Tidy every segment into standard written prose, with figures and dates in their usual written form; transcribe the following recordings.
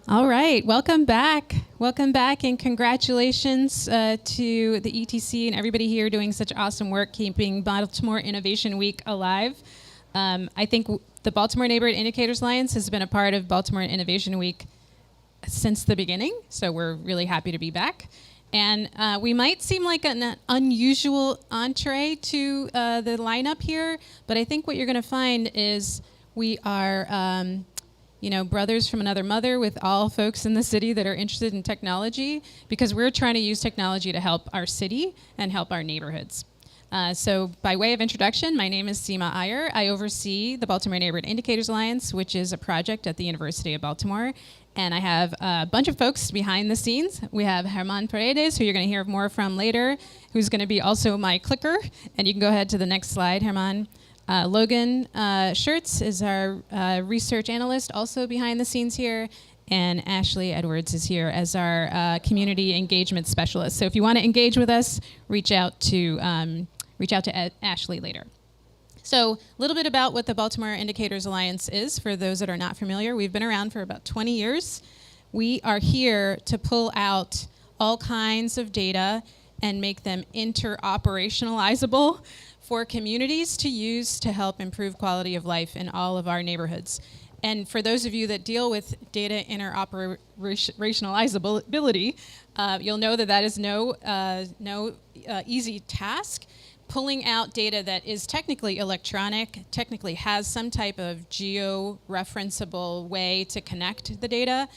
All right, welcome back. Welcome back, and congratulations to the ETC and everybody here doing such awesome work keeping Baltimore Innovation Week alive. I think the Baltimore Neighborhood Indicators Alliance has been a part of Baltimore Innovation Week since the beginning, so we're really happy to be back. And we might seem like an unusual entree to the lineup here, but I think what you're going to find is we are brothers from another mother with all folks in the city that are interested in technology, because we're trying to use technology to help our city and help our neighborhoods. So by way of introduction, my name is Seema Iyer. I oversee the Baltimore Neighborhood Indicators Alliance, which is a project at the University of Baltimore. And I have a bunch of folks behind the scenes. We have Germán Paredes, who you're going to hear more from later, who's going to be also my clicker. And you can go ahead to the next slide, Germán. Logan Schertz is our research analyst, also behind the scenes here. And Ashley Edwards is here as our community engagement specialist. So if you want to engage with us, reach out to Ashley later. So a little bit about what the Baltimore Indicators Alliance is, for those that are not familiar. We've been around for about 20 years. We are here to pull out all kinds of data and make them interoperationalizable for communities to use to help improve quality of life in all of our neighborhoods. And for those of you that deal with data interoperationalizability, you'll know that is no easy task. Pulling out data that is technically electronic, technically has some type of geo-referenceable way to connect the data,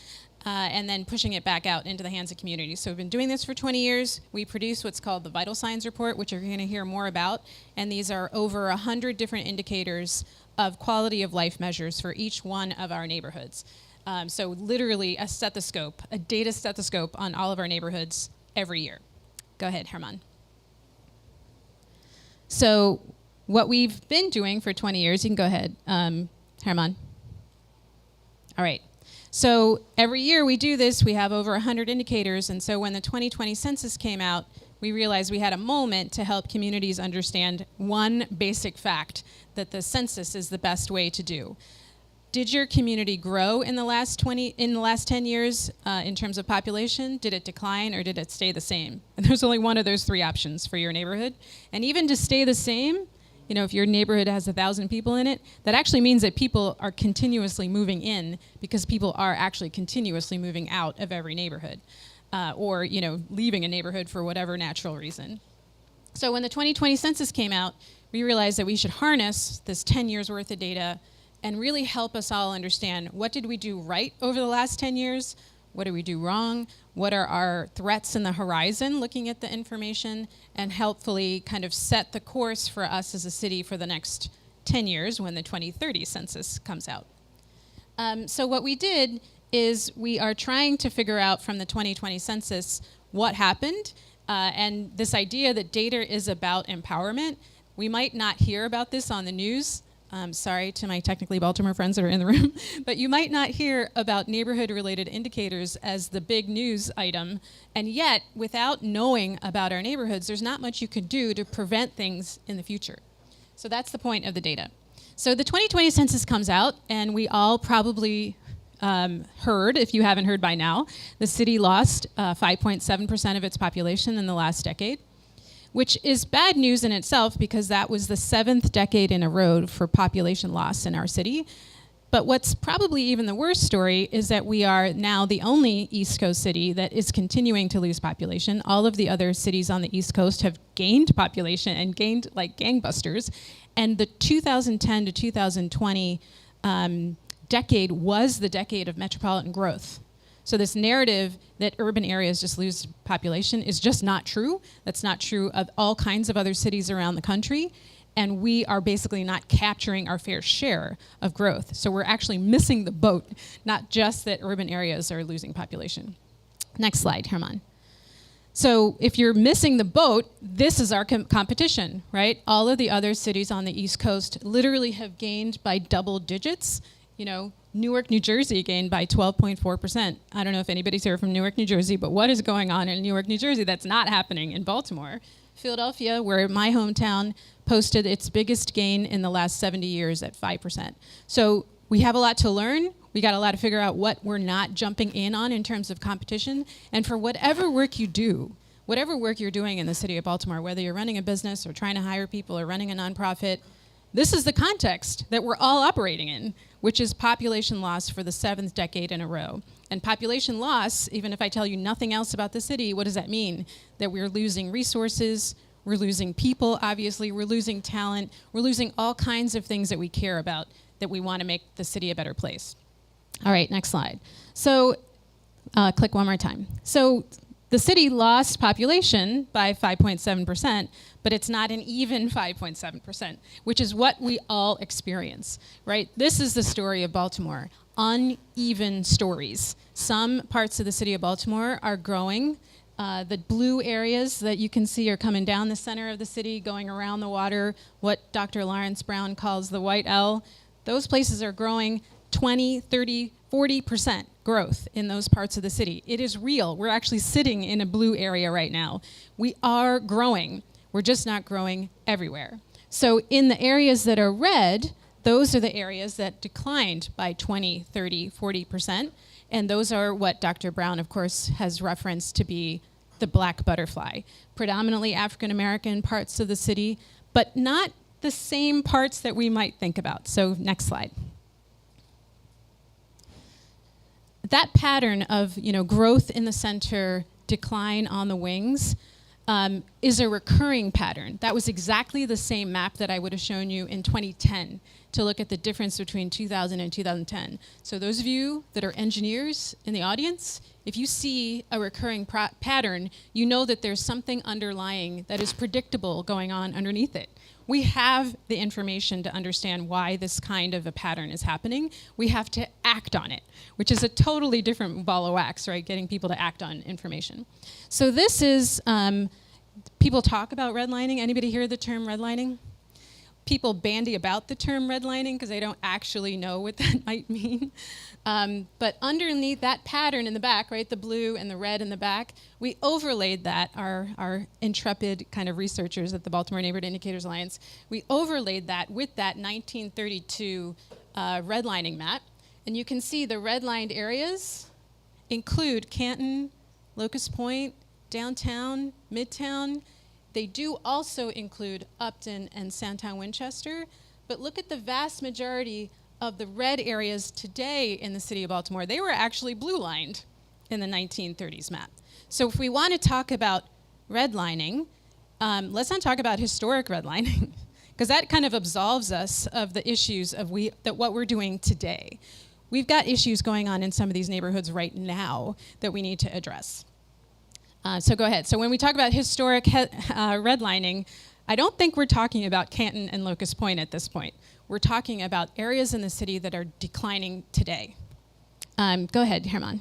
and then pushing it back out into the hands of communities. So we've been doing this for 20 years. We produce what's called the Vital Signs Report, which you're going to hear more about. And these are over 100 different indicators of quality of life measures for each one of our neighborhoods. So literally a stethoscope, a data stethoscope on all of our neighborhoods every year. Go ahead, Germán. So what we've been doing for 20 years, you can go ahead, Germán. All right. So every year we do this, we have over 100 indicators, and so when the 2020 census came out, we realized we had a moment to help communities understand one basic fact, that the census is the best way to do. Did your community grow in the last 10 years in terms of population? Did it decline, or did it stay the same? And there's only one of those three options for your neighborhood. And even to stay the same, if your neighborhood has 1,000 people in it, that actually means that people are continuously moving in, because people are actually continuously moving out of every neighborhood, or leaving a neighborhood for whatever natural reason. So when the 2020 census came out, we realized that we should harness this 10 years worth of data and really help us all understand, what did we do right over the last 10 years? What did we do wrong? What are our threats in the horizon, looking at the information, and helpfully kind of set the course for us as a city for the next 10 years when the 2030 census comes out. So what we did is we are trying to figure out from the 2020 census what happened, and this idea that data is about empowerment. We might not hear about this on the news. Sorry to my technically Baltimore friends that are in the room, but you might not hear about neighborhood-related indicators as the big news item, and yet, without knowing about our neighborhoods, there's not much you could do to prevent things in the future. So that's the point of the data. So the 2020 census comes out, and we all probably heard, if you haven't heard by now, the city lost 5.7% of its population in the last decade, which is bad news in itself, because that was the 7th decade in a row for population loss in our city. But what's probably even the worst story is that we are now the only East Coast city that is continuing to lose population. All of the other cities on the East Coast have gained population, and gained like gangbusters. And the 2010 to 2020 decade was the decade of metropolitan growth. So this narrative that urban areas just lose population is just not true. That's not true of all kinds of other cities around the country. And we are basically not capturing our fair share of growth. So we're actually missing the boat, not just that urban areas are losing population. Next slide, Germán. So if you're missing the boat, this is our competition, right? All of the other cities on the East Coast literally have gained by double digits. Newark, New Jersey gained by 12.4%. I don't know if anybody's here from Newark, New Jersey, but what is going on in Newark, New Jersey that's not happening in Baltimore? Philadelphia, where my hometown, posted its biggest gain in the last 70 years at 5%. So We have a lot to learn. We got a lot to figure out what we're not jumping in on in terms of competition. And for whatever work you do, whatever work you're doing in the city of Baltimore, whether you're running a business or trying to hire people or running a nonprofit, this is the context that we're all operating in, which is population loss for the 7th decade in a row. And population loss, even if I tell you nothing else about the city, what does that mean? That we're losing resources, we're losing people, obviously, we're losing talent, we're losing all kinds of things that we care about, that we want to make the city a better place. All right, next slide. So click one more time. So the city lost population by 5.7%, but it's not an even 5.7%, which is what we all experience, right? This is the story of Baltimore. Uneven stories. Some parts of the city of Baltimore are growing. The blue areas that you can see are coming down the center of the city, going around the water, what Dr. Lawrence Brown calls the white L. Those places are growing 20, 30, 40% growth in those parts of the city. It is real. We're actually sitting in a blue area right now. We are growing. We're just not growing everywhere. So in the areas that are red, those are the areas that declined by 20, 30, 40%. And those are what Dr. Brown, of course, has referenced to be the black butterfly. Predominantly African-American parts of the city, but not the same parts that we might think about. So next slide. That pattern of growth in the center, decline on the wings, is a recurring pattern. That was exactly the same map that I would have shown you in 2010 to look at the difference between 2000 and 2010. So those of you that are engineers in the audience, if you see a recurring pattern, you know that there's something underlying that is predictable going on underneath it. We have the information to understand why this kind of a pattern is happening. We have to act on it, which is a totally different ball of wax, right? Getting people to act on information. So this is, people talk about redlining. Anybody hear the term redlining? People bandy about the term redlining because they don't actually know what that might mean. But underneath that pattern in the back, right, the blue and the red in the back, we overlaid that, our intrepid kind of researchers at the Baltimore Neighborhood Indicators Alliance, we overlaid that with that 1932 redlining map. And you can see the redlined areas include Canton, Locust Point, downtown, Midtown. They do also include Upton and Sandtown Winchester, but look at the vast majority of the red areas today in the city of Baltimore. They were actually blue-lined in the 1930s map. So if we want to talk about redlining, let's not talk about historic redlining, because that kind of absolves us of the issues of what we're doing today. We've got issues going on in some of these neighborhoods right now that we need to address. So go ahead. So when we talk about historic redlining, I don't think we're talking about Canton and Locust Point at this point. We're talking about areas in the city that are declining today. Go ahead, Herman.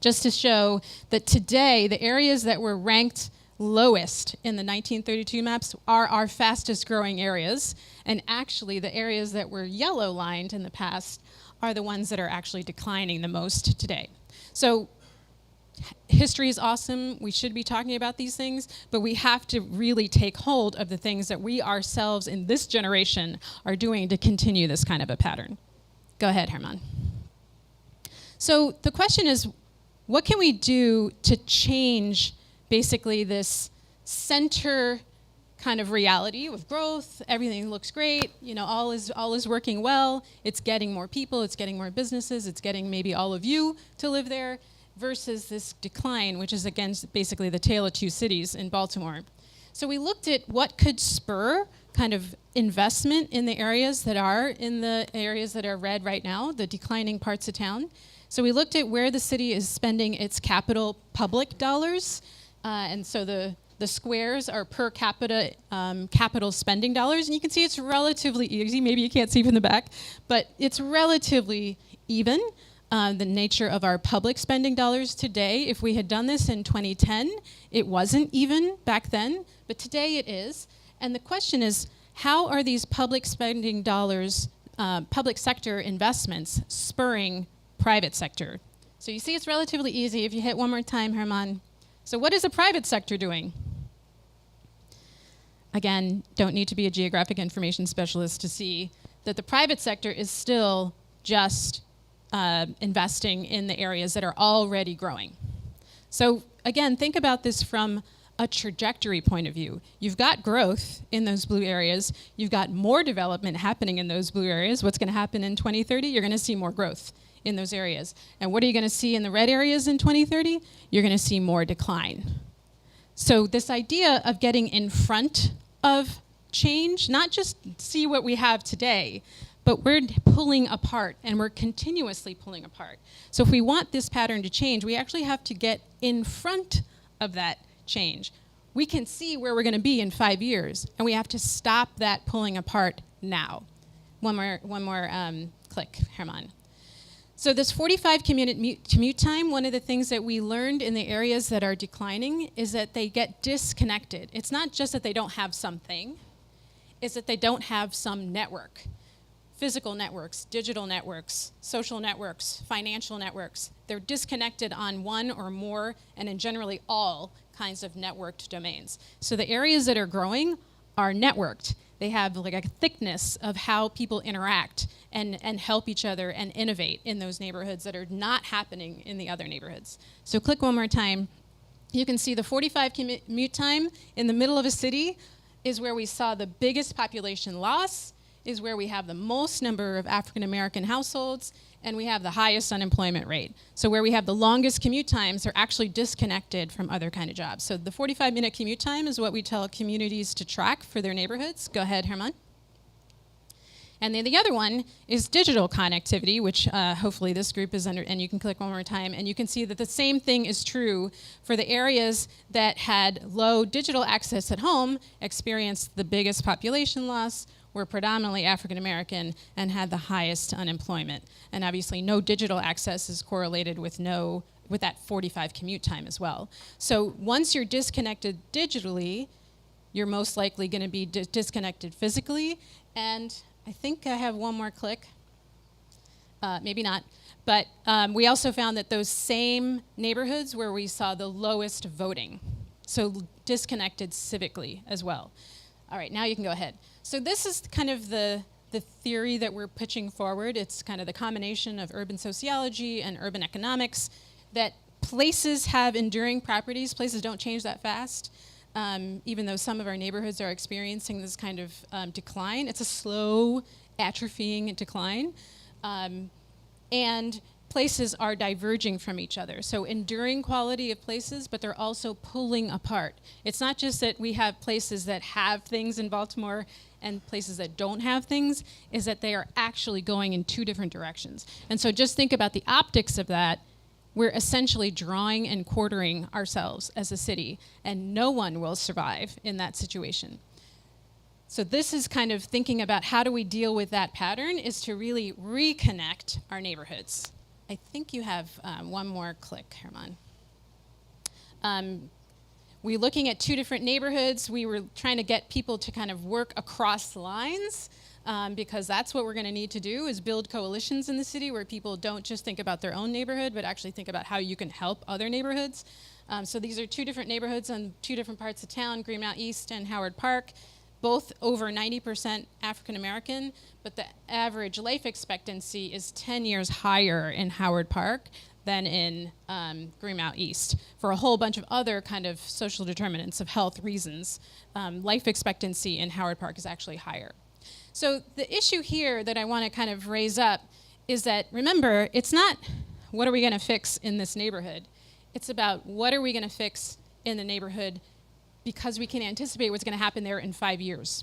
Just to show that today, the areas that were ranked lowest in the 1932 maps are our fastest growing areas. And actually, the areas that were yellow lined in the past are the ones that are actually declining the most today. So history is awesome. We should be talking about these things, but we have to really take hold of the things that we ourselves in this generation are doing to continue this kind of a pattern. Go ahead, Herman. So the question is, what can we do to change basically this center kind of reality of growth? Everything looks great, all is working well. It's getting more people, it's getting more businesses, it's getting maybe all of you to live there, versus this decline, which is again basically the tale of two cities in Baltimore. So we looked at what could spur kind of investment in the areas that are red right now, the declining parts of town. So we looked at where the city is spending its capital public dollars, and so the squares are per capita capital spending dollars, and you can see it's relatively easy. Maybe you can't see from the back, but it's relatively even. The nature of our public spending dollars today. If we had done this in 2010, it wasn't even back then, but today it is. And the question is, how are these public spending dollars, public sector investments, spurring private sector? So you see it's relatively easy. If you hit one more time, Herman. So what is the private sector doing? Again, don't need to be a geographic information specialist to see that the private sector is still just investing in the areas that are already growing. So again, think about this from a trajectory point of view. You've got growth in those blue areas. You've got more development happening in those blue areas. What's going to happen in 2030? You're going to see more growth in those areas. And what are you going to see in the red areas in 2030? You're going to see more decline. So this idea of getting in front of change, not just see what we have today, but we're pulling apart, and we're continuously pulling apart. So if we want this pattern to change, we actually have to get in front of that change. We can see where we're going to be in 5 years, and we have to stop that pulling apart now. One more click, Herman. So this 45 commute time, one of the things that we learned in the areas that are declining is that they get disconnected. It's not just that they don't have something, it's that they don't have some network. Physical networks, digital networks, social networks, financial networks. They're disconnected on one or more, and in generally all kinds of networked domains. So the areas that are growing are networked. They have like a thickness of how people interact and help each other and innovate in those neighborhoods that are not happening in the other neighborhoods. So click one more time. You can see the 45 commute time in the middle of a city is where we saw the biggest population loss, is where we have the most number of African American households, and we have the highest unemployment rate. So where we have the longest commute times are actually disconnected from other kind of jobs. So the 45-minute commute time is what we tell communities to track for their neighborhoods. Go ahead, Herman. And then the other one is digital connectivity, which hopefully this group is under, and you can click one more time, and you can see that the same thing is true for the areas that had low digital access at home, experienced the biggest population loss, were predominantly African American, and had the highest unemployment. And obviously no digital access is correlated with that 45 commute time as well. So once you're disconnected digitally, you're most likely going to be disconnected physically. And I think I have one more click. Maybe not. But we also found that those same neighborhoods where we saw the lowest voting, so disconnected civically as well. All right, now you can go ahead. So this is kind of the theory that we're pitching forward. It's kind of the combination of urban sociology and urban economics, that places have enduring properties. Places don't change that fast, even though some of our neighborhoods are experiencing this kind of decline. It's a slow atrophying decline. And places are diverging from each other. So enduring quality of places, but they're also pulling apart. It's not just that we have places that have things in Baltimore and places that don't have things, is that they are actually going in two different directions. And so just think about the optics of that. We're essentially drawing and quartering ourselves as a city, and no one will survive in that situation. So this is kind of thinking about how do we deal with that pattern, is to really reconnect our neighborhoods. I think you have one more click, Herman. We're looking at two different neighborhoods. We were trying to get people to kind of work across lines, because that's what we're going to need to do, is build coalitions in the city where people don't just think about their own neighborhood, but actually think about how you can help other neighborhoods. So these are two different neighborhoods in two different parts of town, Greenmount East and Howard Park, both over 90% African American, but the average life expectancy is 10 years higher in Howard Park than in Greenmount East. For a whole bunch of other kind of social determinants of health reasons, life expectancy in Howard Park is actually higher. So the issue here that I want to kind of raise up is that, remember, it's not what are we going to fix in this neighborhood. It's about what are we going to fix in the neighborhood, because we can anticipate what's going to happen there in 5 years.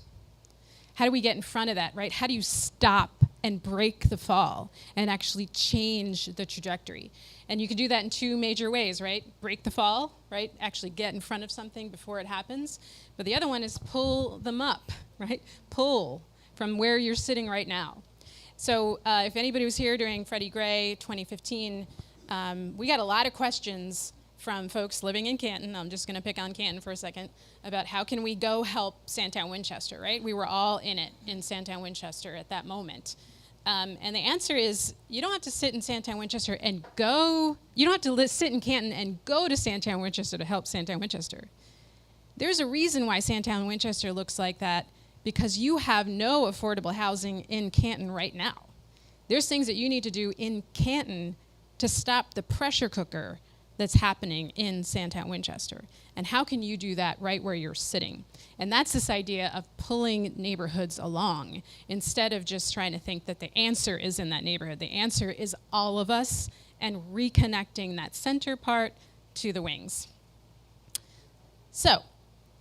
How do we get in front of that, right? How do you stop and break the fall and actually change the trajectory? And you can do that in two major ways, right? Break the fall, right? Actually get in front of something before it happens. But the other one is pull them up, right? Pull from where you're sitting right now. So if anybody was here during Freddie Gray 2015, we got a lot of questions from folks living in Canton. I'm just going to pick on Canton for a second, about how can we go help Sandtown Winchester, right? We were all in it in Sandtown Winchester at that moment. And the answer is, you don't have to sit in Sandtown Winchester and go, you don't have to sit in Canton and go to Sandtown Winchester to help Sandtown Winchester. There's a reason why Sandtown Winchester looks like that because you have no affordable housing in Canton right now. There's things that you need to do in Canton to stop the pressure cooker that's happening in Sandtown Winchester. And how can you do that right where you're sitting? And that's this idea of pulling neighborhoods along instead of just trying to think that the answer is in that neighborhood. The answer is all of us and reconnecting that center part to the wings. So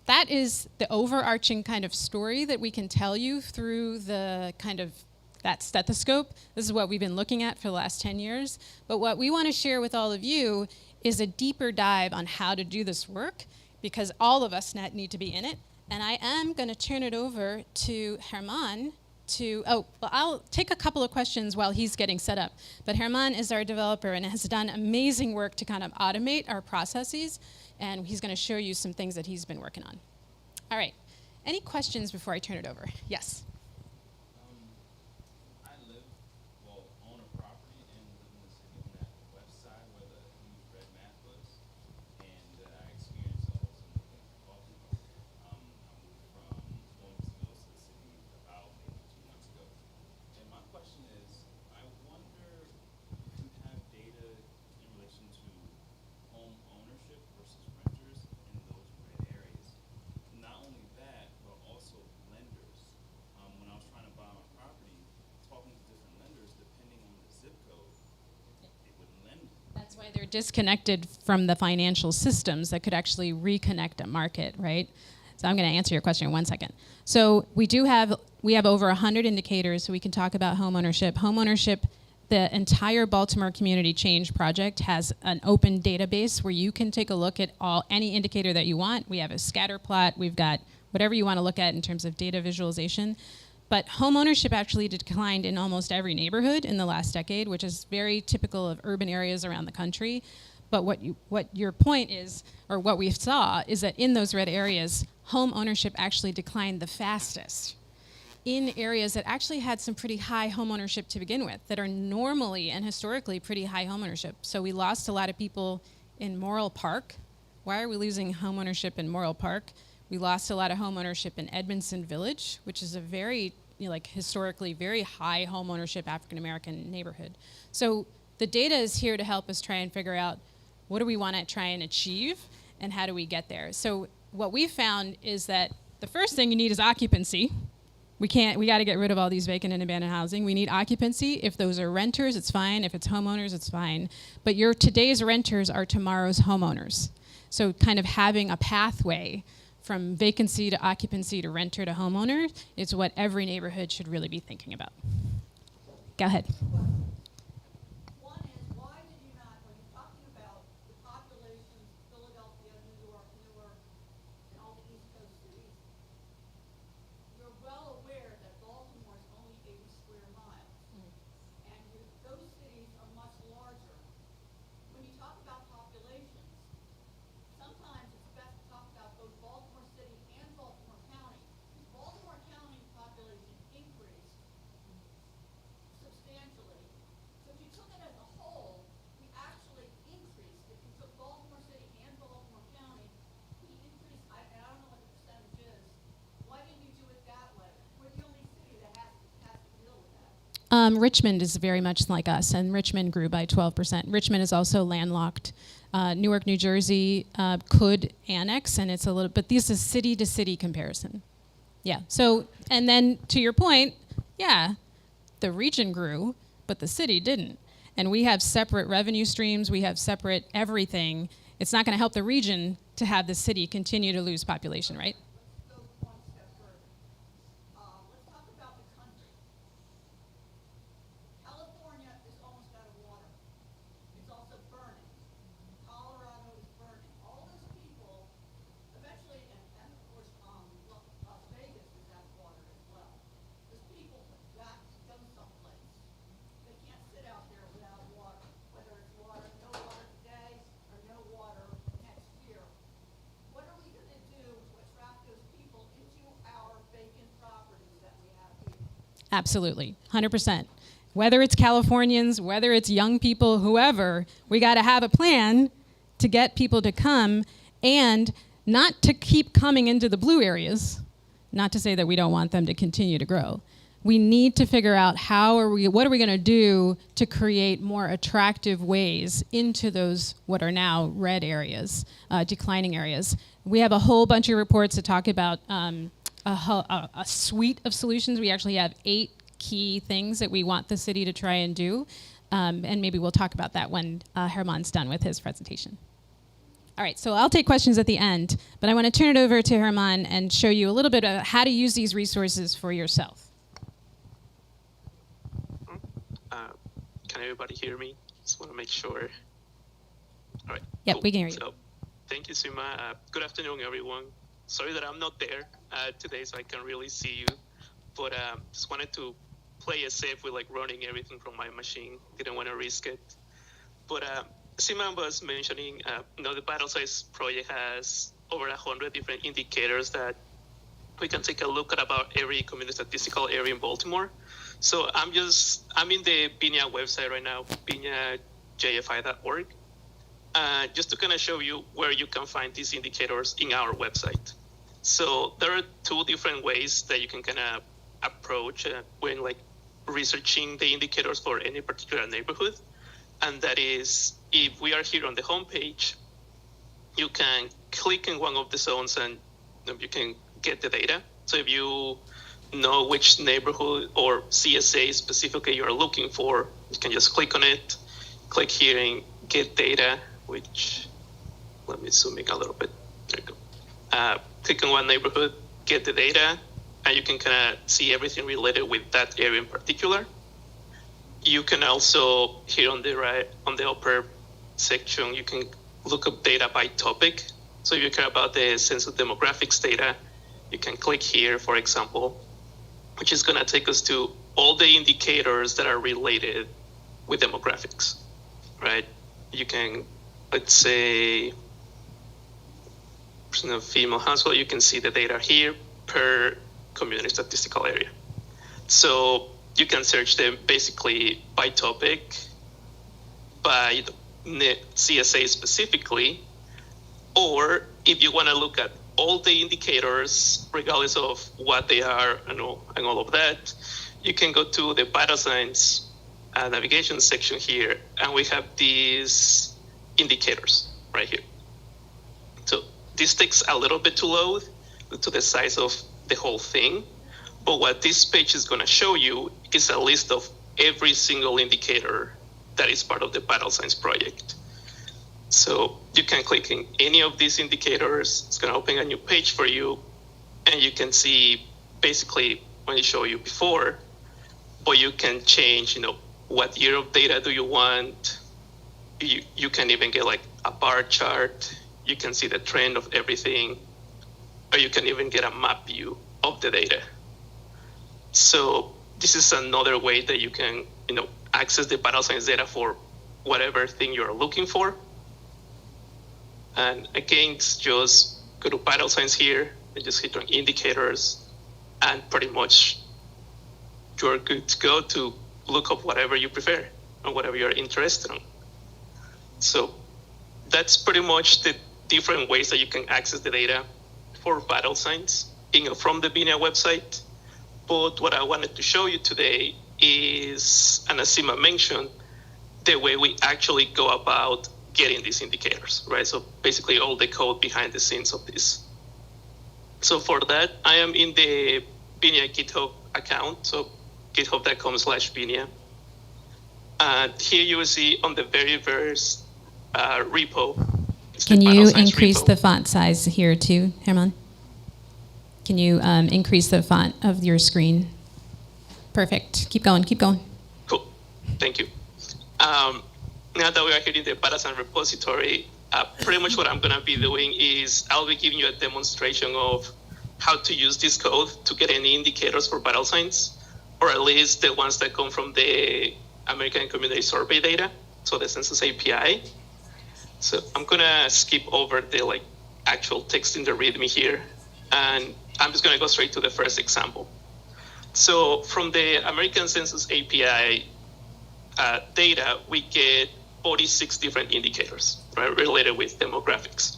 that is the overarching kind of story that we can tell you through the kind of that stethoscope. This is what we've been looking at for the last 10 years. But what we want to share with all of you is a deeper dive on how to do this work, because all of us need to be in it. And I am going to turn it over to Herman to, I'll take a couple of questions while he's getting set up. But Herman is our developer and has done amazing work to kind of automate our processes. And he's going to show you some things that he's been working on. All right. Any questions before I turn it over? Yes. Own a property and live in the city on that west side where the huge red mat was, and I experienced also moving to Baltimore. I moved from Williamsville to the city about maybe 2 months ago. And my question is, I wonder if you have data in relation to home ownership versus renters in those red areas. Not only that, but also lenders. When I was trying to buy my property, talking to different lenders, depending on the zip code, they wouldn't lend me. That's why they're disconnected from the financial systems that could actually reconnect a market, right? So I'm going to answer your question in 1 second. So we have over 100 indicators, so we can talk about homeownership. Homeownership, the entire Baltimore Community Change Project has an open database where you can take a look at any indicator that you want. We have a scatter plot. We've got whatever you want to look at in terms of data visualization. But homeownership actually declined in almost every neighborhood in the last decade, which is very typical of urban areas around the country. But what your point is, or what we saw, is that in those red areas, home ownership actually declined the fastest in areas that actually had some pretty high home ownership to begin with, that are normally and historically pretty high home ownership. So we lost a lot of people in Morrill Park. Why are we losing home ownership in Morrill Park? We lost a lot of home ownership in Edmondson Village, which is a very, historically very high home ownership African-American neighborhood. So the data is here to help us try and figure out what do we want to try and achieve and how do we get there. So what we found is that the first thing you need is occupancy. We got to get rid of all these vacant and abandoned housing. We need occupancy. If those are renters, it's fine. If it's homeowners, it's fine. But today's renters are tomorrow's homeowners. So kind of having a pathway from vacancy to occupancy to renter to homeowner is what every neighborhood should really be thinking about. Go ahead. One is, why did you not, when you're talking about the populations, Philadelphia, New York, Newark, and all the East Coast cities, you're well aware that Baltimore is only 80 square miles. And those cities are much larger. When you talk about populations, sometimes it's best to talk about both Baltimore City and Baltimore County. Baltimore County population increased substantially. So if you took it as a whole, we actually increased. If you took Baltimore City and Baltimore County, we increased, I don't know what the percentage is. Why didn't you do it that way? We're the only city that has to deal with that. Richmond is very much like us, and Richmond grew by 12%. Richmond is also landlocked. Newark, New Jersey could annex, and it's a little, but this is city-to-city comparison. Yeah, so, and then to your point, yeah, the region grew, but the city didn't. And we have separate revenue streams, we have separate everything. It's not gonna help the region to have the city continue to lose population, right? Let's go one step further. Let's talk about the country. California is almost out of water. It's also burning. Colorado is burning. All those people, eventually, and of course, Las Vegas is out of water as well. Those people have got to go someplace. They can't sit out there without water, whether it's water, no water today, or no water next year. What are we going to do to attract those people into our vacant properties that we have here? Absolutely, 100%. Whether it's Californians, whether it's young people, whoever, we got to have a plan to get people to come, and not to keep coming into the blue areas, Not to say that we don't want them to continue to grow. We need to figure out what are we going to do to create more attractive ways into those what are now red areas, declining areas. We have a whole bunch of reports that talk about a suite of solutions. We actually have 8 key things that we want the city to try and do. And maybe we'll talk about that when Herman's done with his presentation. All right, so I'll take questions at the end, but I want to turn it over to Herman and show you a little bit of how to use these resources for yourself. Can everybody hear me? Just want to make sure. All right. Yep, cool. we can hear you. So, thank you, Sima. Good afternoon, everyone. Sorry that I'm not there today, so I can't really see you. But just wanted to play it safe with like running everything from my machine. Didn't want to risk it. But Sima was mentioning, the Battle Size project has over 100 different indicators that we can take a look at about every community statistical area in Baltimore. So I'm in the BINIA website right now, biniajfi.org, just to kind of show you where you can find these indicators in our website. So there are 2 different ways that you can kind of approach when like researching the indicators for any particular neighborhood. And that is, if we are here on the homepage, you can click in one of the zones and you can get the data. So if you know which neighborhood or CSA specifically you're looking for, you can just click on it, click here and get data, which, let me zoom in a little bit. There you go. Click on one neighborhood, get the data, and you can kind of see everything related with that area in particular. You can also, here on the right, on the upper section, you can look up data by topic. So if you care about the census demographics data, you can click here, for example, which is going to take us to all the indicators that are related with demographics, right? You can, let's say, percent of female household, you can see the data here per community statistical area. So you can search them basically by topic, by CSA specifically, or if you want to look at all the indicators, regardless of what they are and all of that, you can go to the vital signs navigation section here, and we have these indicators right here. So this takes a little bit to load due to the size of the whole thing, but what this page is going to show you is a list of every single indicator that is part of the Vital Signs project. So you can click in any of these indicators. It's going to open a new page for you, and you can see basically what I showed you before, but you can change, what year of data do you want? You can even get like a bar chart. You can see the trend of everything, or you can even get a map view of the data. So this is another way that you can, access the Vital Signs data for whatever thing you're looking for. And again, just go to Vital Signs here and just hit on indicators, and pretty much you're good to go to look up whatever you prefer or whatever you're interested in. So that's pretty much the different ways that you can access the data for Vital Signs from the BINIA website. But what I wanted to show you today is, and as Sima mentioned, the way we actually go about getting these indicators, right? So basically all the code behind the scenes of this. So for that, I am in the BINIA GitHub account, so github.com/BINIA. And here you will see on the very first repo. Can you increase the font size here too, Herman? Can you increase the font of your screen? Perfect. Keep going, keep going. Cool. Thank you. Now that we are here in the Parasites repository, pretty much what I'm going to be doing is I'll be giving you a demonstration of how to use this code to get any indicators for vital signs, or at least the ones that come from the American Community Survey data, so the Census API. So I'm going to skip over the actual text in the README here, and I'm just going to go straight to the first example. So from the American Census API data, we get 46 different indicators, right, related with demographics.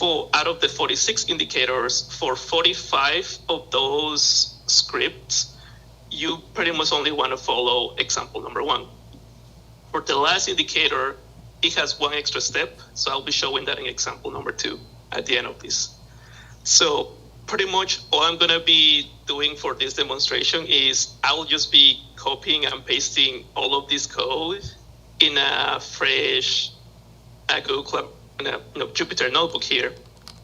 out of the 46 indicators, for 45 of those scripts, you pretty much only want to follow example number 1. For the last indicator, it has one extra step, so I'll be showing that in example number 2 at the end of this. So pretty much all I'm going to be doing for this demonstration is I will just be copying and pasting all of this code in a fresh Google in a Jupyter notebook here,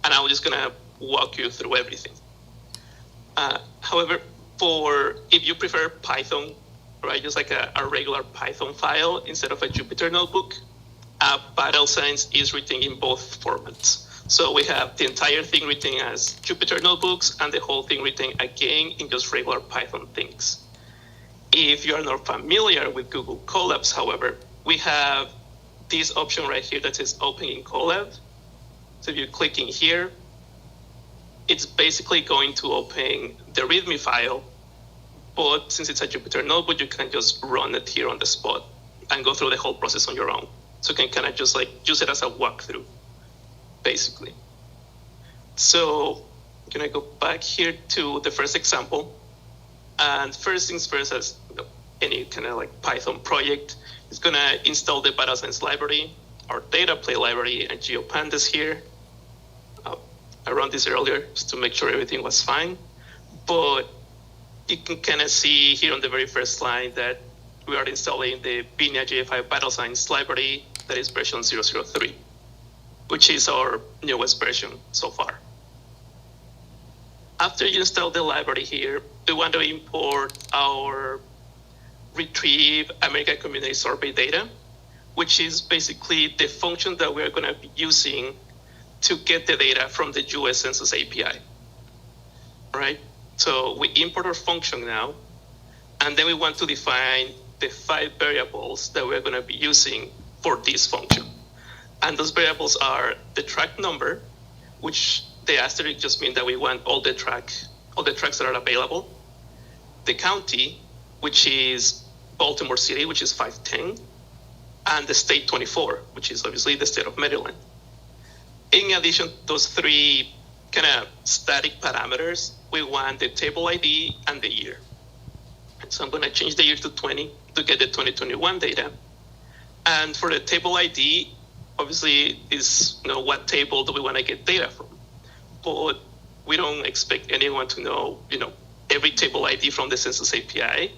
and I'm just going to walk you through everything. However, if you prefer Python, right, just like a regular Python file instead of a Jupyter notebook, Battle Science is written in both formats. So we have the entire thing written as Jupyter notebooks and the whole thing written again in just regular Python things. If you are not familiar with Google Colabs, however, we have this option right here that says Open in Collab. So if you click in here, it's basically going to open the README file, but since it's a Jupyter notebook, you can just run it here on the spot and go through the whole process on your own. So you can kind of just like use it as a walkthrough, basically. So I'm gonna go back here to the first example. And first things first, as any kind of like Python project, is gonna install the Battle Science library, our data play library, and GeoPandas here. I ran this earlier just to make sure everything was fine. But you can kind of see here on the very first line that we are installing the Binia J5 Battle Science library that is version 003, which is our newest version so far. After you install the library here, we want to import our retrieve American Community Survey data, which is basically the function that we're going to be using to get the data from the US Census API, right? So we import our function now, and then we want to define the 5 variables that we're going to be using for this function. And those variables are the track number, which the asterisk just means that we want all the tracks that are available, the county, which is Baltimore City, which is 510, and the state 24, which is obviously the state of Maryland. In addition to those 3 kind of static parameters, we want the table ID and the year. So I'm going to change the year to 20 to get the 2021 data. And for the table ID, obviously is what table do we want to get data from? But we don't expect anyone to know, every table ID from the Census API.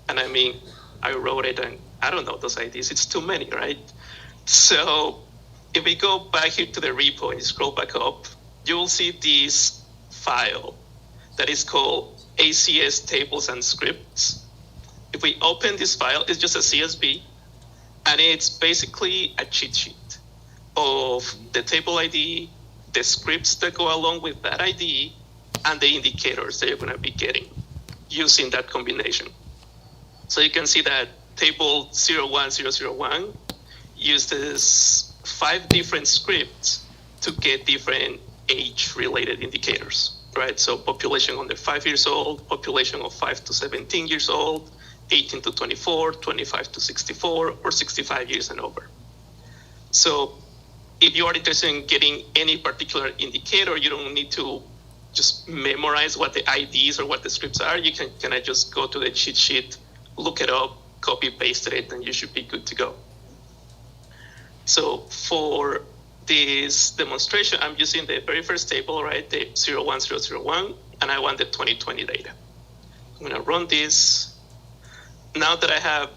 And I mean, I wrote it and I don't know those IDs. It's too many, right? So if we go back here to the repo and scroll back up, you will see this file that is called ACS tables and scripts. If we open this file, it's just a CSV, and it's basically a cheat sheet of the table ID, the scripts that go along with that ID, and the indicators that you're going to be getting using that combination. So you can see that table 01001 uses 5 different scripts to get different age-related indicators, right? So population under 5 years old, population of 5 to 17 years old, 18 to 24, 25 to 64, or 65 years and over. So if you are interested in getting any particular indicator, you don't need to just memorize what the IDs or what the scripts are. You can kind of just go to the cheat sheet, look it up, copy, paste it, and you should be good to go. So for this demonstration, I'm using the very first table, right, the 01001, and I want the 2020 data. I'm going to run this. Now that I have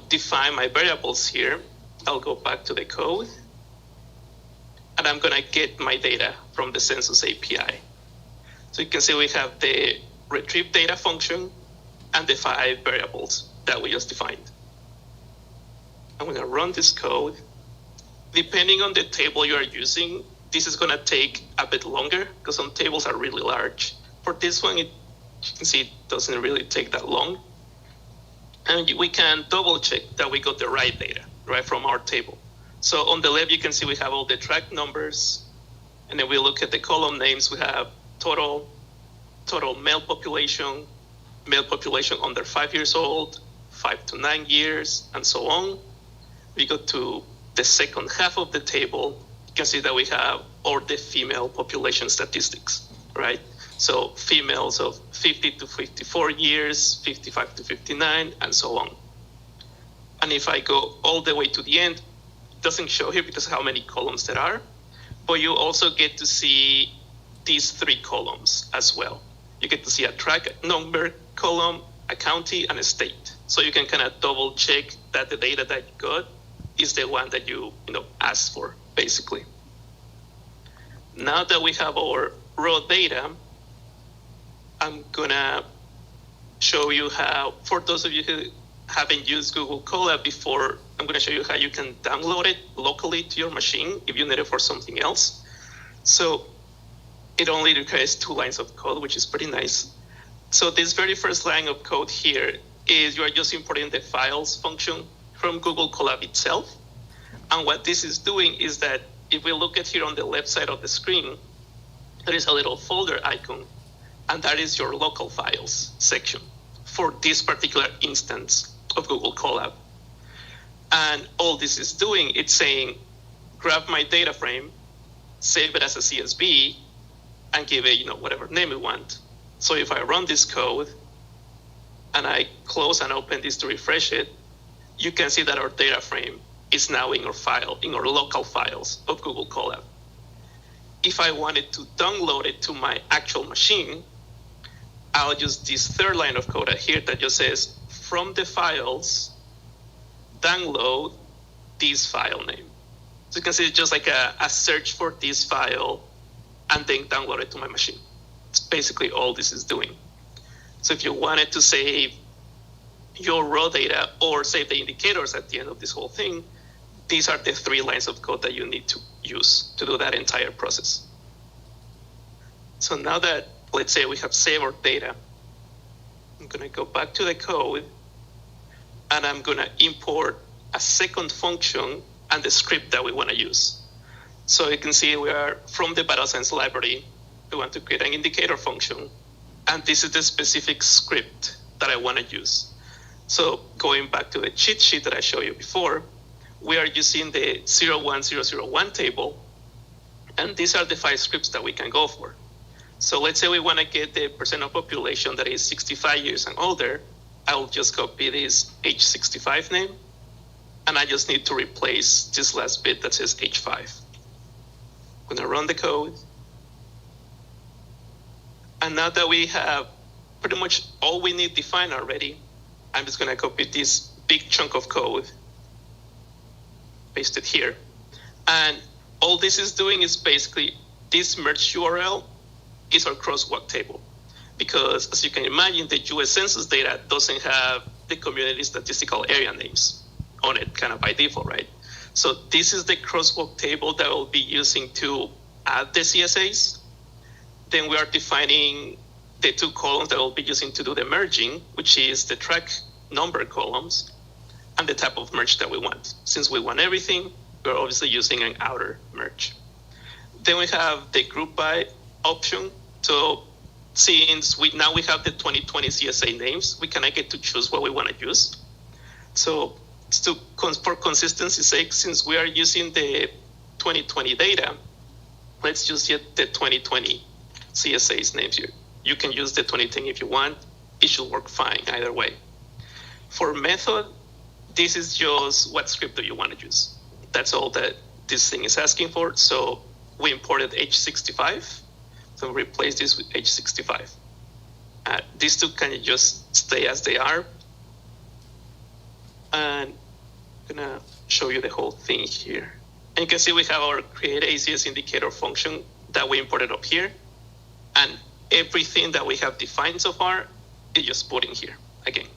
defined my variables here, I'll go back to the code, and I'm going to get my data from the Census API. So you can see we have the retrieve data function and the 5 variables that we just defined. I'm going to run this code. Depending on the table you are using, this is going to take a bit longer because some tables are really large. For this one, you can see it doesn't really take that long. And we can double check that we got the right data, right, from our table. So on the left, you can see we have all the track numbers. And then we look at the column names. We have total male population under 5 years old, 5 to 9 years, and so on. We go to the second half of the table, can see that we have all the female population statistics, right? So females of 50 to 54 years, 55 to 59, and so on. And if I go all the way to the end, it doesn't show here because of how many columns there are, but you also get to see these 3 columns as well. You get to see a track number column, a county, and a state. So you can kind of double check that the data that you got is the one that you asked for, basically. Now that we have our raw data, I'm gonna show you how, for those of you who haven't used Google Colab before, I'm gonna show you how you can download it locally to your machine if you need it for something else. So it only requires 2 lines of code, which is pretty nice. So this very first line of code here is you are just importing the files function from Google Colab itself. And what this is doing is that if we look at here on the left side of the screen, there is a little folder icon, and that is your local files section for this particular instance of Google Colab. And all this is doing, it's saying, grab my data frame, save it as a CSV, and give it, whatever name you want. So if I run this code and I close and open this to refresh it, you can see that our data frame is now in our file, in our local files of Google Colab. If I wanted to download it to my actual machine, I'll use this 3rd line of code here that just says, from the files, download this file name. So you can see it's just like a search for this file and then download it to my machine. It's basically all this is doing. So if you wanted to save your raw data or save the indicators at the end of this whole thing, these are the 3 lines of code that you need to use to do that entire process. So now that, let's say we have saved our data, I'm gonna go back to the code and I'm gonna import a second function and the script that we wanna use. So you can see we are from the BattleSense library, we want to create an indicator function, and this is the specific script that I wanna use. So going back to the cheat sheet that I showed you before, we are using the 01001 table, and these are the 5 scripts that we can go for. So let's say we want to get the percent of population that is 65 years and older. I'll just copy this age 65 name, and I just need to replace this last bit that says age 5. I'm going to run the code. And now that we have pretty much all we need defined already, I'm just going to copy this big chunk of code, paste it here. And all this is doing is basically this merge URL is our crosswalk table. Because as you can imagine, the US Census data doesn't have the community statistical area names on it kind of by default, right? So this is the crosswalk table that we'll be using to add the CSAs. Then we are defining the 2 columns that we'll be using to do the merging, which is the track number columns and the type of merge that we want. Since we want everything, we're obviously using an outer merge. Then we have the group by option. So since we have the 2020 CSA names, we kind of get to choose what we want to use. So for consistency's sake, since we are using the 2020 data, let's just get the 2020 CSA's names here. You can use the 2010 if you want. It should work fine either way. For method, this is just what script do you want to use. That's all that this thing is asking for. So we imported H65. So replace this with H65. These 2 can just stay as they are. And I'm gonna show you the whole thing here. And you can see we have our create ACS indicator function that we imported up here. And everything that we have defined so far is just put in here again.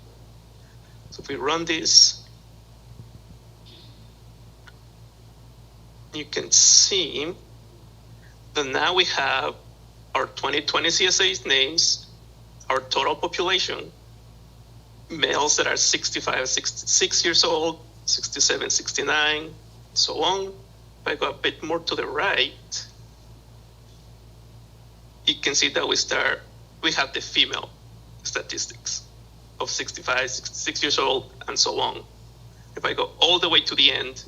So if we run this, you can see that now we have our 2020 CSA's names, our total population, males that are 65, 66 years old, 67, 69, so on. If I go a bit more to the right, you can see that we have the female statistics of 65, 66 years old, and so on. If I go all the way to the end,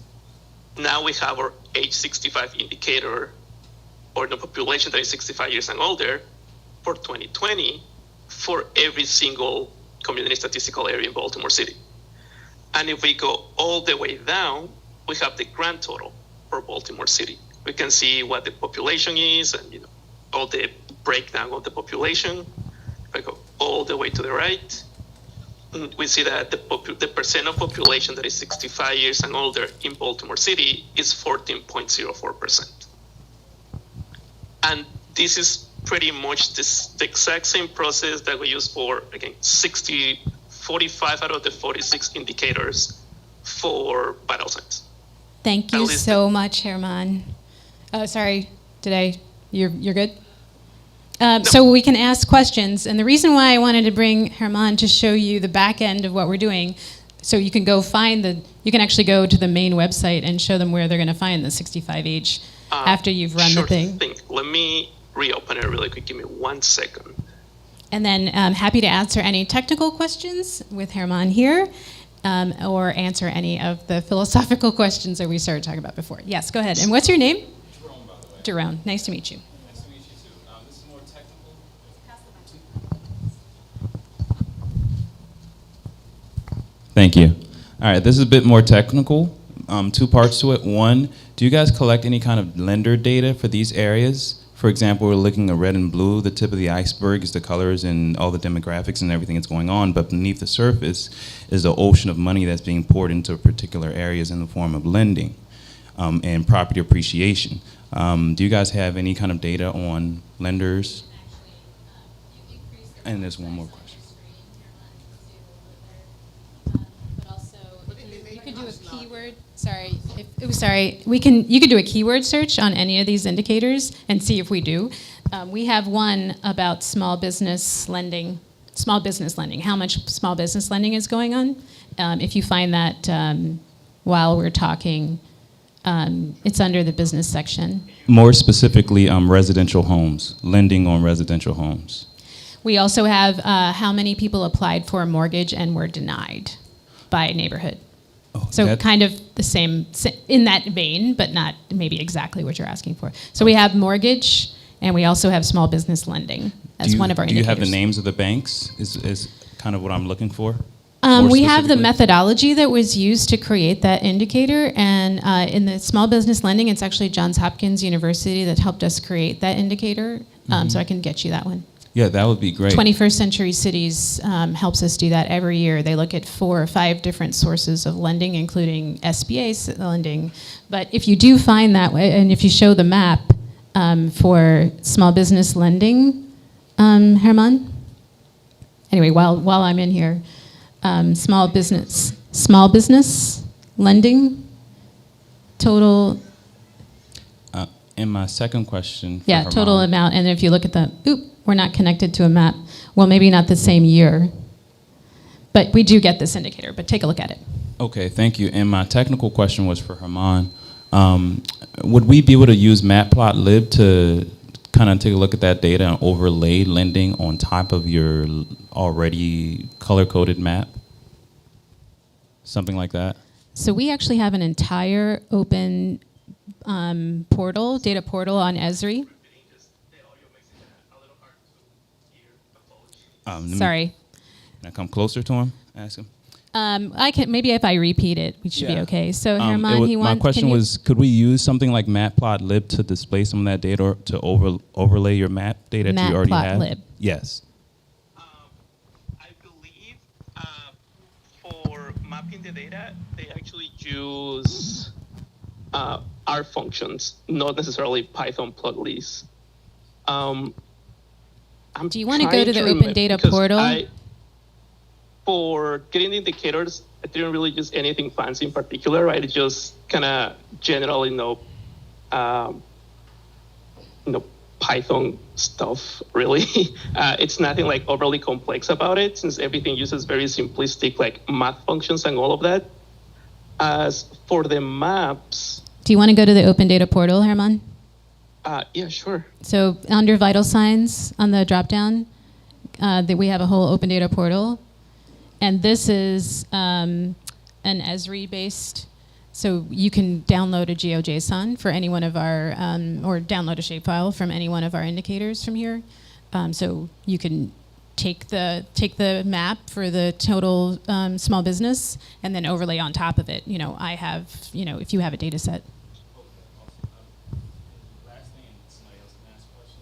now we have our age 65 indicator, or the population that is 65 years and older for 2020 for every single community statistical area in Baltimore City. And if we go all the way down, we have the grand total for Baltimore City. We can see what the population is and all the breakdown of the population. If I go all the way to the right, we see that the percent of population that is 65 years and older in Baltimore City is 14.04%. And this is pretty much the exact same process that we use for, again, 45 out of the 46 indicators for vital signs. Thank you so much, Herman. Oh, sorry. You're good? No. So we can ask questions. And the reason why I wanted to bring Herman to show you the back end of what we're doing, so you can go you can actually go to the main website and show them where they're going to find the 65 age after you've run the thing. Let me reopen it really quick. Give me 1 second. And then I'm happy to answer any technical questions with Herman here, or answer any of the philosophical questions that we started talking about before. Yes, go ahead. And what's your name? Jerome, by the way. Jerome. Nice to meet you. Nice to meet you too. This is more technical. Thank you. All right, this is a bit more technical. 2 parts to it. One, do you guys collect any kind of lender data for these areas? For example, we're looking at red and blue. The tip of the iceberg is the colors and all the demographics and everything that's going on. But beneath the surface is the ocean of money that's being poured into particular areas in the form of lending and property appreciation. Do you guys have any kind of data on lenders? And there's one more question. But also, you could do a keyword. You could do a keyword search on any of these indicators and see if we do. We have one about small business lending, how much small business lending is going on. If you find that while we're talking, it's under the business section. More specifically, residential homes, lending on residential homes. We also have how many people applied for a mortgage and were denied by neighborhood. Oh, So kind of the same, in that vein, but not maybe exactly what you're asking for. So we have mortgage, and we also have small business lending as one of our indicators. Do you have the names of the banks is kind of what I'm looking for? We have the methodology that was used to create that indicator, and in the small business lending, it's actually Johns Hopkins University that helped us create that indicator, so I can get you that one. Yeah, that would be great. 21st Century Cities helps us do that every year. They look at 4 or 5 different sources of lending, including SBA lending. But if you do find that way, and if you show the map for small business lending, Herman? Anyway, while I'm in here, small business lending, total. And my second question. Yeah, total amount. And if you look at we're not connected to a map. Well, maybe not the same year, but we do get this indicator, but take a look at it. Okay, thank you. And my technical question was for Herman. Would we be able to use Matplotlib to kind of take a look at that data and overlay lending on top of your already color-coded map? Something like that? So we actually have an entire open data portal on Esri. Sorry. Can I come closer to him? Ask him. I can maybe if I repeat it, we should be okay. So Herman, my question was, could we use something like Matplotlib to display some of that data or to overlay your map data that you already have? Matplotlib. Yes. I believe for mapping the data, they actually use R functions, not necessarily Python pluglets. Do you want to go to the Open Data Portal? For getting the indicators, I didn't really use anything fancy in particular, right? It's just kind of general, Python stuff, really. It's nothing like overly complex about it, since everything uses very simplistic like math functions and all of that. As for the maps. Do you want to go to the Open Data Portal, Herman? Yeah, sure. So under vital signs on the drop-down, that we have a whole Open Data Portal. And this is an Esri-based So you can download a GeoJSON for any one of our, or download a shapefile from any one of our indicators from here. So you can take the map for the total small business and then overlay on top of it. I have, if you have a data set. Last thing, and somebody else can ask a question.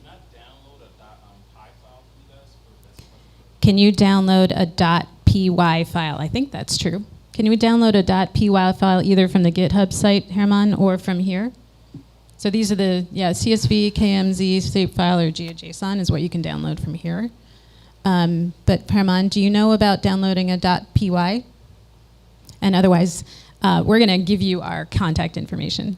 Can I download a .py file from you guys for this question? Can you download a .py file? I think that's true. Can you download a .py file either from the GitHub site, Herman, or from here? So these are the, CSV, KMZ, shapefile, or GeoJSON is what you can download from here. But Herman, do you know about downloading a .py? And otherwise, we're going to give you our contact information.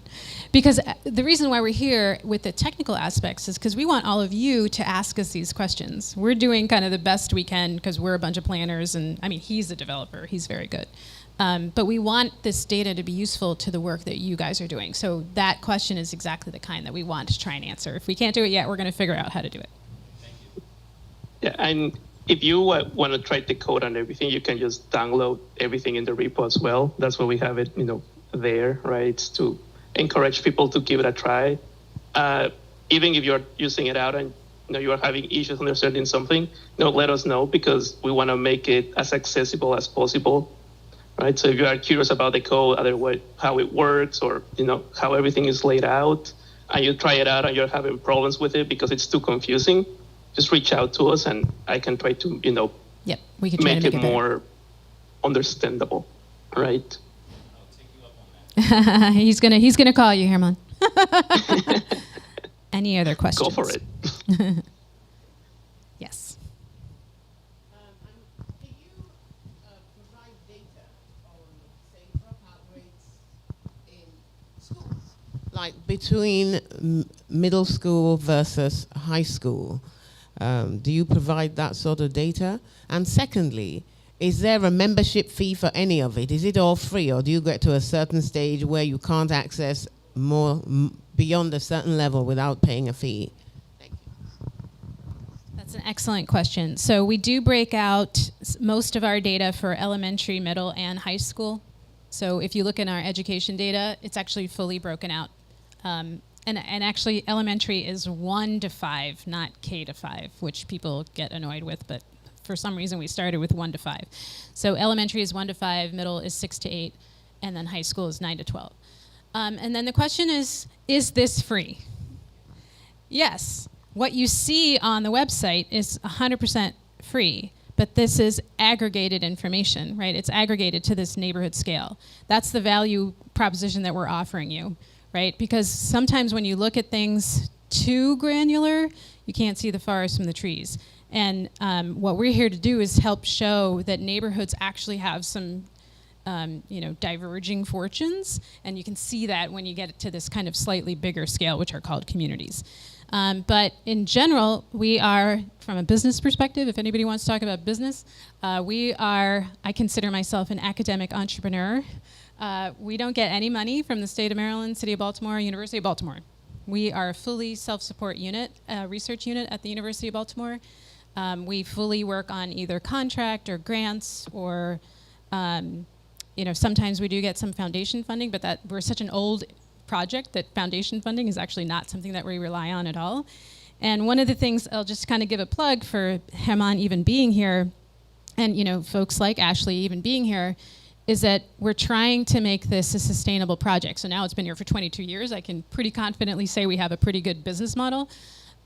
Because the reason why we're here with the technical aspects is because we want all of you to ask us these questions. We're doing kind of the best we can because we're a bunch of planners, and I mean, he's a developer, he's very good. But we want this data to be useful to the work that you guys are doing. So that question is exactly the kind that we want to try and answer. If we can't do it yet, we're going to figure out how to do it. Yeah, and if you want to try the code and everything, you can just download everything in the repo as well. That's why we have it, there, right? It's to encourage people to give it a try. Even if you're using it out and you are having issues understanding something, let us know, because we want to make it as accessible as possible, right? So if you are curious about the code, otherwise how it works, or how everything is laid out, and you try it out and you're having problems with it because it's too confusing, just reach out to us and I can try to, Yep, we can try make to it make it more understandable, right? I'll take you up on that. he's gonna call you, Herman. Any other questions? Go for it. Yes. Do you provide data on, say, dropout rates in schools? Like between middle school versus high school? Do you provide that sort of data? And secondly, is there a membership fee for any of it? Is it all free, or do you get to a certain stage where you can't access more beyond a certain level without paying a fee? Thank you. That's an excellent question. So we do break out most of our data for elementary, middle, and high school. So if you look in our education data, it's actually fully broken out. And actually, elementary is 1 to 5, not K to 5, which people get annoyed with, but for some reason we started with 1 to 5. So elementary is 1 to 5, middle is 6 to 8, and then high school is 9 to 12. And then the question is this free? Yes. What you see on the website is 100% free, but this is aggregated information, right? It's aggregated to this neighborhood scale. That's the value proposition that we're offering you, right? Because sometimes when you look at things too granular, you can't see the forest from the trees. And what we're here to do is help show that neighborhoods actually have some diverging fortunes, and you can see that when you get to this kind of slightly bigger scale, which are called communities. But in general, we are, from a business perspective, if anybody wants to talk about business, I consider myself an academic entrepreneur. We don't get any money from the state of Maryland, City of Baltimore, University of Baltimore. We are a fully self-support unit, research unit at the University of Baltimore. We fully work on either contract or grants, or sometimes we do get some foundation funding, but that we're such an old project that foundation funding is actually not something that we rely on at all. And one of the things, I'll just kind of give a plug for Herman even being here, and folks like Ashley even being here, is that we're trying to make this a sustainable project. So now it's been here for 22 years. I can pretty confidently say we have a pretty good business model.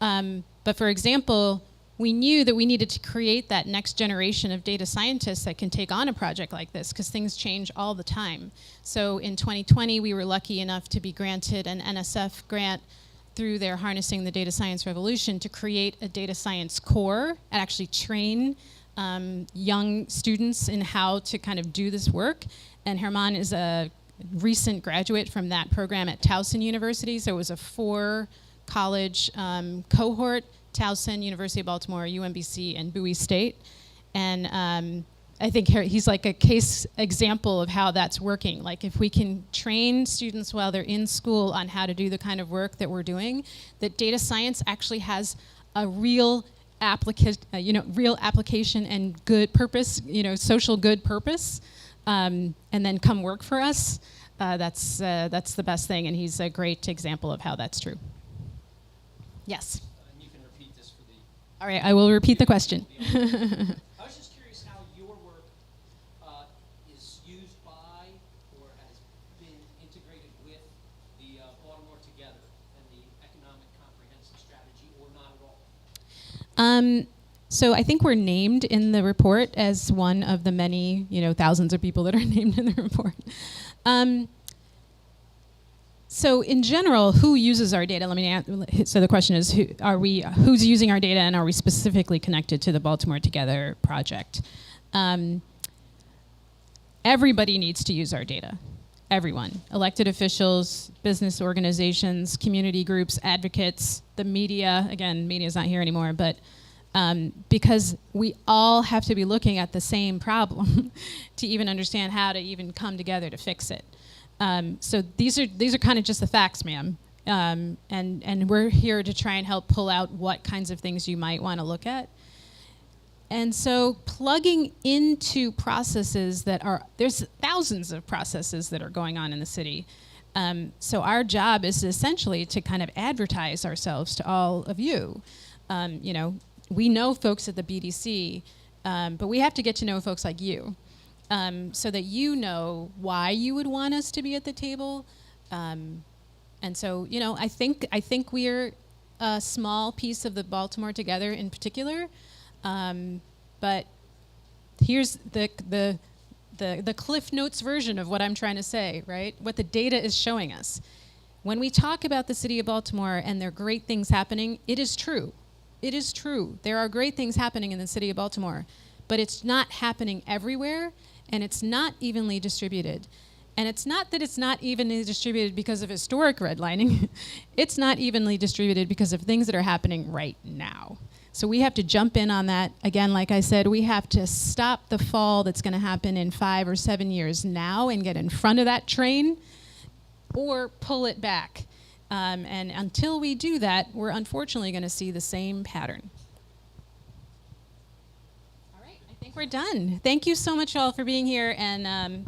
But for example, we knew that we needed to create that next generation of data scientists that can take on a project like this, because things change all the time. So in 2020, we were lucky enough to be granted an NSF grant through their Harnessing the Data Science Revolution to create a data science core and actually train young students in how to kind of do this work. And Herman is a recent graduate from that program at Towson University. So it was a 4-college cohort: Towson, University of Baltimore, UMBC, and Bowie State. And I think he's like a case example of how that's working. Like, if we can train students while they're in school on how to do the kind of work that we're doing, that data science actually has a real application and good purpose, social good purpose. and then come work for us, that's the best thing. And he's a great example of how that's true. Yes. And you can repeat this for the. All right, I will repeat the question. I was just curious how your work is used by or has been integrated with the Baltimore Together and the Economic Comprehensive Strategy, or not at all. So I think we're named in the report as one of the many, thousands of people that are named in the report. So in general, who uses our data? So the question is, who's using our data, and are we specifically connected to the Baltimore Together project? Everybody needs to use our data. Everyone. Elected officials, business organizations, community groups, advocates, the media. Again, media's not here anymore, but because we all have to be looking at the same problem to even understand how to even come together to fix it. So these are kind of just the facts, ma'am. And we're here to try and help pull out what kinds of things you might want to look at. And so plugging into processes there's thousands of processes that are going on in the city. So our job is essentially to kind of advertise ourselves to all of you. We know folks at the BDC, but we have to get to know folks like you. So that you know why you would want us to be at the table. And so, I think we're a small piece of the Baltimore Together in particular. But here's the Cliff Notes version of what I'm trying to say, right? What the data is showing us. When we talk about the city of Baltimore and there are great things happening, it is true. It is true. There are great things happening in the city of Baltimore, but it's not happening everywhere. And it's not evenly distributed. And it's not that it's not evenly distributed because of historic redlining. It's not evenly distributed because of things that are happening right now. So we have to jump in on that. Again, like I said, we have to stop the fall that's going to happen in 5 or 7 years now and get in front of that train, or pull it back. And until we do that, we're unfortunately going to see the same pattern. I think we're done. Thank you so much all for being here, and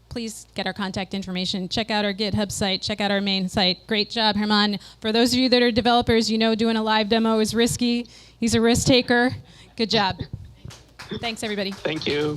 please get our contact information. Check out our GitHub site. Check out our main site. Great job, Herman. For those of you that are developers, doing a live demo is risky. He's a risk taker. Good job. Thanks, everybody. Thank you.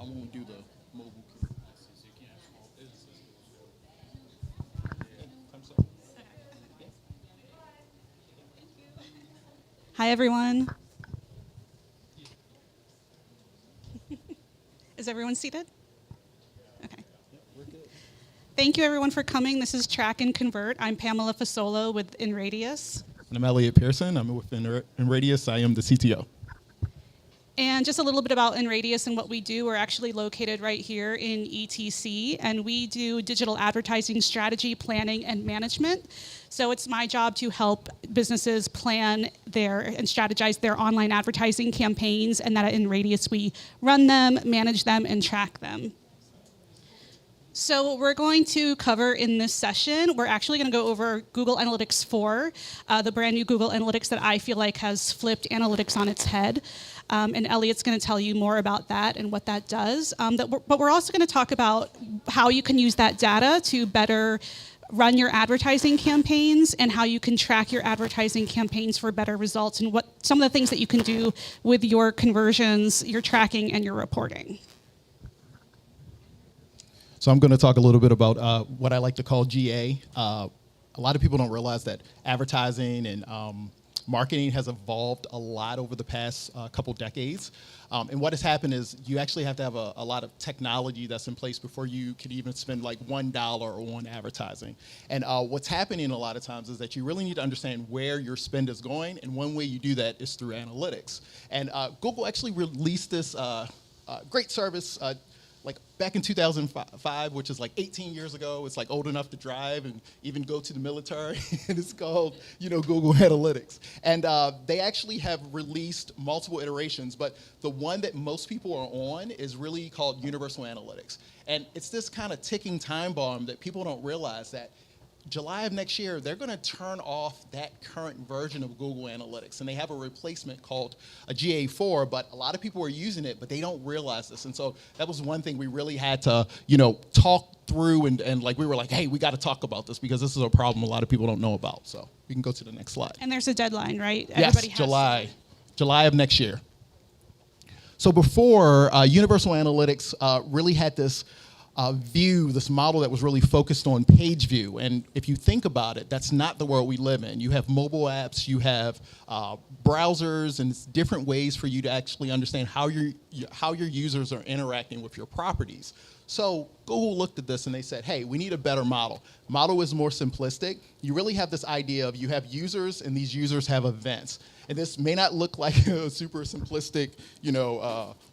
when we do the mobile. Hi, everyone. Is everyone seated? Okay. Thank you, everyone, for coming. This is Track and Convert. I'm Pamela Fasolo with InRadius. And I'm Elliot Pearson. I'm with InRadius. I am the CTO. And just a little bit about InRadius and what we do. We're actually located right here in ETC, and we do digital advertising strategy, planning, and management. So it's my job to help businesses plan and strategize their online advertising campaigns, and that at InRadius we run them, manage them, and track them. So what we're going to cover in this session, we're actually going to go over Google Analytics 4, the brand new Google Analytics that I feel like has flipped analytics on its head. And Elliot's going to tell you more about that and what that does. But we're also going to talk about how you can use that data to better run your advertising campaigns and how you can track your advertising campaigns for better results and what some of the things that you can do with your conversions, your tracking, and your reporting. So I'm going to talk a little bit about what I like to call GA. A lot of people don't realize that advertising and marketing has evolved a lot over the past couple decades. And what has happened is you actually have to have a lot of technology that's in place before you could even spend like $1 on advertising. And what's happening a lot of times is that you really need to understand where your spend is going. And one way you do that is through analytics. And Google actually released this great service like back in 2005, which is like 18 years ago. It's like old enough to drive and even go to the military. And it's called, Google Analytics. And they actually have released multiple iterations, but the one that most people are on is really called Universal Analytics. And it's this kind of ticking time bomb that people don't realize that July of next year, they're going to turn off that current version of Google Analytics. And they have a replacement called a GA4, but a lot of people are using it, but they don't realize this. And so that was one thing we really had to, talk through and like we were like, hey, we got to talk about this because this is a problem a lot of people don't know about. So we can go to the next slide. And there's a deadline, right? Yes, July of next year. So before, Universal Analytics really had this this model that was really focused on page view. And if you think about it, that's not the world we live in. You have mobile apps, you have browsers, and it's different ways for you to actually understand how your users are interacting with your properties. So Google looked at this and they said, hey, we need a better model. Model is more simplistic. You really have this idea of you have users and these users have events. And this may not look like a super simplistic,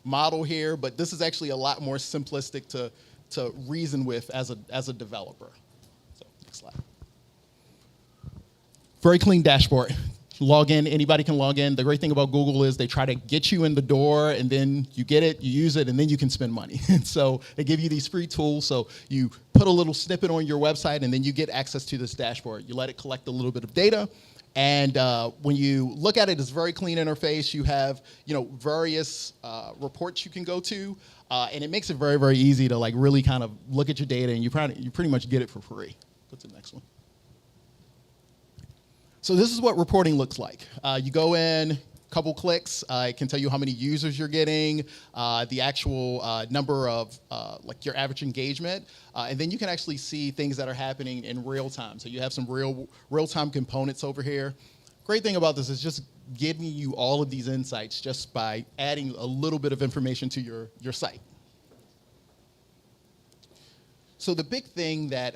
model here, but this is actually a lot more simplistic to reason with as a developer. So next slide. Very clean dashboard. Log in, anybody can log in. The great thing about Google is they try to get you in the door and then you get it, you use it, and then you can spend money. And so they give you these free tools. So you put a little snippet on your website and then you get access to this dashboard. You let it collect a little bit of data. And when you look at it, it's a very clean interface. You have, various reports you can go to. And it makes it very, very easy to like really kind of look at your data and you pretty much get it for free. Go to the next one. So this is what reporting looks like. You go in, couple clicks, it can tell you how many users you're getting, the actual number of like your average engagement, and then you can actually see things that are happening in real time. So you have some real-time components over here. Great thing about this is just giving you all of these insights just by adding a little bit of information to your site. So the big thing that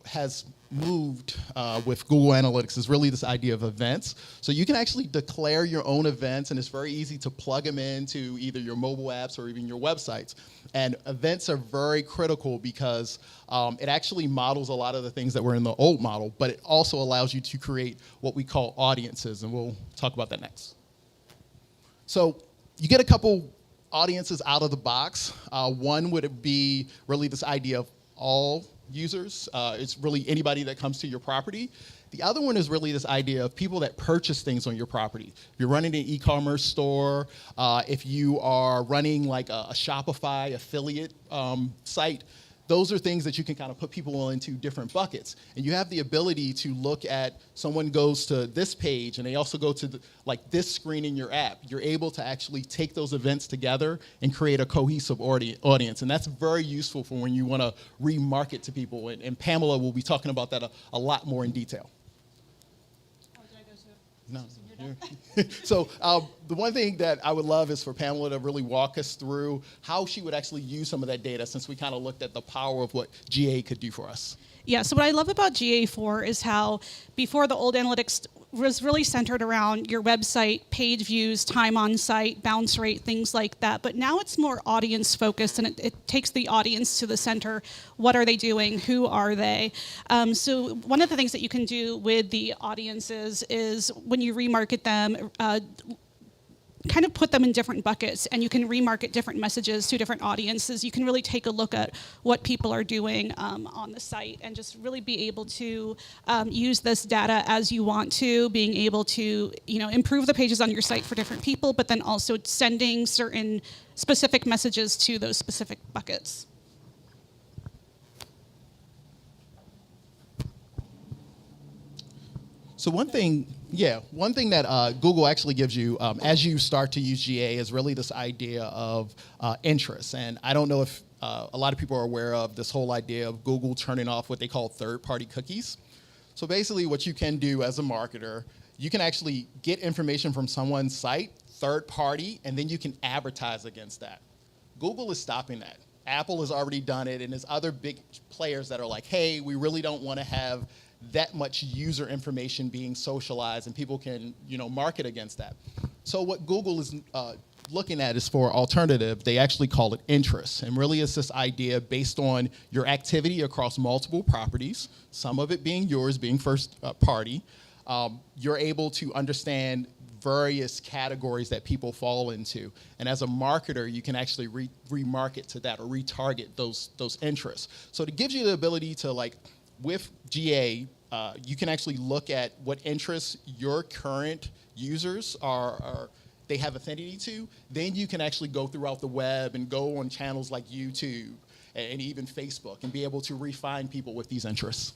has moved with Google Analytics is really this idea of events. So you can actually declare your own events, and it's very easy to plug them into either your mobile apps or even your websites. And events are very critical because it actually models a lot of the things that were in the old model, but it also allows you to create what we call audiences, and we'll talk about that next. So you get a couple audiences out of the box. One would be really this idea of all users. It's really anybody that comes to your property. The other one is really this idea of people that purchase things on your property. If you're running an e-commerce store, if you are running like a Shopify affiliate site, those are things that you can kind of put people into different buckets. And you have the ability to look at someone goes to this page and they also go to like this screen in your app. You're able to actually take those events together and create a cohesive audience. And that's very useful for when you want to remarket to people. And Pamela will be talking about that a lot more in detail. No. So the one thing that I would love is for Pamela to really walk us through how she would actually use some of that data, since we kind of looked at the power of what GA could do for us. Yeah, so what I love about GA4 is how before the old analytics was really centered around your website, page views, time on site, bounce rate, things like that. But now it's more audience focused, and it takes the audience to the center. What are they doing? Who are they? So one of the things that you can do with the audiences is when you remarket them, kind of put them in different buckets, and you can remarket different messages to different audiences. You can really take a look at what people are doing on the site and just really be able to use this data as you want to, being able to improve the pages on your site for different people, but then also sending certain specific messages to those specific buckets. So one thing that Google actually gives you as you start to use GA is really this idea of interest. And I don't know if a lot of people are aware of this whole idea of Google turning off what they call third-party cookies. So basically what you can do as a marketer, you can actually get information from someone's site, third party, and then you can advertise against that. Google is stopping that. Apple has already done it, and there's other big players that are like, hey, we really don't want to have that much user information being socialized, and people can, market against that. So what Google is looking at is for alternative. They actually call it interest, and really it's this idea based on your activity across multiple properties, some of it being yours, being first party. You're able to understand various categories that people fall into, and as a marketer, you can actually remarket to that or retarget those interests. So it gives you the ability to with GA, you can actually look at what interests your current users they have affinity to. Then you can actually go throughout the web and go on channels like YouTube and even Facebook and be able to refine people with these interests.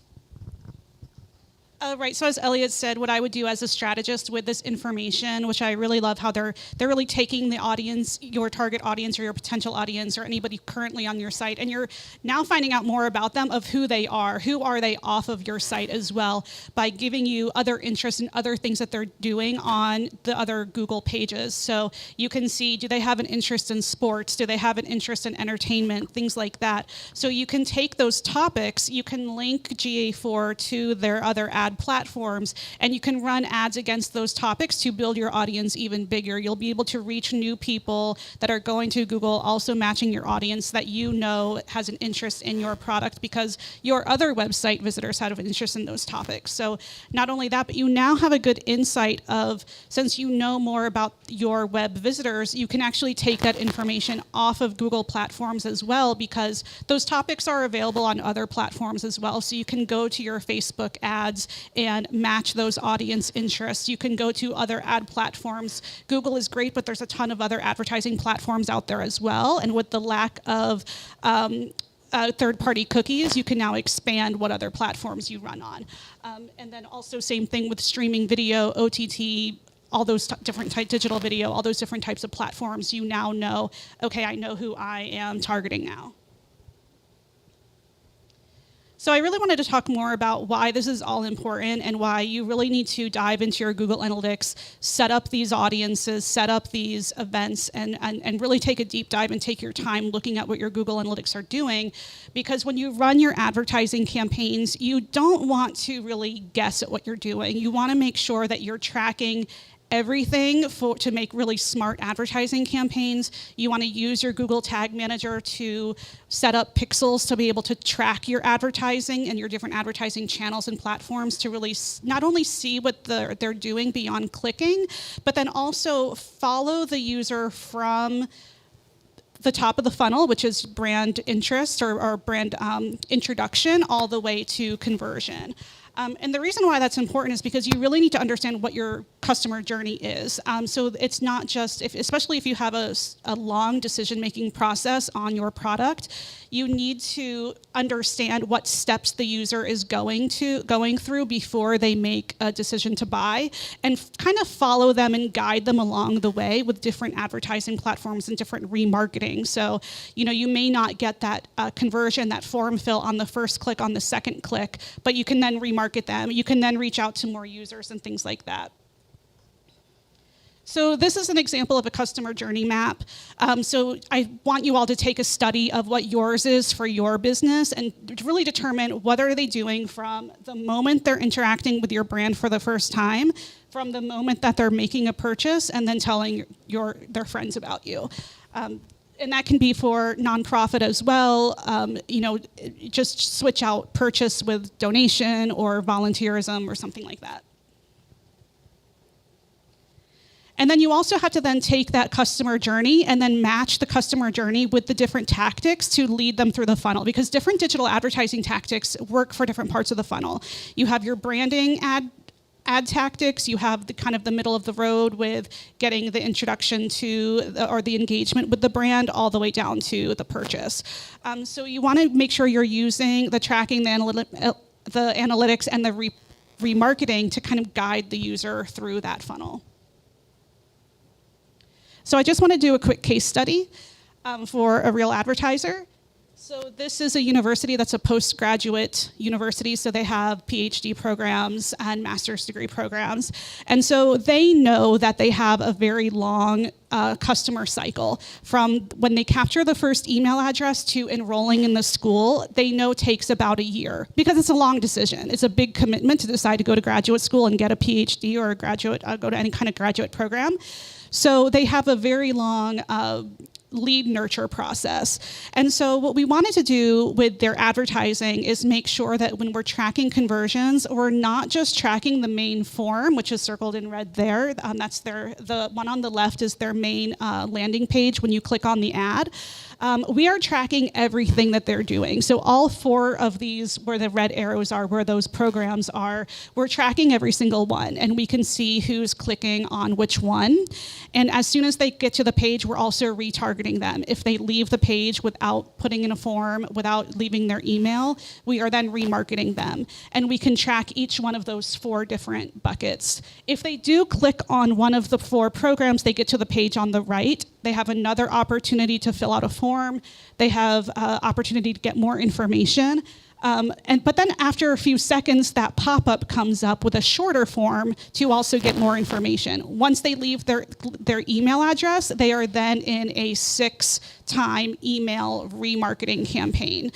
Right, so as Elliot said, what I would do as a strategist with this information, which I really love how they're really taking the audience, your target audience or your potential audience or anybody currently on your site, and you're now finding out more about them, of who they are off of your site as well, by giving you other interests and other things that they're doing on the other Google pages. So you can see, do they have an interest in sports? Do they have an interest in entertainment? Things like that. So you can take those topics, you can link GA4 to their other ad platforms, and you can run ads against those topics to build your audience even bigger. You'll be able to reach new people that are going to Google, also matching your audience that has an interest in your product because your other website visitors have an interest in those topics. So not only that, but you now have a good insight of, since you know more about your web visitors, you can actually take that information off of Google platforms as well, because those topics are available on other platforms as well. So you can go to your Facebook ads and match those audience interests. You can go to other ad platforms. Google is great, but there's a ton of other advertising platforms out there as well. And with the lack of third-party cookies, you can now expand what other platforms you run on. And then also same thing with streaming video, OTT, all those different digital video, all those different types of platforms. You now know, okay, I know who I am targeting now. So I really wanted to talk more about why this is all important and why you really need to dive into your Google Analytics, set up these audiences, set up these events, and really take a deep dive and take your time looking at what your Google Analytics are doing. Because when you run your advertising campaigns, you don't want to really guess at what you're doing. You want to make sure that you're tracking everything to make really smart advertising campaigns. You want to use your Google Tag Manager to set up pixels to be able to track your advertising and your different advertising channels and platforms to really not only see what they're doing beyond clicking, but then also follow the user from the top of the funnel, which is brand interest or brand introduction, all the way to conversion. And the reason why that's important is because you really need to understand what your customer journey is. So it's not just, especially if you have a long decision-making process on your product, you need to understand what steps the user is going through before they make a decision to buy, and kind of follow them and guide them along the way with different advertising platforms and different remarketing. So, you may not get that conversion, that form fill on the first click, on the second click, but you can then remarket them. You can then reach out to more users and things like that. So this is an example of a customer journey map. So I want you all to take a study of what yours is for your business and really determine what are they doing from the moment they're interacting with your brand for the first time, from the moment that they're making a purchase, and then telling their friends about you. And that can be for nonprofit as well. Just switch out purchase with donation or volunteerism or something like that. And then you also have to then take that customer journey and then match the customer journey with the different tactics to lead them through the funnel, because different digital advertising tactics work for different parts of the funnel. You have your branding ad tactics, you have the kind of the middle of the road with getting the introduction to or the engagement with the brand all the way down to the purchase. So you want to make sure you're using the tracking, the analytics, and the remarketing to kind of guide the user through that funnel. So I just want to do a quick case study for a real advertiser. So this is a university that's a postgraduate university, so they have PhD programs and master's degree programs. And so they know that they have a very long customer cycle. From when they capture the first email address to enrolling in the school, they know takes about a year, because it's a long decision. It's a big commitment to decide to go to graduate school and get a PhD or go to any kind of graduate program. So they have a very long lead nurture process. And so what we wanted to do with their advertising is make sure that when we're tracking conversions, we're not just tracking the main form, which is circled in red there. That's the one on the left is their main landing page when you click on the ad. We are tracking everything that they're doing. So all 4 of these, where the red arrows are, where those programs are, we're tracking every single one, and we can see who's clicking on which one. And as soon as they get to the page, we're also retargeting them. If they leave the page without putting in a form, without leaving their email, we are then remarketing them. And we can track each one of those 4 different buckets. If they do click on one of the 4 programs, they get to the page on the right. They have another opportunity to fill out a form. They have opportunity to get more information. But then after a few seconds, that pop-up comes up with a shorter form to also get more information. Once they leave their email address, they are then in a 6-time email remarketing campaign.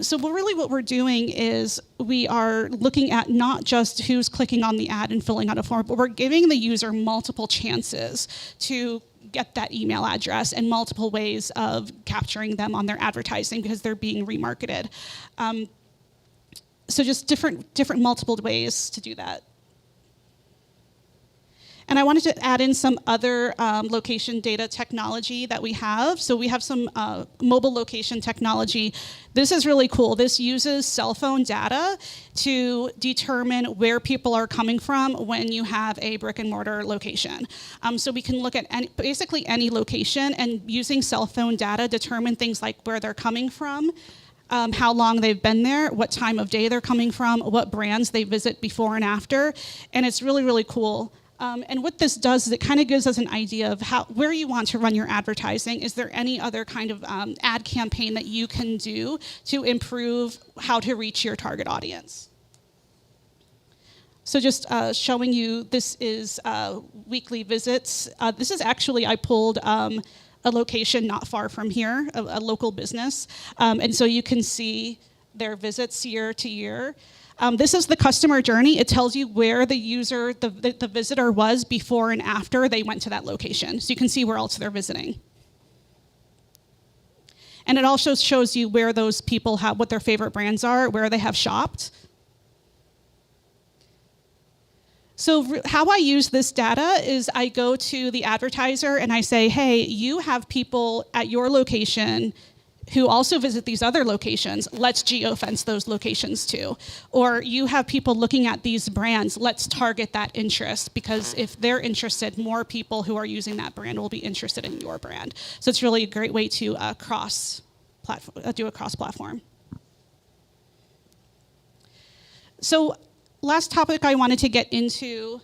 So what we're doing is we are looking at not just who's clicking on the ad and filling out a form, but we're giving the user multiple chances to get that email address and multiple ways of capturing them on their advertising because they're being remarketed. So just different multiple ways to do that. And I wanted to add in some other location data technology that we have. So we have some mobile location technology. This is really cool. This uses cell phone data to determine where people are coming from when you have a brick and mortar location. So we can look at basically any location, and using cell phone data determine things like where they're coming from, how long they've been there, what time of day they're coming from, what brands they visit before and after. And it's really, really cool. And what this does is it kind of gives us an idea of where you want to run your advertising. Is there any other kind of ad campaign that you can do to improve how to reach your target audience? So just showing you, this is weekly visits. This is actually, I pulled a location not far from here, a local business. And so you can see their visits year to year. This is the customer journey. It tells you where the user, the visitor was before and after they went to that location. So you can see where else they're visiting. And it also shows you where those people have, what their favorite brands are, where they have shopped. So how I use this data is I go to the advertiser and I say, hey, you have people at your location who also visit these other locations, let's geofence those locations too. Or you have people looking at these brands, let's target that interest, because if they're interested, more people who are using that brand will be interested in your brand. So it's really a great way to do a cross-platform. So last topic I wanted to get into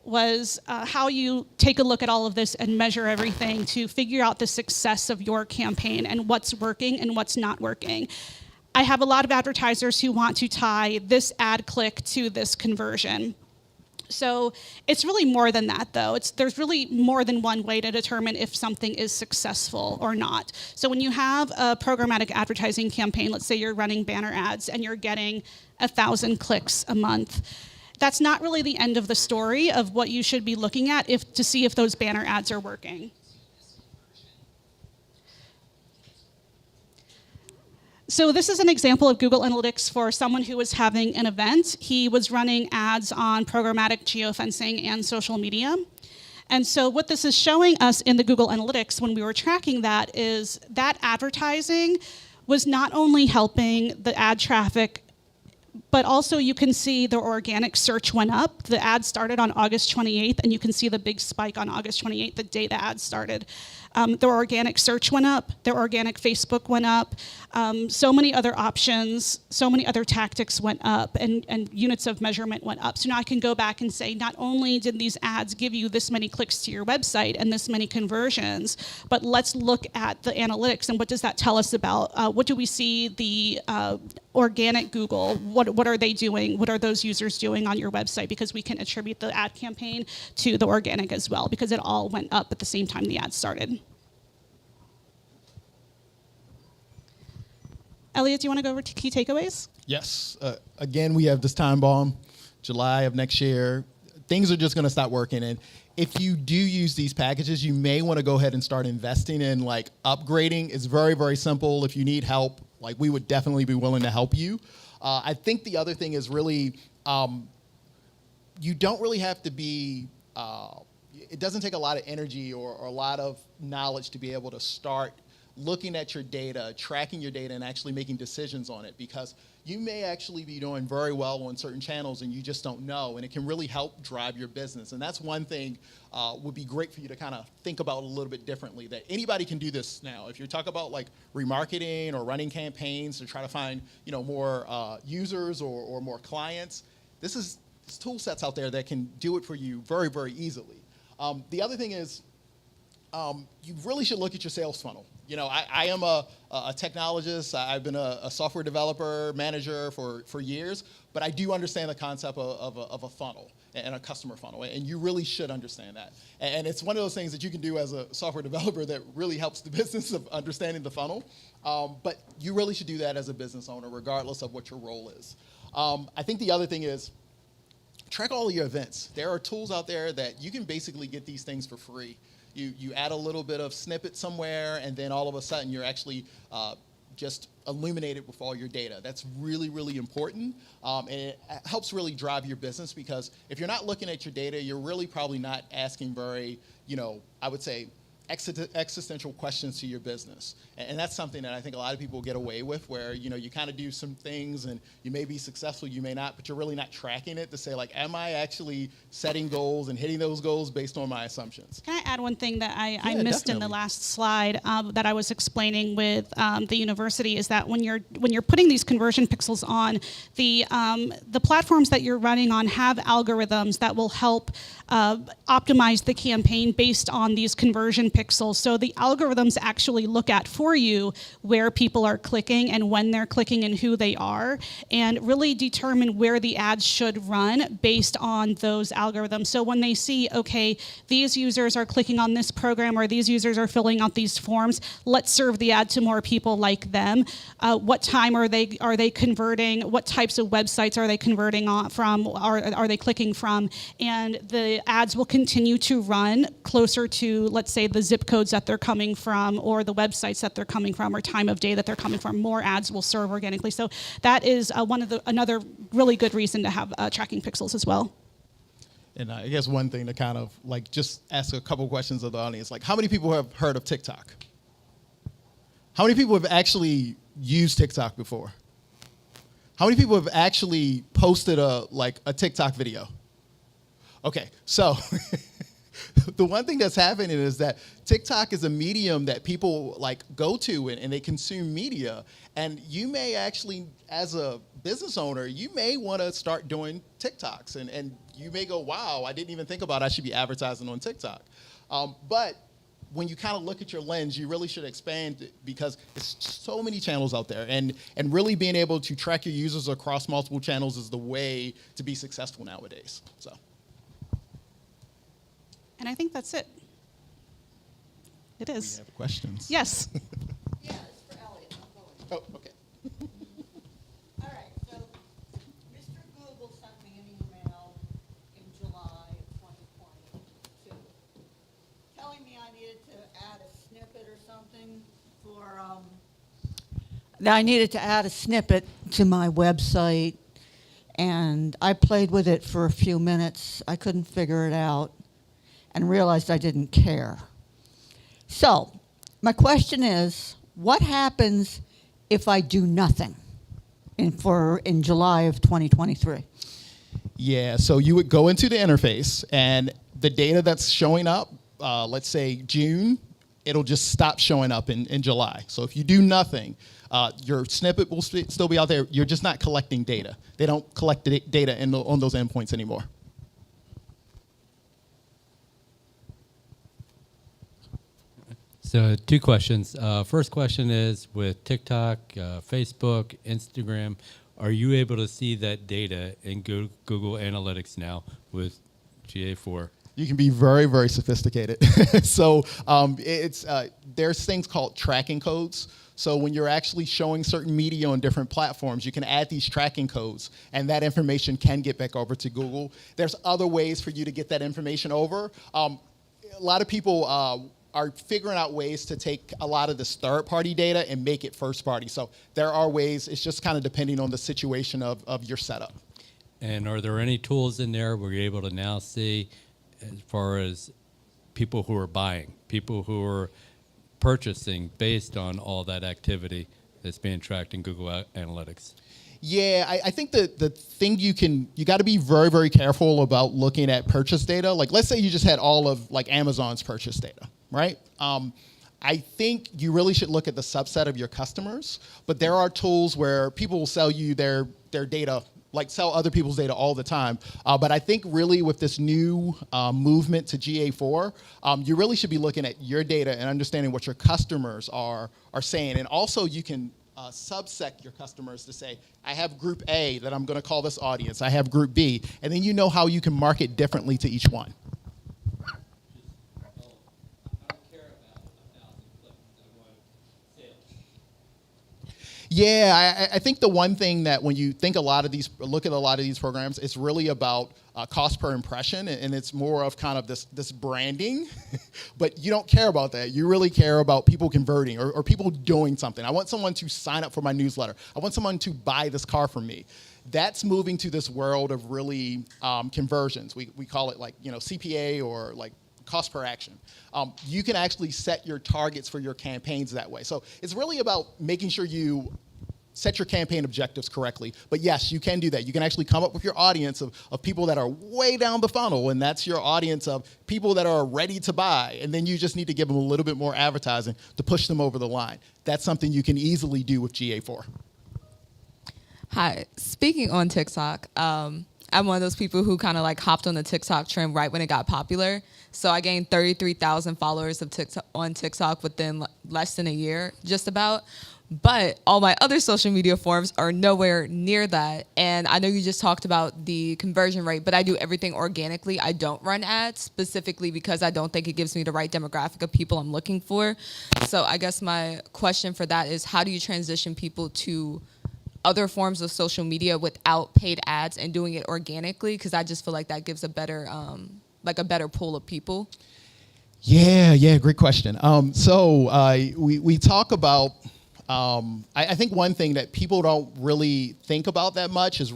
was how you take a look at all of this and measure everything to figure out the success of your campaign and what's working and what's not working. I have a lot of advertisers who want to tie this ad click to this conversion. So it's really more than that, though. There's really more than one way to determine if something is successful or not. So when you have a programmatic advertising campaign, let's say you're running banner ads and you're getting 1,000 clicks a month, that's not really the end of the story of what you should be looking at to see if those banner ads are working. So this is an example of Google Analytics for someone who was having an event. He was running ads on programmatic geofencing and social media. And so what this is showing us in the Google Analytics when we were tracking that is that advertising was not only helping the ad traffic, but also you can see the organic search went up. The ad started on August 28th, and you can see the big spike on August 28th, the day the ad started. Their organic search went up. Their organic Facebook went up. So many other options, so many other tactics went up, and units of measurement went up. So now I can go back and say, not only did these ads give you this many clicks to your website and this many conversions, but let's look at the analytics and what does that tell us about, what do we see the organic Google, what are they doing? What are those users doing on your website? Because we can attribute the ad campaign to the organic as well, because it all went up at the same time the ad started. Elliot, do you want to go over to key takeaways? Yes. Again, we have this time bomb, July of next year. Things are just going to stop working. And if you do use these packages, you may want to go ahead and start investing in like upgrading. It's very, very simple. If you need help, like we would definitely be willing to help you. I think the other thing is really, you don't really have to be, it doesn't take a lot of energy or a lot of knowledge to be able to start looking at your data, tracking your data, and actually making decisions on it, because you may actually be doing very well on certain channels and you just don't know, and it can really help drive your business. And that's one thing would be great for you to kind of think about a little bit differently, that anybody can do this now. If you talk about like remarketing or running campaigns to try to find more users or more clients, there's tool sets out there that can do it for you very, very easily. The other thing is you really should look at your sales funnel. I am a technologist. I've been a software developer, manager for years, but I do understand the concept of a funnel and a customer funnel, and you really should understand that. And it's one of those things that you can do as a software developer that really helps the business of understanding the funnel, but you really should do that as a business owner, regardless of what your role is. I think the other thing is track all of your events. There are tools out there that you can basically get these things for free. You add a little bit of snippet somewhere, and then all of a sudden you're actually just illuminated with all your data. That's really, really important, and it helps really drive your business, because if you're not looking at your data, you're really probably not asking very, I would say, existential questions to your business. And that's something that I think a lot of people get away with, where you kind of do some things and you may be successful, you may not, but you're really not tracking it to say, like, am I actually setting goals and hitting those goals based on my assumptions? Can I add one thing that I missed definitely. in the last slide that I was explaining with the university, is that when you're putting these conversion pixels on, the platforms that you're running on have algorithms that will help optimize the campaign based on these conversion pixels. So the algorithms actually look at for you where people are clicking and when they're clicking and who they are, and really determine where the ads should run based on those algorithms. So when they see, okay, these users are clicking on this program, or these users are filling out these forms, let's serve the ad to more people like them. What time are they converting? What types of websites are they converting from? Are they clicking from? And the ads will continue to run closer to, let's say, the zip codes that they're coming from, or the websites that they're coming from, or time of day that they're coming from. More ads will serve organically. So that is another really good reason to have tracking pixels as well. And I guess one thing to kind of like just ask a couple questions of the audience, like, how many people have heard of TikTok? How many people have actually used TikTok before? How many people have actually posted a TikTok video? Okay, so the one thing that's happening is that TikTok is a medium that people go to and they consume media. And you may actually, as a business owner, you may want to start doing TikToks. And you may go, wow, I didn't even think about I should be advertising on TikTok. But when you kind of look at your lens, you really should expand it because there's so many channels out there. And really being able to track your users across multiple channels is the way to be successful nowadays. So. And I think that's it. It is. We have questions. Yes. Yeah, it's for Elliot, I'm going. Oh, okay. All right, so Mr. Google sent me an email in July of 2022 telling me I needed to add a snippet or something for, that I needed to add a snippet to my website, and I played with it for a few minutes. I couldn't figure it out and realized I didn't care. So, my question is, what happens if I do nothing in July of 2023? Yeah, so you would go into the interface, and the data that's showing up, let's say June, it'll just stop showing up in July. So if you do nothing, your snippet will still be out there. You're just not collecting data. They don't collect the data on those endpoints anymore. So 2 questions. First question is with TikTok, Facebook, Instagram, are you able to see that data in Google Analytics now with GA4? You can be very, very sophisticated. So there's things called tracking codes. So when you're actually showing certain media on different platforms, you can add these tracking codes, and that information can get back over to Google. There's other ways for you to get that information over. A lot of people are figuring out ways to take a lot of this third-party data and make it first-party. So there are ways. It's just kind of depending on the situation of your setup. And are there any tools in there where you're able to now see as far as people who are buying, people who are purchasing based on all that activity that's being tracked in Google Analytics? Yeah, I think the thing you got to be very, very careful about looking at purchase data. Like, let's say you just had all of Amazon's purchase data, right? I think you really should look at the subset of your customers, but there are tools where people will sell you their data, sell other people's data all the time. But I think really with this new movement to GA4, you really should be looking at your data and understanding what your customers are saying. And also you can subsect your customers to say, I have group A that I'm going to call this audience. I have group B. And then you know how you can market differently to each one. Yeah, I think the one thing that when you think look at a lot of these programs, it's really about cost per impression, and it's more of kind of this branding, but you don't care about that. You really care about people converting or people doing something. I want someone to sign up for my newsletter. I want someone to buy this car from me. That's moving to this world of really conversions. We call it CPA or cost per action. You can actually set your targets for your campaigns that way. So it's really about making sure you set your campaign objectives correctly. But yes, you can do that. You can actually come up with your audience of people that are way down the funnel, and that's your audience of people that are ready to buy. And then you just need to give them a little bit more advertising to push them over the line. That's something you can easily do with GA4. Hi. Speaking on TikTok, I'm one of those people who kind of hopped on the TikTok trend right when it got popular. So I gained 33,000 followers on TikTok within less than a year, just about. But all my other social media forms are nowhere near that. And I know you just talked about the conversion rate, but I do everything organically. I don't run ads specifically because I don't think it gives me the right demographic of people I'm looking for. So I guess my question for that is, how do you transition people to other forms of social media without paid ads and doing it organically? Because I just feel like that gives a better pool of people. Yeah, great question. We talk about, I think one thing that people don't really think about that much is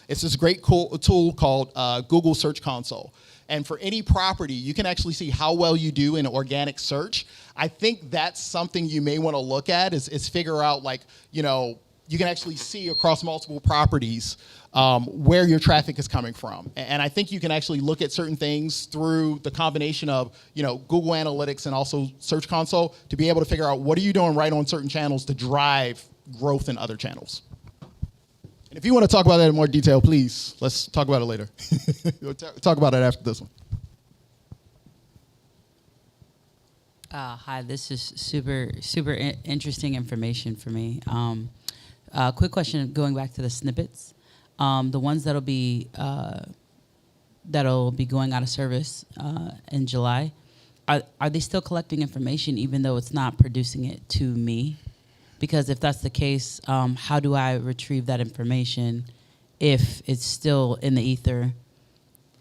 it's this great cool tool called Google Search Console. And for any property, you can actually see how well you do in organic search. I think that's something you may want to look at is figure out, like, you know, you can actually see across multiple properties where your traffic is coming from. And I think you can actually look at certain things through the combination of, you know, Google Analytics and also Search Console to be able to figure out what are you doing right on certain channels to drive growth in other channels. And if you want to talk about that in more detail, please, let's talk about it later. We'll talk about it after this one. Hi, this is super interesting information for me. Quick question, going back to the snippets. The ones that'll be going out of service in July, are they still collecting information even though it's not producing it to me? Because if that's the case, how do I retrieve that information if it's still in the ether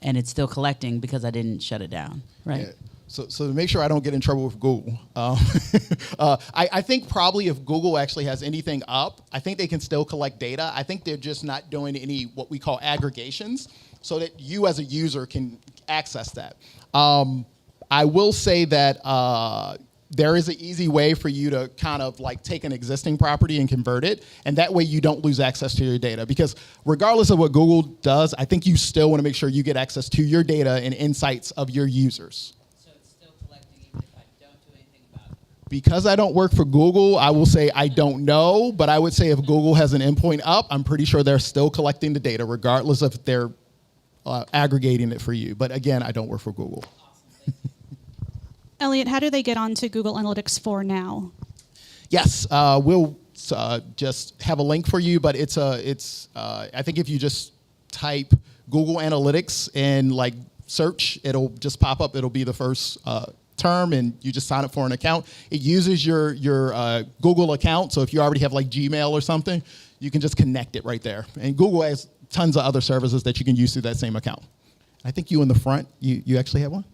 and it's still collecting because I didn't shut it down, right? Yeah. So to make sure I don't get in trouble with Google, I think probably if Google actually has anything up, I think they can still collect data. I think they're just not doing any what we call aggregations so that you as a user can access that. I will say that there is an easy way for you to kind of like take an existing property and convert it, and that way you don't lose access to your data. Because regardless of what Google does, I think you still want to make sure you get access to your data and insights of your users. So it's still collecting even if I don't do anything about it? Because I don't work for Google, I will say I don't know, but I would say if Google has an endpoint up, I'm pretty sure they're still collecting the data regardless if they're aggregating it for you. But again, I don't work for Google. Elliot, how do they get onto Google Analytics 4 now? Yes, we'll just have a link for you, but I think if you just type Google Analytics and like search, it'll just pop up. It'll be the first term, and you just sign up for an account. It uses your Google account, so if you already have like Gmail or something, you can just connect it right there. And Google has tons of other services that you can use through that same account. I think you in the front, you actually have one?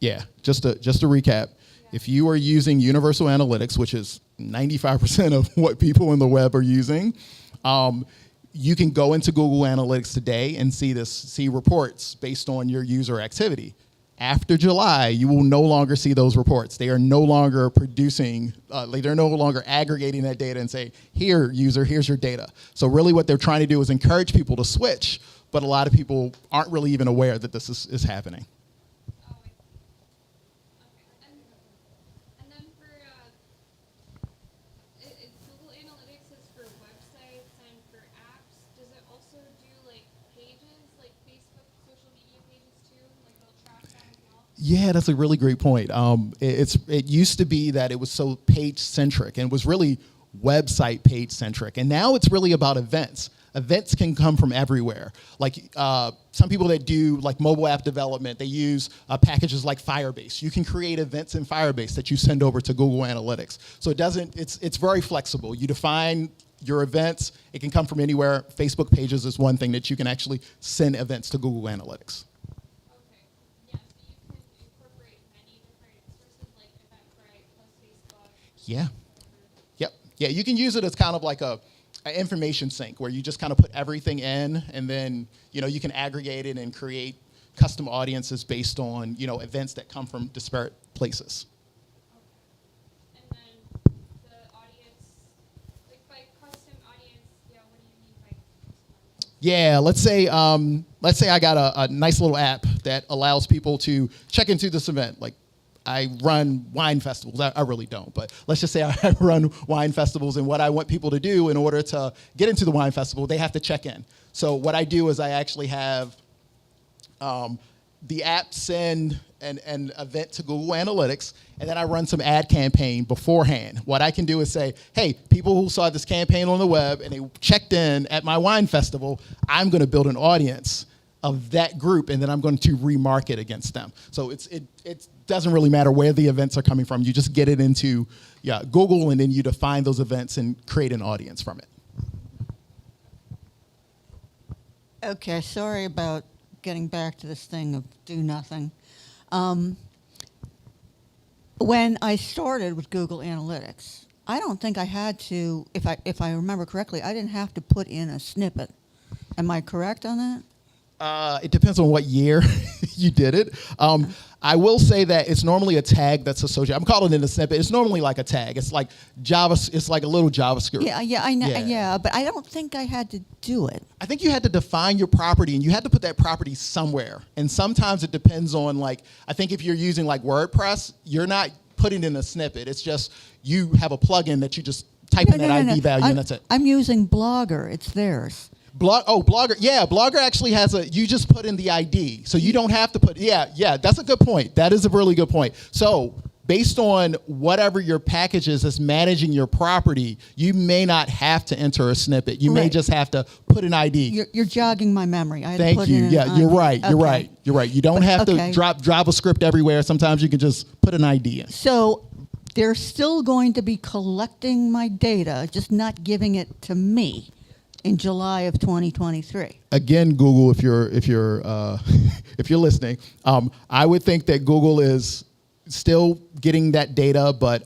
Yeah, just to recap, if you are using Universal Analytics, which is 95% of what people in the web are using, you can go into Google Analytics today and see reports based on your user activity. After July, you will no longer see those reports. They are no longer producing, they're no longer aggregating that data and say, here, user, here's your data. So really what they're trying to do is encourage people to switch, but a lot of people aren't really even aware that this is happening. Yeah, that's a really great point. It used to be that it was so page-centric and was really website page-centric. And now it's really about events. Events can come from everywhere. Like some people that do like mobile app development, they use packages like Firebase. You can create events in Firebase that you send over to Google Analytics. So it's very flexible. You define your events. It can come from anywhere. Facebook pages is one thing that you can actually send events to Google Analytics. Yeah. Yep. Yeah, you can use it as kind of like an information sink where you just kind of put everything in, and then you can aggregate it and create custom audiences based on events that come from disparate places. Okay. And then the audience, like by custom audience, yeah, what do you mean by custom audience? Yeah, let's say I got a nice little app that allows people to check into this event. Like I run wine festivals. I really don't, but let's just say I run wine festivals, and what I want people to do in order to get into the wine festival, they have to check in. So what I do is I actually have the app send an event to Google Analytics, and then I run some ad campaign beforehand. What I can do is say, hey, people who saw this campaign on the web and they checked in at my wine festival, I'm going to build an audience of that group, and then I'm going to remarket against them. So it doesn't really matter where the events are coming from. You just get it into Google, and then you define those events and create an audience from it. Okay, sorry about getting back to this thing of do nothing. When I started with Google Analytics, I don't think I had to, if I remember correctly, I didn't have to put in a snippet. Am I correct on that? It depends on what year you did it. I will say that it's normally a tag that's associated. I'm calling it a snippet. It's normally like a tag. It's like Java. It's like a little JavaScript. Yeah, I know. Yeah. Yeah, but I don't think I had to do it. I think you had to define your property, and you had to put that property somewhere. And sometimes it depends on, like, I think if you're using like WordPress, you're not putting in a snippet. It's just you have a plugin that you just type in that ID value, and that's it. I'm using Blogger. It's theirs. Blogger. Yeah, Blogger actually has you just put in the ID. So you don't have to put, yeah, that's a good point. That is a really good point. So based on whatever your package is that's managing your property, you may not have to enter a snippet. You may Right. just have to put an ID. You're jogging my memory. I had to Thank put you. in an Yeah, you're ID. right. You're Okay. right. You're right. You don't have to okay. drop JavaScript everywhere. Sometimes you can just put an ID in. So they're still going to be collecting my data, just not giving it to me in July of 2023. Again, Google, if you're if you're listening, I would think that Google is still getting that data, but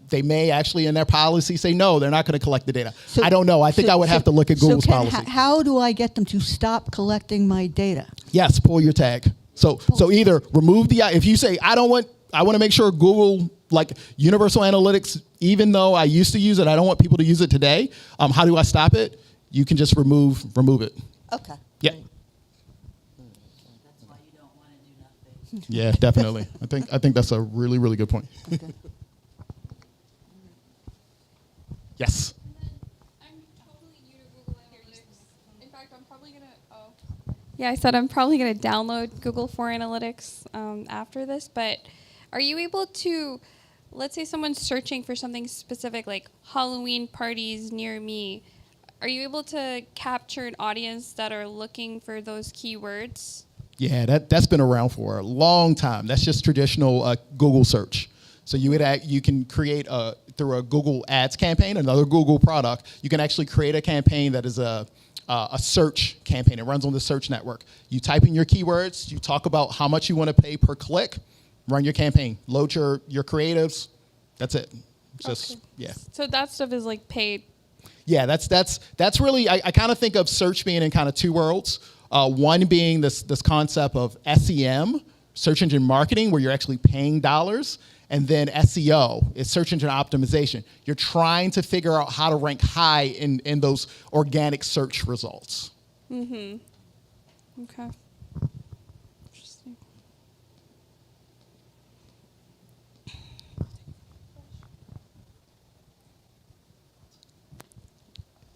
they may actually in their policy say no, they're not going to collect the data. I don't know. I think I would have to look at Google's Ken, policy. how do I get them to stop collecting my data? Yes, pull your tag. So either remove if you say I want to make sure Google, like Universal Analytics, even though I used to use it, I don't want people to use it today. How do I stop it? You can just remove it. Okay. Yeah. That's why you don't want to do nothing. Yeah, definitely. I think that's a really, really good point. Okay. Yes. And then I'm totally new to Google Analytics. In fact, I'm probably gonna. Yeah, I said I'm probably gonna download Google for Analytics after this. But are you able to, let's say someone's searching for something specific, like Halloween parties near me? Are you able to capture an audience that are looking for those keywords? Yeah, that's been around for a long time. That's just traditional Google search. So you can create through a Google Ads campaign, another Google product. You can actually create a campaign that is a search campaign. It runs on the search network. You type in your keywords. You talk about how much you want to pay per click. Run your campaign. Load your creatives. That's it. Just yeah. So that stuff is like paid. Yeah, that's really, I kind of think of search being in kind of two worlds. One being this concept of SEM, search engine marketing, where you're actually paying dollars, and then SEO is search engine optimization. You're trying to figure out how to rank high in those organic search results. Mm-hmm. Okay. Interesting.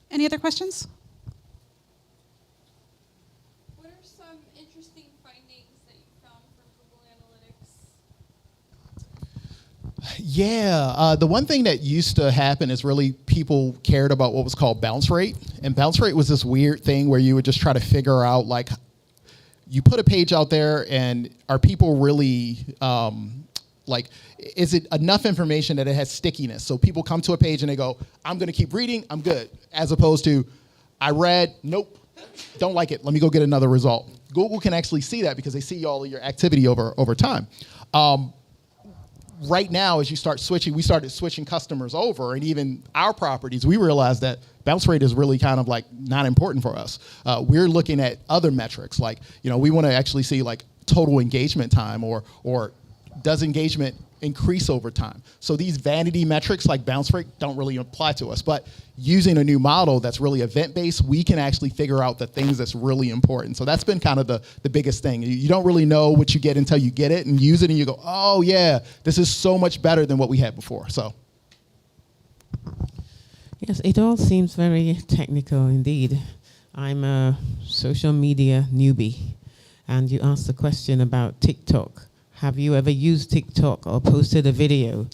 Any other questions? What are some interesting findings that you found from Google Analytics? Yeah, the one thing that used to happen is really people cared about what was called bounce rate. And bounce rate was this weird thing where you would just try to figure out, like, you put a page out there and are people really, is it enough information that it has stickiness? So people come to a page and they go, I'm going to keep reading, I'm good. As opposed to, I read, nope, don't like it, let me go get another result. Google can actually see that because they see all of your activity over time. Right now, as you start switching, we started switching customers over, and even our properties, we realized that bounce rate is really kind of like not important for us. We're looking at other metrics, like, we want to actually see like total engagement time or does engagement increase over time? So these vanity metrics like bounce rate don't really apply to us, but using a new model that's really event-based, we can actually figure out the things that's really important. So that's been kind of the biggest thing. You don't really know what you get until you get it and use it and you go, oh yeah, this is so much better than what we had before, so. Yes, it all seems very technical indeed. I'm a social media newbie, and you asked the question about TikTok. Have you ever used TikTok or posted a video?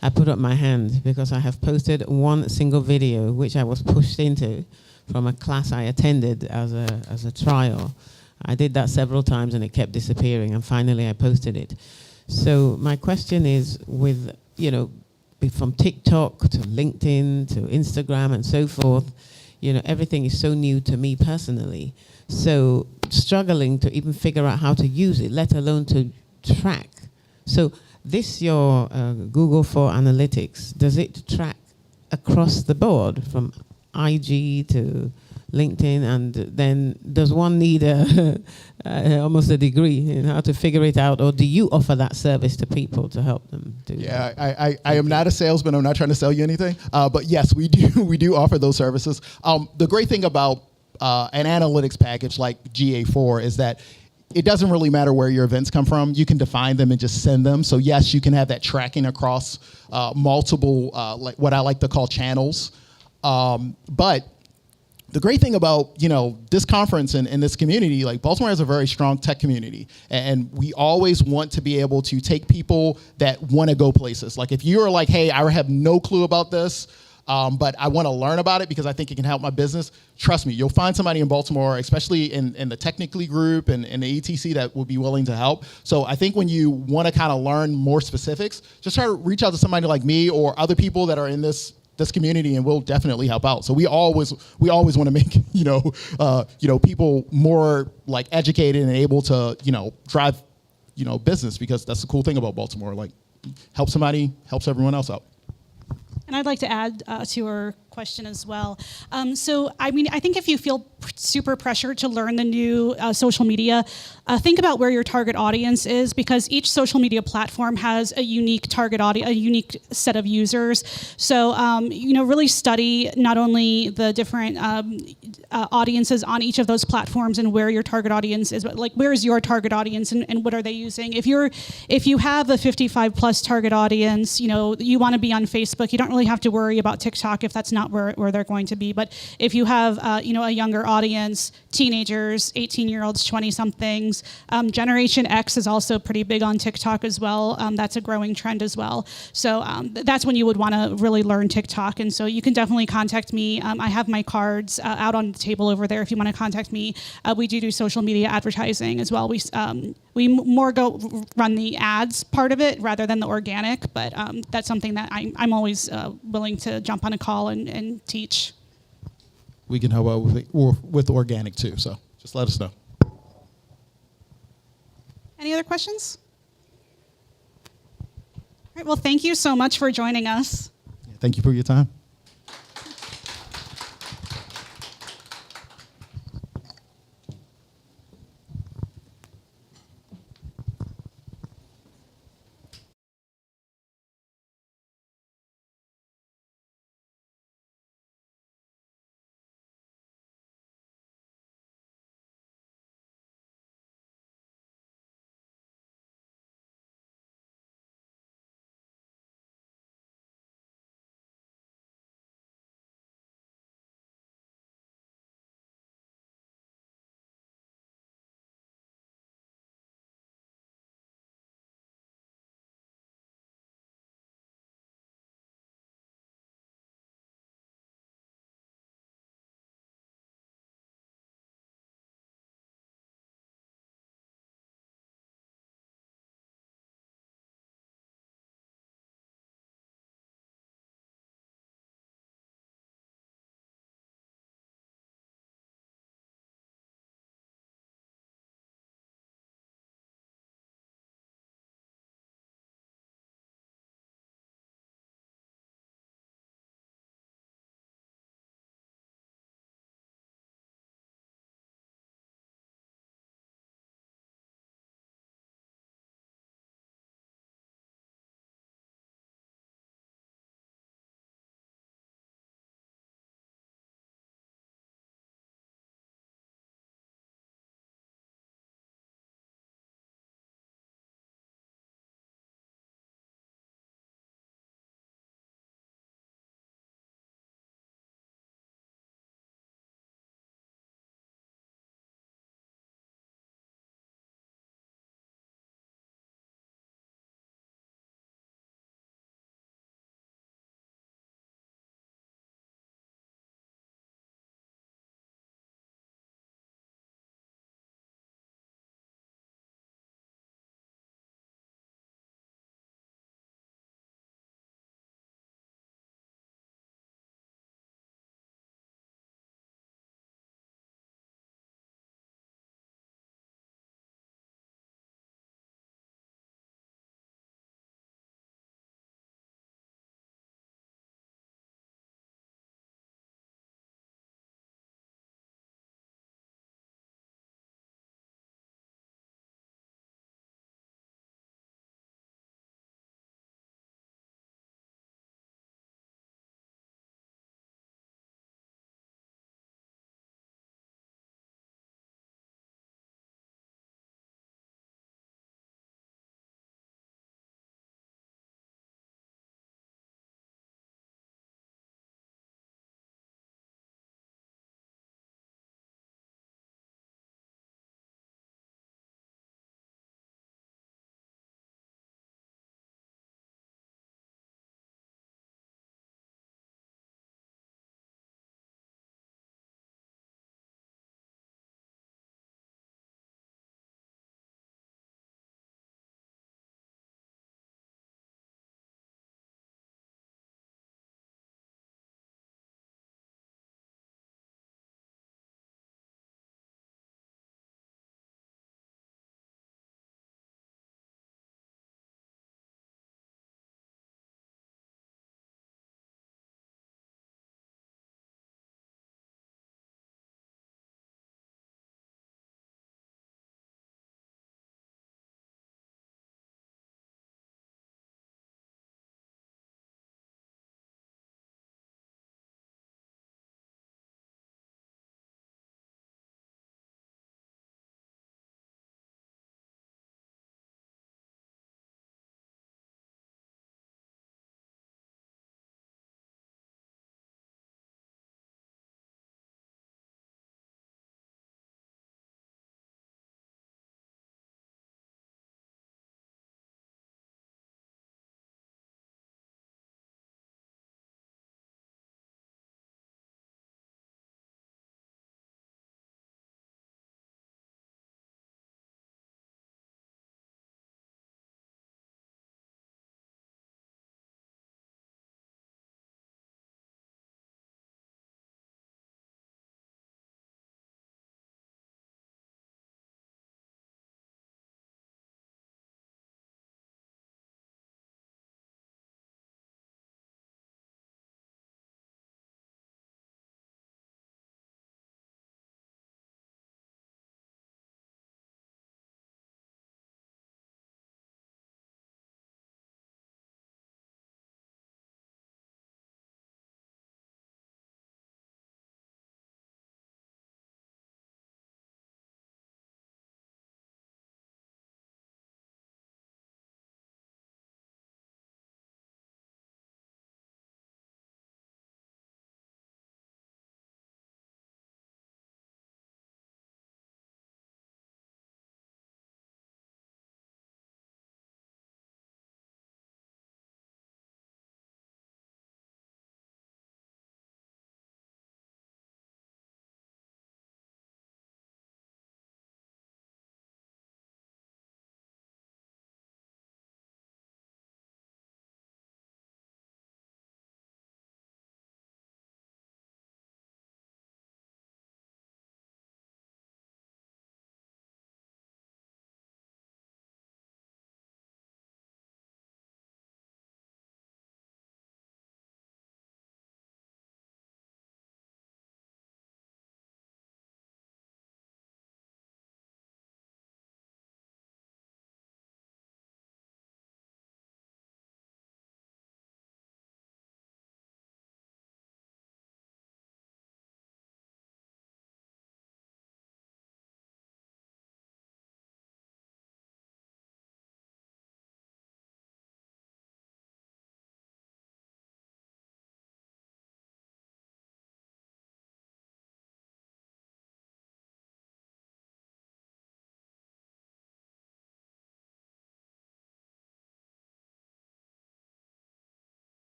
I put up my hand because I have posted one single video which I was pushed into from a class I attended as a trial. I did that several times and it kept disappearing, and finally I posted it. So my question is, with, from TikTok to LinkedIn to Instagram and so forth, everything is so new to me personally. So struggling to even figure out how to use it, let alone to track. So this, your Google for Analytics, does it track across the board from IG to LinkedIn, and then does one need almost a degree in how to figure it out, or do you offer that service to people to help them do Yeah, that? I am not a salesman. I'm not trying to sell you anything. But yes, we do we do offer those services. The great thing about an analytics package like GA4 is that it doesn't really matter where your events come from. You can define them and just send them. So yes, you can have that tracking across multiple, like what I like to call channels. But the great thing about, you know, this conference and this community, like Baltimore has a very strong tech community, and we always want to be able to take people that want to go places. Like if you're like, hey, I have no clue about this, but I want to learn about it because I think it can help my business, trust me, you'll find somebody in Baltimore, especially in the technically group and the ETC, that will be willing to help. So I think when you want to kind of learn more specifics, just try to reach out to somebody like me or other people that are in this community, and we'll definitely help out. So we always want to make people more like educated and able to drive business, because that's the cool thing about Baltimore. Like, help somebody helps everyone else out. And I'd like to add to her question as well. So, I mean, I think if you feel super pressured to learn the new social media, think about where your target audience is, because each social media platform has a unique target audience, a unique set of users. So, really study not only the different audiences on each of those platforms and where your target audience is, but like where is your target audience and what are they using? If you have a 55 plus target audience, you want to be on Facebook. You don't really have to worry about TikTok if that's not where they're going to be. But if you have a younger audience, teenagers, 18-year-olds, 20-somethings, Generation X is also pretty big on TikTok as well. That's a growing trend as well. So that's when you would want to really learn TikTok. And so you can definitely contact me. I have my cards out on the table over there if you want to contact me. We do social media advertising as well. We more go run the ads part of it rather than the organic, but that's something that I'm always willing to jump on a call and teach. We can help out with organic too, so just let us know. Any other questions? All right, well, thank you so much for joining us. Thank you for your time.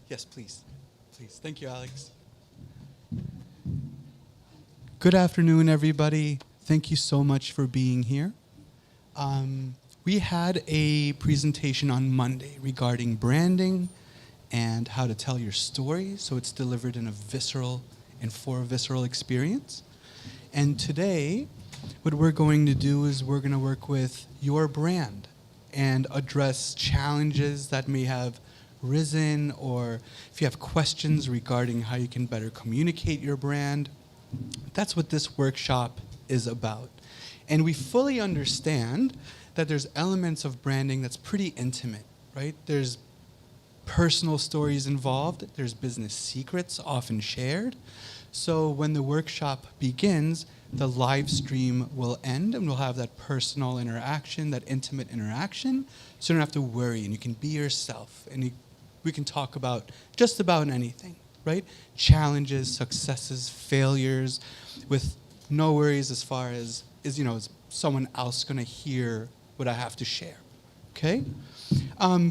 Yes, please. Please. Thank you, Alex. Good afternoon, everybody. Thank you so much for being here. We had a presentation on Monday regarding branding and how to tell your story so it's delivered in a visceral and for a visceral experience. And today, what we're going to do is we're going to work with your brand and address challenges that may have risen, or if you have questions regarding how you can better communicate your brand. That's what this workshop is about. And we fully understand that there's elements of branding that's pretty intimate, right? There's personal stories involved. There's business secrets often shared. So when the workshop begins, the live stream will end and we'll have that personal interaction, that intimate interaction. So you don't have to worry and you can be yourself and we can talk about just about anything, right? Challenges, successes, failures, with no worries as far as is someone else going to hear what I have to share, okay?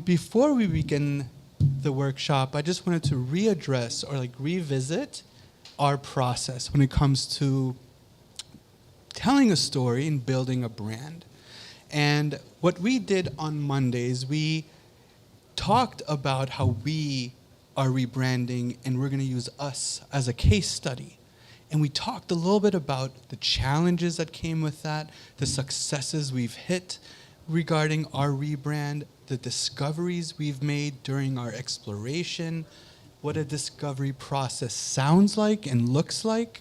Before we begin the workshop, I just wanted to readdress or revisit our process when it comes to telling a story and building a brand. And what we did on Mondays, we talked about how we are rebranding and we're going to use us as a case study. And we talked a little bit about the challenges that came with that, the successes we've hit regarding our rebrand, the discoveries we've made during our exploration, what a discovery process sounds like and looks like,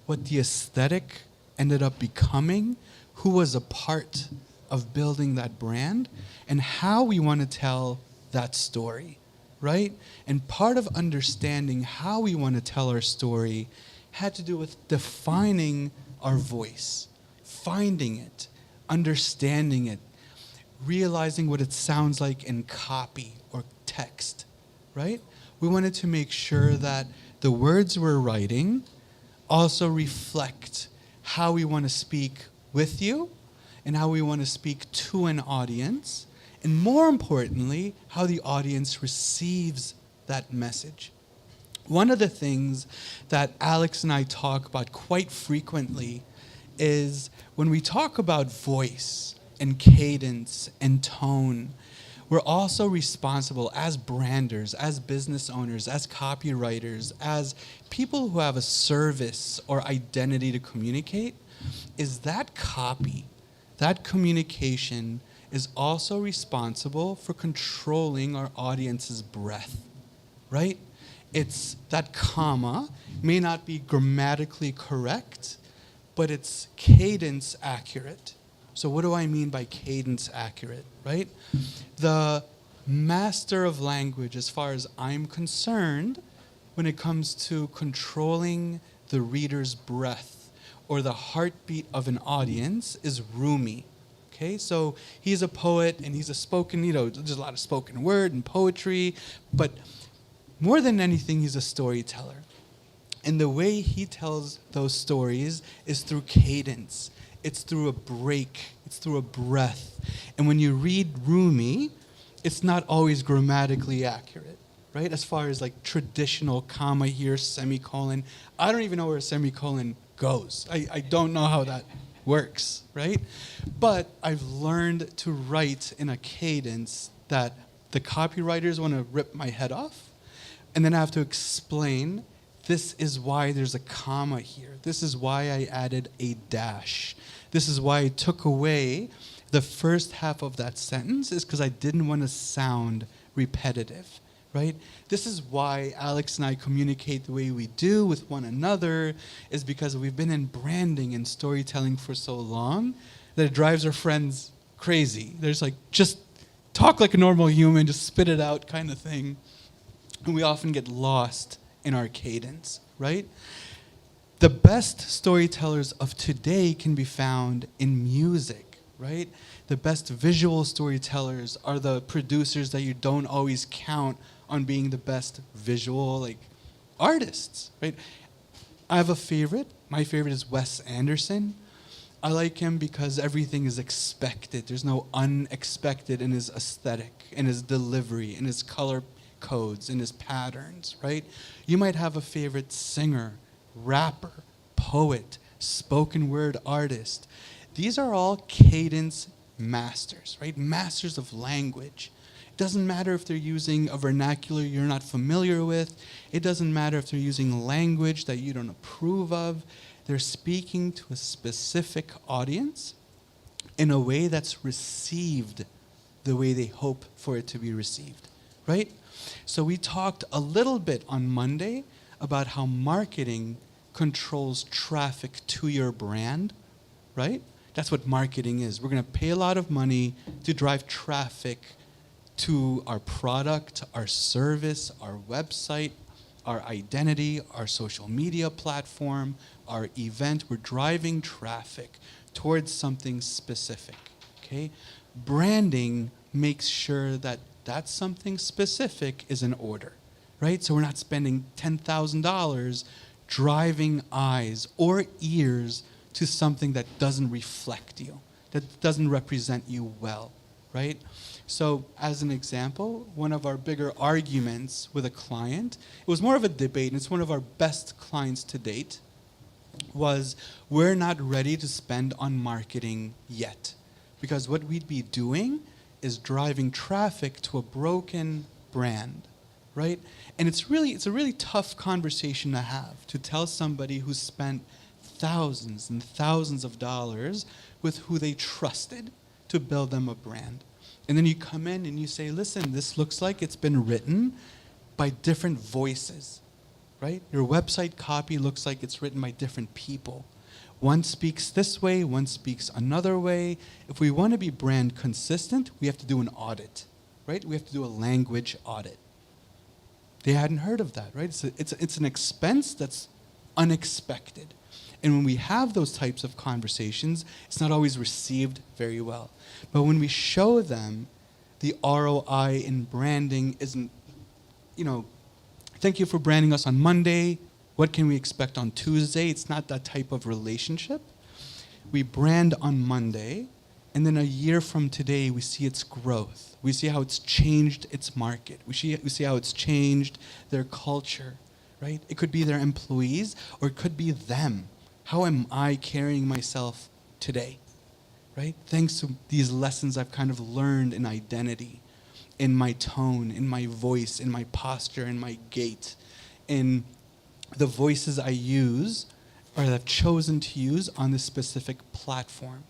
what the aesthetic ended up becoming, who was a part of building that brand, and how we want to tell that story, right? And part of understanding how we want to tell our story had to do with defining our voice, finding it, understanding it, realizing what it sounds like in copy or text, right? We wanted to make sure that the words we're writing also reflect how we want to speak with you and how we want to speak to an audience, and more importantly, how the audience receives that message. One of the things that Alex and I talk about quite frequently is when we talk about voice and cadence and tone, we're also responsible as branders, as business owners, as copywriters, as people who have a service or identity to communicate, is that copy, that communication is also responsible for controlling our audience's breath, right? It's that comma may not be grammatically correct, but it's cadence accurate. So what do I mean by cadence accurate, right? The master of language, as far as I'm concerned, when it comes to controlling the reader's breath or the heartbeat of an audience, is Rumi. Okay, so he's a poet and he's a spoken, there's a lot of spoken word and poetry, but more than anything, he's a storyteller. And the way he tells those stories is through cadence. It's through a break. It's through a breath. And when you read Rumi, it's not always grammatically accurate, right? As far as traditional comma here, semicolon. I don't even know where a semicolon goes. I don't know how that works, right? But I've learned to write in a cadence that the copywriters want to rip my head off, and then I have to explain, this is why there's a comma here. This is why I added a dash. This is why I took away the first half of that sentence, is because I didn't want to sound repetitive, right? This is why Alex and I communicate the way we do with one another, is because we've been in branding and storytelling for so long that it drives our friends crazy. There's just talk like a normal human, just spit it out kind of thing. And we often get lost in our cadence, right? The best storytellers of today can be found in music, right? The best visual storytellers are the producers that you don't always count on being the best visual artists, right? I have a favorite. My favorite is Wes Anderson. I like him because everything is expected. There's no unexpected in his aesthetic, in his delivery, in his color codes and his patterns, right? You might have a favorite singer, rapper, poet, spoken word artist. These are all cadence masters, right? Masters of language. It doesn't matter if they're using a vernacular you're not familiar with. It doesn't matter if they're using language that you don't approve of. They're speaking to a specific audience in a way that's received the way they hope for it to be received, right? So we talked a little bit on Monday about how marketing controls traffic to your brand, right? That's what marketing is. We're going to pay a lot of money to drive traffic to our product, our service, our website, our identity, our social media platform, our event. We're driving traffic towards something specific, okay? Branding makes sure that that something specific is in order, right? So we're not spending $10,000 driving eyes or ears to something that doesn't reflect you, that doesn't represent you well, right? So as an example, one of our bigger arguments with a client, it was more of a debate, and it's one of our best clients to date, was we're not ready to spend on marketing yet. Because what we'd be doing is driving traffic to a broken brand, right? And it's a really tough conversation to have, to tell somebody who spent thousands and thousands of dollars with who they trusted to build them a brand. And then you come in and you say, listen, this looks like it's been written by different voices, right? Your website copy looks like it's written by different people. One speaks this way, one speaks another way. If we want to be brand consistent, we have to do an audit, right? We have to do a language audit. They hadn't heard of that, right? It's an expense that's unexpected. And when we have those types of conversations, it's not always received very well. But when we show them the ROI in branding isn't, thank you for branding us on Monday. What can we expect on Tuesday? It's not that type of relationship. We brand on Monday, and then a year from today, we see its growth. We see how it's changed its market. We see how it's changed their culture, right? It could be their employees, or it could be them. How am I carrying myself today, right? Thanks to these lessons I've kind of learned in identity, in my tone, in my voice, in my posture, in my gait, in the voices I use or that I've chosen to use on this specific platform.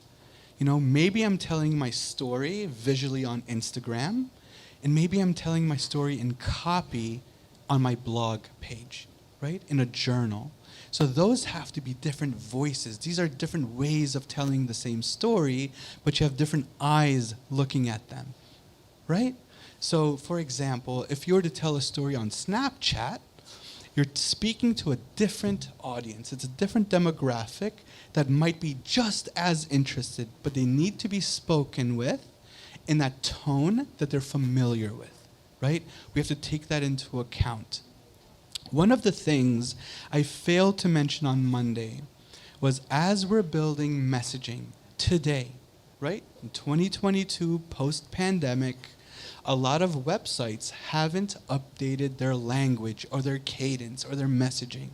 Maybe I'm telling my story visually on Instagram, and maybe I'm telling my story in copy on my blog page, right? In a journal. So those have to be different voices. These are different ways of telling the same story, but you have different eyes looking at them, right? So for example, if you were to tell a story on Snapchat, you're speaking to a different audience. It's a different demographic that might be just as interested, but they need to be spoken with in that tone that they're familiar with, right? We have to take that into account. One of the things I failed to mention on Monday was as we're building messaging today, right? In 2022, post-pandemic, a lot of websites haven't updated their language or their cadence or their messaging.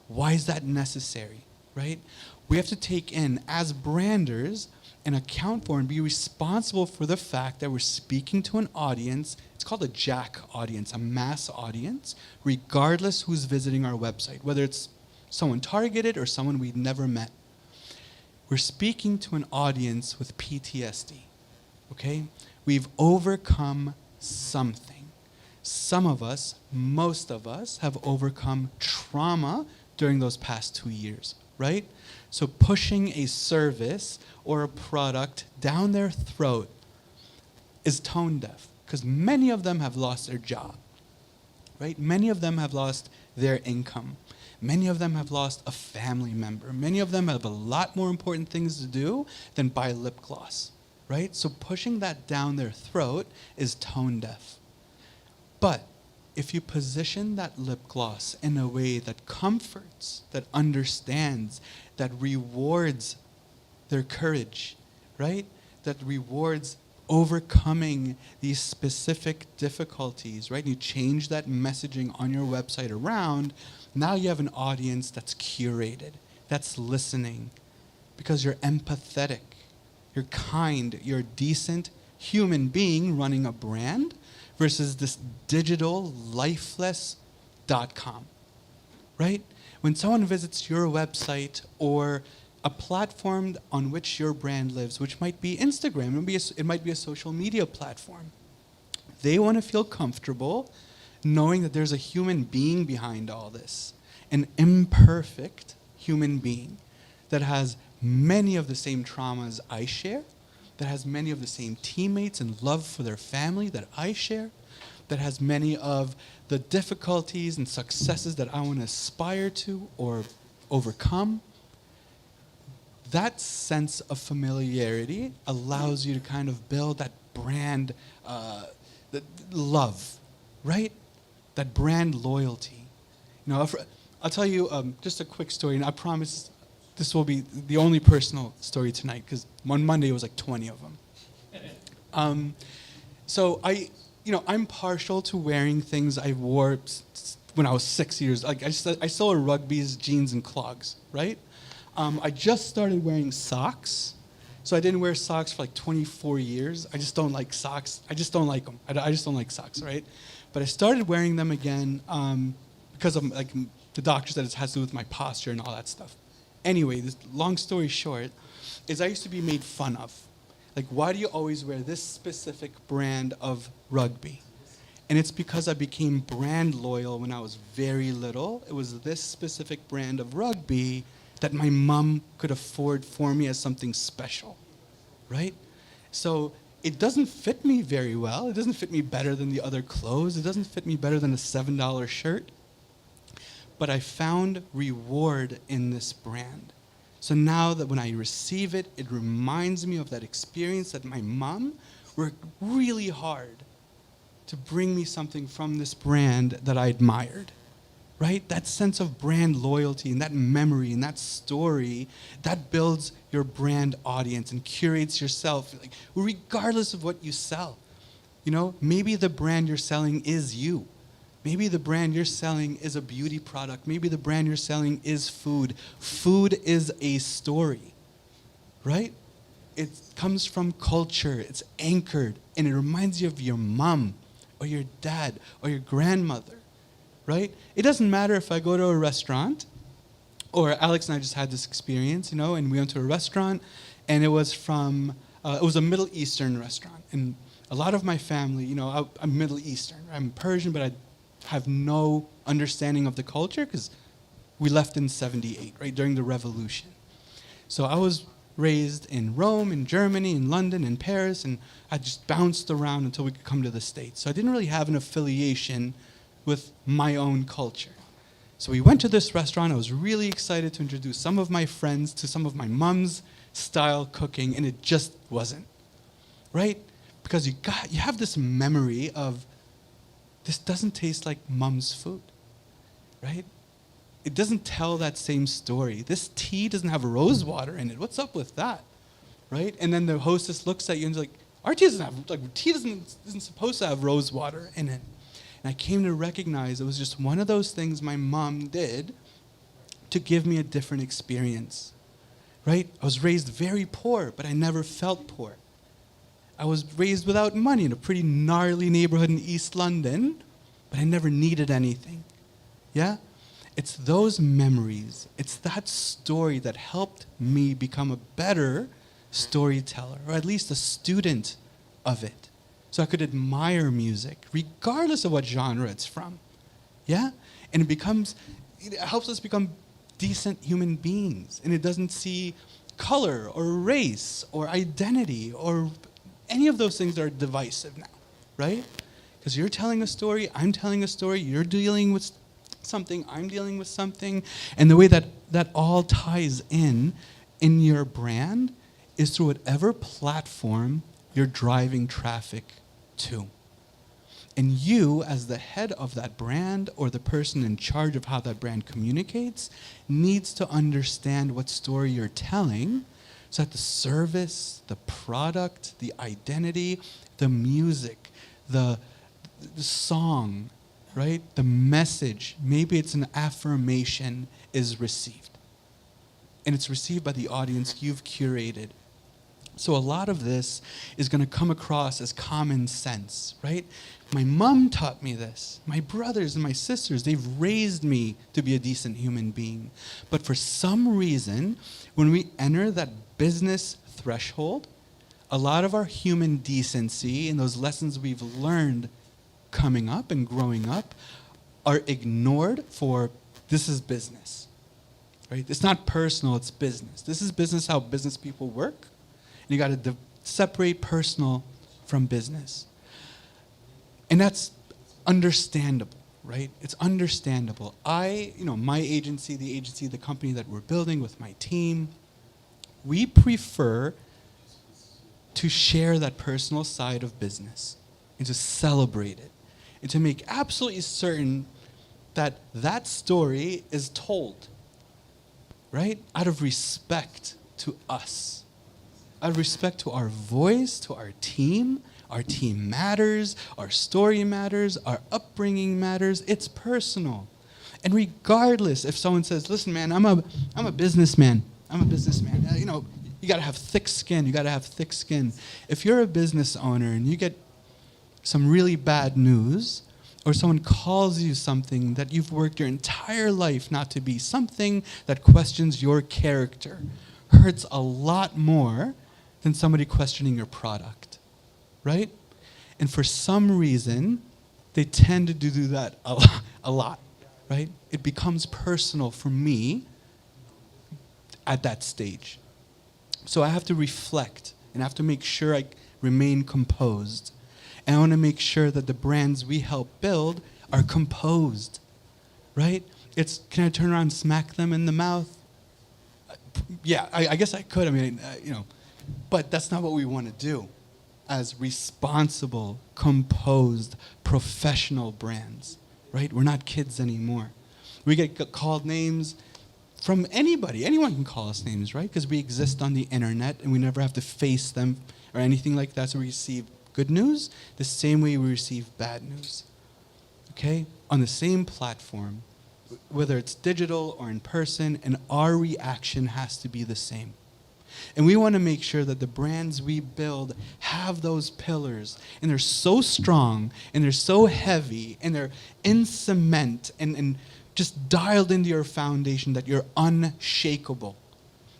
Why is that necessary, right? We have to take in, as branders, and account for and be responsible for the fact that we're speaking to an audience. It's called a JACK audience, a mass audience, regardless who's visiting our website, whether it's someone targeted or someone we've never met. We're speaking to an audience with PTSD, okay? We've overcome something. Some of us, most of us, have overcome trauma during those past 2 years, right? So pushing a service or a product down their throat is tone deaf, because many of them have lost their job, right? Many of them have lost their income. Many of them have lost a family member. Many of them have a lot more important things to do than buy lip gloss, right? So pushing that down their throat is tone deaf. But if you position that lip gloss in a way that comforts, that understands, that rewards their courage, right? That rewards overcoming these specific difficulties, right? And you change that messaging on your website around, now you have an audience that's curated, that's listening, because you're empathetic, you're kind, you're a decent human being running a brand versus this digital, lifeless .com, right? When someone visits your website or a platform on which your brand lives, which might be Instagram, it might be a social media platform, they want to feel comfortable knowing that there's a human being behind all this, an imperfect human being that has many of the same traumas I share, that has many of the same teammates and love for their family that I share, that has many of the difficulties and successes that I want to aspire to or overcome. That sense of familiarity allows you to kind of build that brand love, right? That brand loyalty. You know, I'll tell you just a quick story, and I promise this will be the only personal story tonight, because on Monday it was like 20 of them. So I'm partial to wearing things I wore when I was 6 years. Like I still wear rugby's jeans and clogs, right? I just started wearing socks. So I didn't wear socks for like 24 years. I just don't like socks. I just don't like them. I just don't like socks, right? But I started wearing them again because of like the doctor said it has to do with my posture and all that stuff. Anyway, this long story short is I used to be made fun of. Like, why do you always wear this specific brand of rugby? And it's because I became brand loyal when I was very little. It was this specific brand of rugby that my mom could afford for me as something special, right? So it doesn't fit me very well. It doesn't fit me better than the other clothes. It doesn't fit me better than a $7 shirt. But I found reward in this brand. So now that when I receive it, it reminds me of that experience that my mom worked really hard to bring me something from this brand that I admired, right? That sense of brand loyalty and that memory and that story, that builds your brand audience and curates yourself, like, regardless of what you sell. You know, maybe the brand you're selling is you. Maybe the brand you're selling is a beauty product. Maybe the brand you're selling is food. Food is a story, right? It comes from culture. It's anchored, and it reminds you of your mom or your dad or your grandmother, right? It doesn't matter if I go to a restaurant, or Alex and I just had this experience, you know, and we went to a restaurant, and it was a Middle Eastern restaurant. And a lot of my family, you know, I'm Middle Eastern. I'm Persian, but I have no understanding of the culture because we left in 78, right, during the revolution. So I was raised in Rome, in Germany, in London, in Paris, and I just bounced around until we could come to the States. So I didn't really have an affiliation with my own culture. So we went to this restaurant. I was really excited to introduce some of my friends to some of my mom's style cooking, and it just wasn't, right? Because you have this memory of, this doesn't taste like mom's food, right? It doesn't tell that same story. This tea doesn't have rose water in it. What's up with that, right? And then the hostess looks at you and is like, our tea doesn't have, like, tea isn't supposed to have rose water in it. And I came to recognize it was just one of those things my mom did to give me a different experience, right? I was raised very poor, but I never felt poor. I was raised without money in a pretty gnarly neighborhood in East London, but I never needed anything. Yeah? It's those memories, it's that story that helped me become a better storyteller, or at least a student of it. So I could admire music, regardless of what genre it's from. Yeah? And it helps us become decent human beings. And it doesn't see color or race or identity or any of those things that are divisive now, right? Because you're telling a story, I'm telling a story, you're dealing with something, I'm dealing with something, and the way that all ties in your brand is through whatever platform you're driving traffic to. And you, as the head of that brand or the person in charge of how that brand communicates, needs to understand what story you're telling so that the service, the product, the identity, the music, the song, right? The message, maybe it's an affirmation, is received. And it's received by the audience you've curated. So a lot of this is going to come across as common sense, right? My mom taught me this. My brothers and my sisters, they've raised me to be a decent human being. But for some reason, when we enter that business threshold, a lot of our human decency and those lessons we've learned coming up and growing up are ignored for this is business, right? It's not personal, it's business. This is business, how business people work. And you got to separate personal from business. And that's understandable, right? It's understandable. My agency, the company that we're building with my team, we prefer to share that personal side of business and to celebrate it and to make absolutely certain that that story is told, right? Out of respect to us. Out of respect to our voice, to our team matters, our story matters, our upbringing matters. It's personal. And regardless if someone says, listen, man, I'm a businessman. You got to have thick skin. If you're a business owner and you get some really bad news, or someone calls you something that you've worked your entire life not to be, something that questions your character, hurts a lot more than somebody questioning your product, right? And for some reason, they tend to do that a lot, right? It becomes personal for me at that stage. So I have to reflect, and I have to make sure I remain composed. And I want to make sure that the brands we help build are composed, right? Can I turn around and smack them in the mouth? Yeah, I guess I could. But that's not what we want to do as responsible, composed, professional brands, right? We're not kids anymore. We get called names from anybody. Anyone can call us names, right? Because we exist on the internet and we never have to face them or anything like that. So we receive good news the same way we receive bad news, okay? On the same platform, whether it's digital or in person, and our reaction has to be the same. And we want to make sure that the brands we build have those pillars, and they're so strong, and they're so heavy, and they're in cement, and just dialed into your foundation that you're unshakable,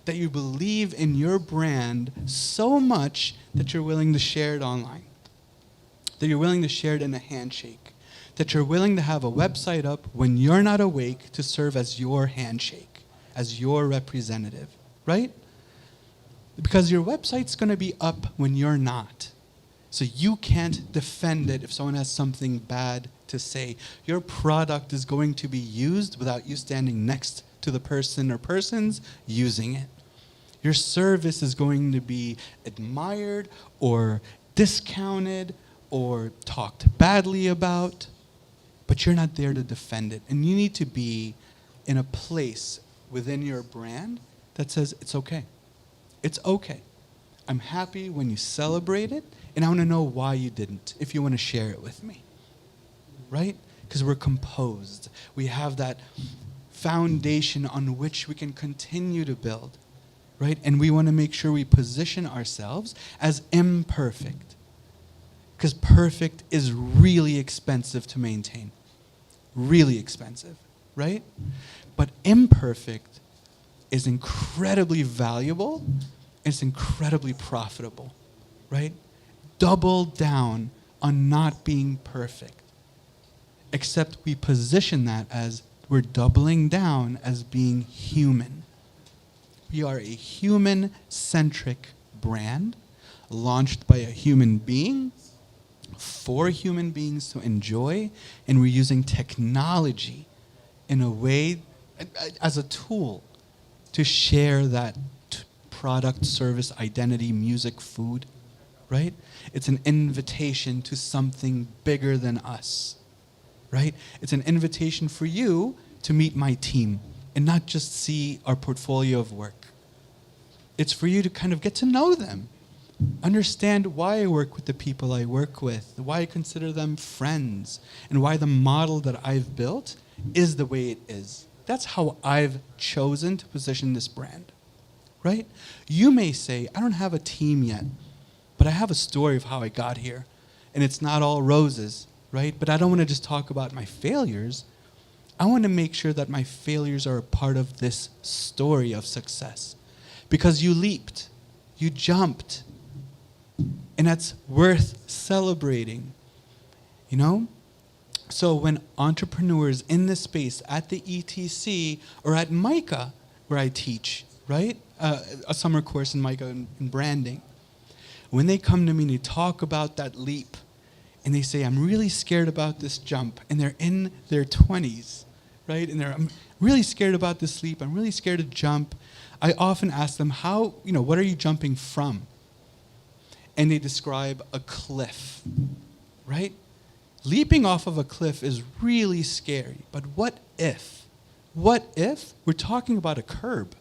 that you believe in your brand so much that you're willing to share it online, that you're willing to share it in a handshake, that you're willing to have a website up when you're not awake to serve as your handshake, as your representative, right? Because your website's going to be up when you're not. So you can't defend it if someone has something bad to say. Your product is going to be used without you standing next to the person or persons using it. Your service is going to be admired or discounted or talked badly about, but you're not there to defend it. And you need to be in a place within your brand that says it's okay. It's okay. I'm happy when you celebrate it, and I want to know why you didn't, if you want to share it with me, right? Because we're composed. We have that foundation on which we can continue to build, right? And we want to make sure we position ourselves as imperfect, because perfect is really expensive to maintain, really expensive, right? But imperfect is incredibly valuable. It's incredibly profitable, right? Double down on not being perfect. Except we position that as we're doubling down as being human. We are a human-centric brand launched by a human being for human beings to enjoy, and we're using technology in a way as a tool to share that product, service, identity, music, food, right? It's an invitation to something bigger than us, right? It's an invitation for you to meet my team and not just see our portfolio of work, It's for you to kind of get to know them. Understand why I work with the people I work with, why I consider them friends, and why the model that I've built is the way it is. That's how I've chosen to position this brand, right? You may say, I don't have a team yet, but I have a story of how I got here, and it's not all roses, right? But I don't want to just talk about my failures. I want to make sure that my failures are a part of this story of success. Because you leaped, you jumped, and that's worth celebrating, you know? So when entrepreneurs in this space at the ETC or at MICA, where I teach, right? A summer course in MICA in branding, when they come to me and they talk about that leap, and they say, I'm really scared about this jump, and they're in their 20s, right? And I'm really scared about this leap, I'm really scared to jump. I often ask them, what are you jumping from? And they describe a cliff, right? Leaping off of a cliff is really scary, but what if? What if we're talking about a curb?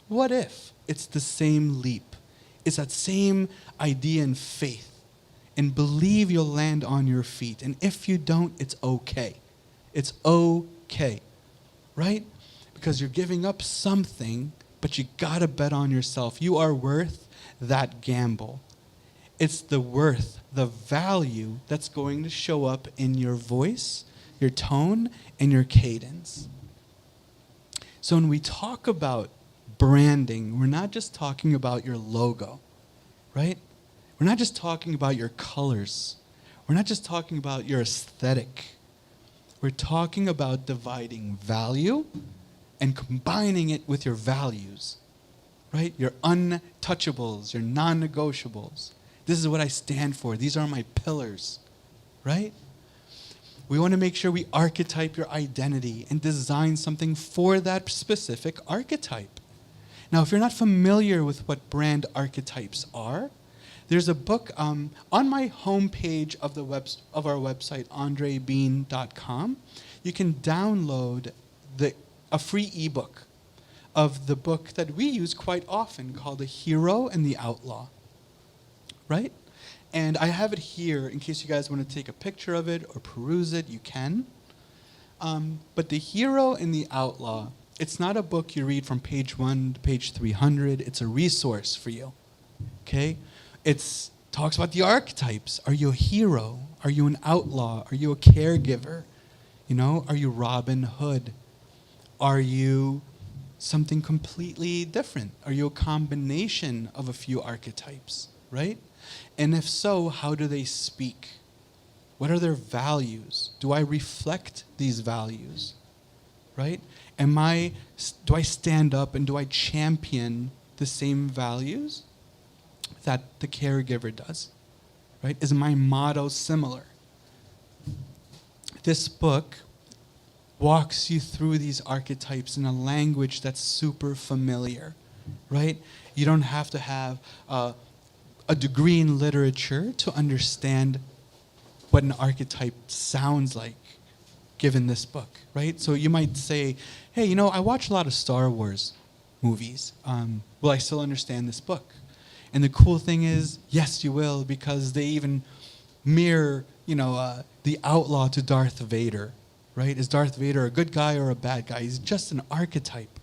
What if it's the same leap? It's that same idea and faith. And believe you'll land on your feet. And if you don't, it's okay. It's okay, right? Because you're giving up something, but you gotta bet on yourself. You are worth that gamble. It's the worth, the value that's going to show up in your voice, your tone, and your cadence. So when we talk about branding, we're not just talking about your logo, right? We're not just talking about your colors. We're not just talking about your aesthetic. We're talking about dividing value and combining it with your values, right? Your untouchables, your non-negotiables. This is what I stand for. These are my pillars, right? We want to make sure we archetype your identity and design something for that specific archetype. Now, if you're not familiar with what brand archetypes are, there's a book on my homepage of our website, andrebean.com. You can download a free ebook of the book that we use quite often called The Hero and the Outlaw, right? And I have it here in case you guys want to take a picture of it or peruse it, you can. But The Hero and the Outlaw, it's not a book you read from page 1 to page 300. It's a resource for you, okay? It talks about the archetypes. Are you a hero? Are you an outlaw? Are you a caregiver? You know, are you Robin Hood? Are you something completely different? Are you a combination of a few archetypes, right? And if so, how do they speak? What are their values? Do I reflect these values, right? Do I stand up and do I champion the same values that the caregiver does, right? Is my motto similar? This book walks you through these archetypes in a language that's super familiar, right? You don't have to have a degree in literature to understand what an archetype sounds like given this book, right? So you might say, hey, I watch a lot of Star Wars movies. Will I still understand this book? And the cool thing is, yes, you will, because they even mirror, the outlaw to Darth Vader, right? Is Darth Vader a good guy or a bad guy? He's just an archetype,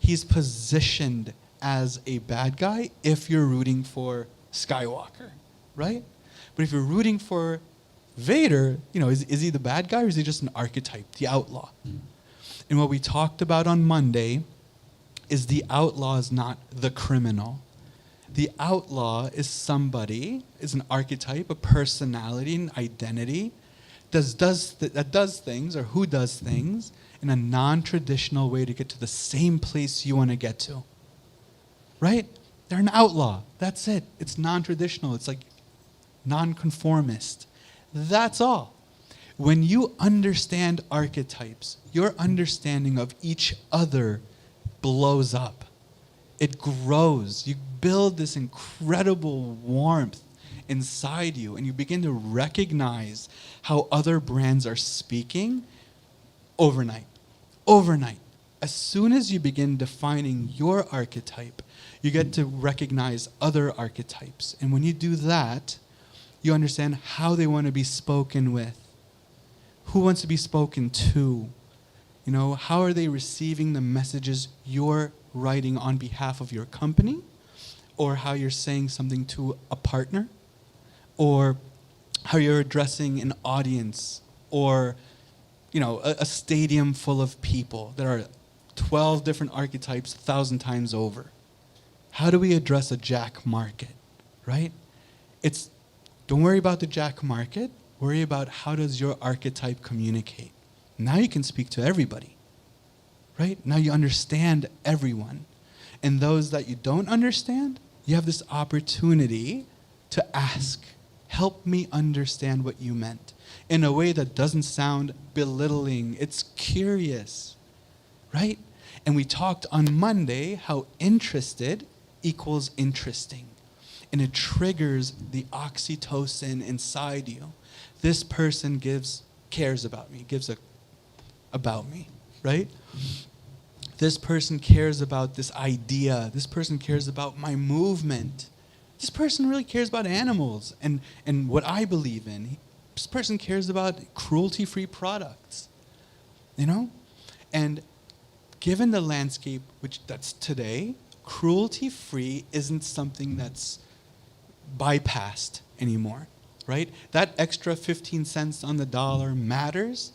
He's positioned as a bad guy if you're rooting for Skywalker, right? But if you're rooting for Vader, is he the bad guy or is he just an archetype, the outlaw? And what we talked about on Monday is the outlaw is not the criminal. The outlaw is an archetype, a personality, an identity that does things, or who does things in a non-traditional way to get to the same place you want to get to. Right? They're an outlaw. That's it. It's non-traditional. It's like non-conformist. That's all. When you understand archetypes, your understanding of each other blows up. It grows. You build this incredible warmth inside you, and you begin to recognize how other brands are speaking overnight, as soon as you begin defining your archetype, you get to recognize other archetypes. And when you do that, you understand how they want to be spoken with, who wants to be spoken to. You know, how are they receiving the messages you're writing on behalf of your company, or how you're saying something to a partner, or how you're addressing an audience, or you know, a stadium full of people. There are 12 different archetypes 1,000 times over. How do we address a jack market, right? Don't worry about the jack market. Worry about how does your archetype communicate. Now you can speak to everybody, right? Now you understand everyone. And those that you don't understand, you have this opportunity to ask, help me understand what you meant, in a way that doesn't sound belittling. It's curious, right? And we talked on Monday how interested equals interesting. And it triggers the oxytocin inside you. This person cares about me, about me, right? This person cares about this idea. This person cares about my movement. This person really cares about animals and what I believe in. This person cares about cruelty-free products, you know? And given the landscape that's today, cruelty-free isn't something that's bypassed anymore, right? That extra 15 cents on the dollar matters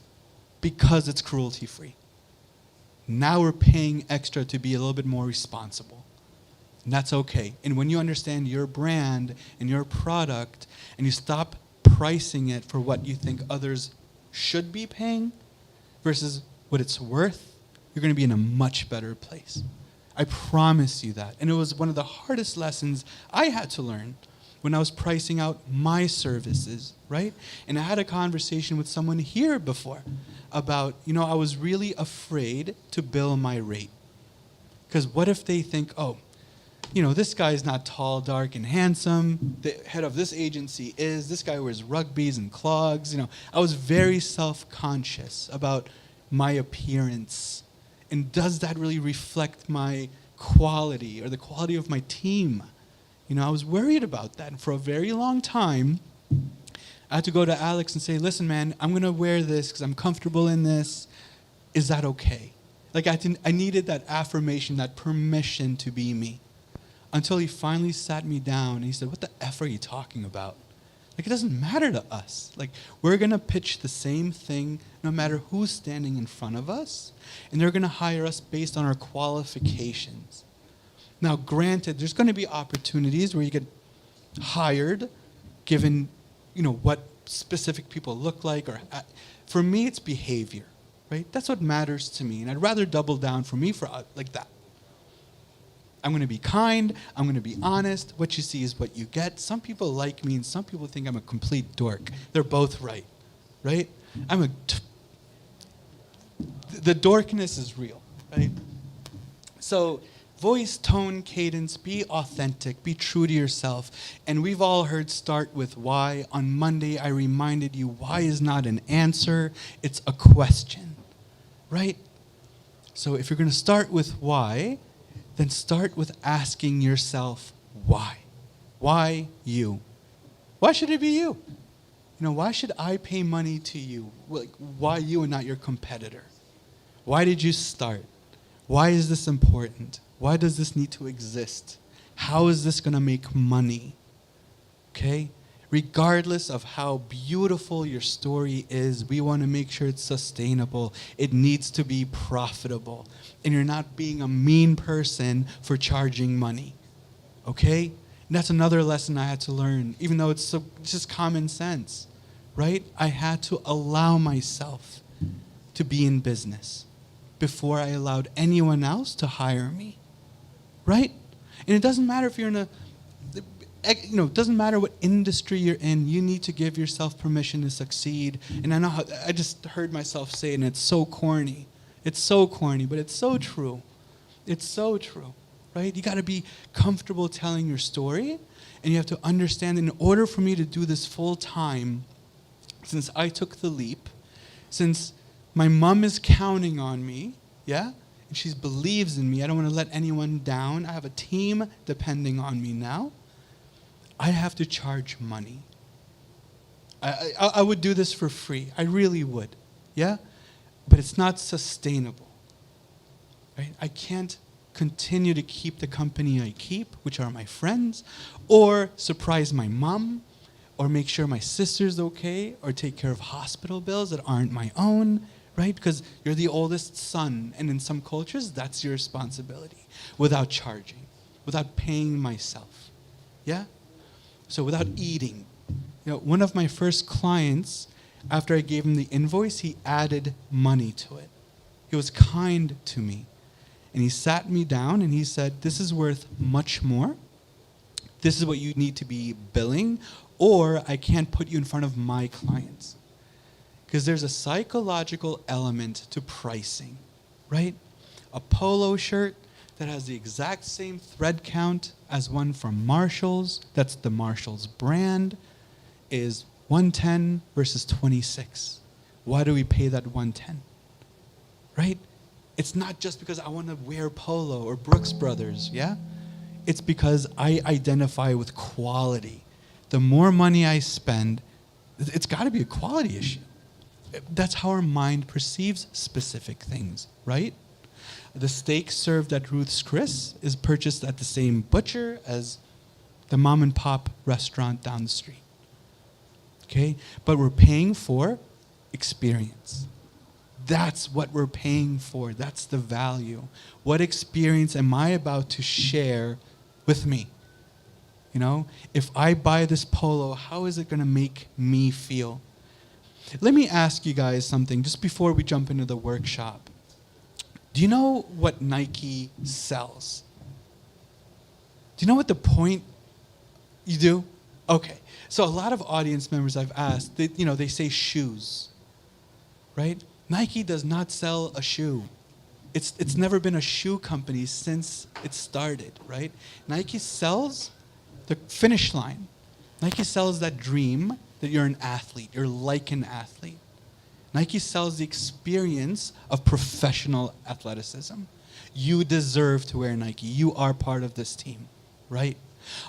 because it's cruelty-free. Now we're paying extra to be a little bit more responsible. And that's okay. And when you understand your brand and your product and you stop pricing it for what you think others should be paying versus what it's worth, you're going to be in a much better place. I promise you that. And it was one of the hardest lessons I had to learn when I was pricing out my services, right? And I had a conversation with someone here before about, I was really afraid to bill my rate. Because what if they think, this guy's not tall, dark, and handsome. The head of this agency is. This guy wears rugbies and clogs. I was very self-conscious about my appearance. And does that really reflect my quality or the quality of my team? I was worried about that. And for a very long time, I had to go to Alex and say, listen, man, I'm going to wear this because I'm comfortable in this. Is that okay? I needed that affirmation, that permission to be me. Until he finally sat me down and he said, what the F are you talking about? It doesn't matter to us. We're going to pitch the same thing no matter who's standing in front of us. And they're going to hire us based on our qualifications. Now, granted, there's going to be opportunities where you get hired given, what specific people look like. Or for me, it's behavior, right? That's what matters to me. And I'd rather double down for me for like that. I'm going to be kind. I'm going to be honest. What you see is what you get. Some people like me, and some people think I'm a complete dork. They're both right? The dorkness is real, right? So voice, tone, cadence, be authentic, be true to yourself. And we've all heard start with why. On Monday, I reminded you why is not an answer. It's a question, right? So if you're going to start with why, then start with asking yourself why. Why you? Why should it be you? Why should I pay money to you? Why you and not your competitor? Why did you start? Why is this important? Why does this need to exist? How is this going to make money? Okay? Regardless of how beautiful your story is, we want to make sure it's sustainable. It needs to be profitable. And you're not being a mean person for charging money. Okay? And that's another lesson I had to learn, even though it's just common sense, right? I had to allow myself to be in business before I allowed anyone else to hire me, right? And it doesn't matter if you're in it doesn't matter what industry you're in, you need to give yourself permission to succeed. And I know I just heard myself say it, and it's so corny. It's so corny, but it's so true. It's so true, right? You got to be comfortable telling your story, and you have to understand in order for me to do this full time, since I took the leap, since my mom is counting on me, yeah? and she believes in me. I don't want to let anyone down. I have a team depending on me now. I have to charge money. I would do this for free. I really would. Yeah? But it's not sustainable. Right? I can't continue to keep the company I keep, which are my friends, or surprise my mom, or make sure my sister's okay, or take care of hospital bills that aren't my own, right? Because you're the oldest son, and in some cultures, that's your responsibility, without charging, without paying myself, yeah? So without eating. You know, one of my first clients, after I gave him the invoice, he added money to it. He was kind to me. And he sat me down and he said, this is worth much more. This is what you need to be billing, or I can't put you in front of my clients. Because there's a psychological element to pricing, right? A polo shirt that has the exact same thread count as one from Marshall's, that's the Marshall's brand, is $110 versus $26. Why do we pay that $110? Right? It's not just because I want to wear Polo or Brooks Brothers, yeah? It's because I identify with quality. The more money I spend, it's got to be a quality issue. That's how our mind perceives specific things, right? The steak served at Ruth's Chris is purchased at the same butcher as the mom and pop restaurant down the street. Okay? But we're paying for experience. That's what we're paying for. That's the value. What experience am I about to share with me? You know, if I buy this polo, how is it going to make me feel? Let me ask you guys something just before we jump into the workshop. Do you know what Nike sells? Do you know what the point? You do? Okay. So a lot of audience members I've asked, they say shoes, right? Nike does not sell a shoe. It's never been a shoe company since it started, right? Nike sells the finish line. Nike sells that dream that you're an athlete, you're like an athlete. Nike sells the experience of professional athleticism. You deserve to wear Nike. You are part of this team, right?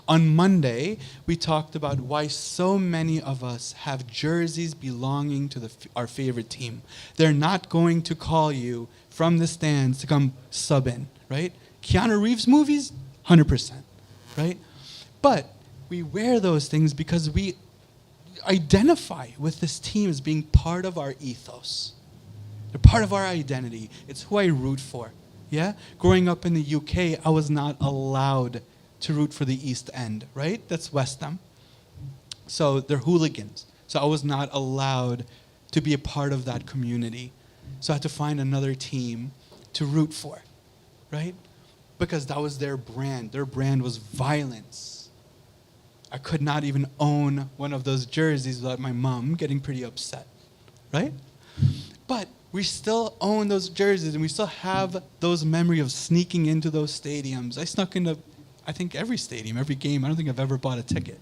On Monday, we talked about why so many of us have jerseys belonging to our favorite team. They're not going to call you from the stands to come sub in, right? Keanu Reeves movies, 100%, right? But we wear those things because we identify with this team as being part of our ethos. They're part of our identity. It's who I root for, yeah? Growing up in the UK, I was not allowed to root for the East End, right? That's West Ham. So they're hooligans. So I was not allowed to be a part of that community. So I had to find another team to root for, right? Because that was their brand. Their brand was violence. I could not even own one of those jerseys without my mom getting pretty upset, right? But we still own those jerseys and we still have those memory of sneaking into those stadiums. I snuck into, I think, every stadium, every game. I don't think I've ever bought a ticket.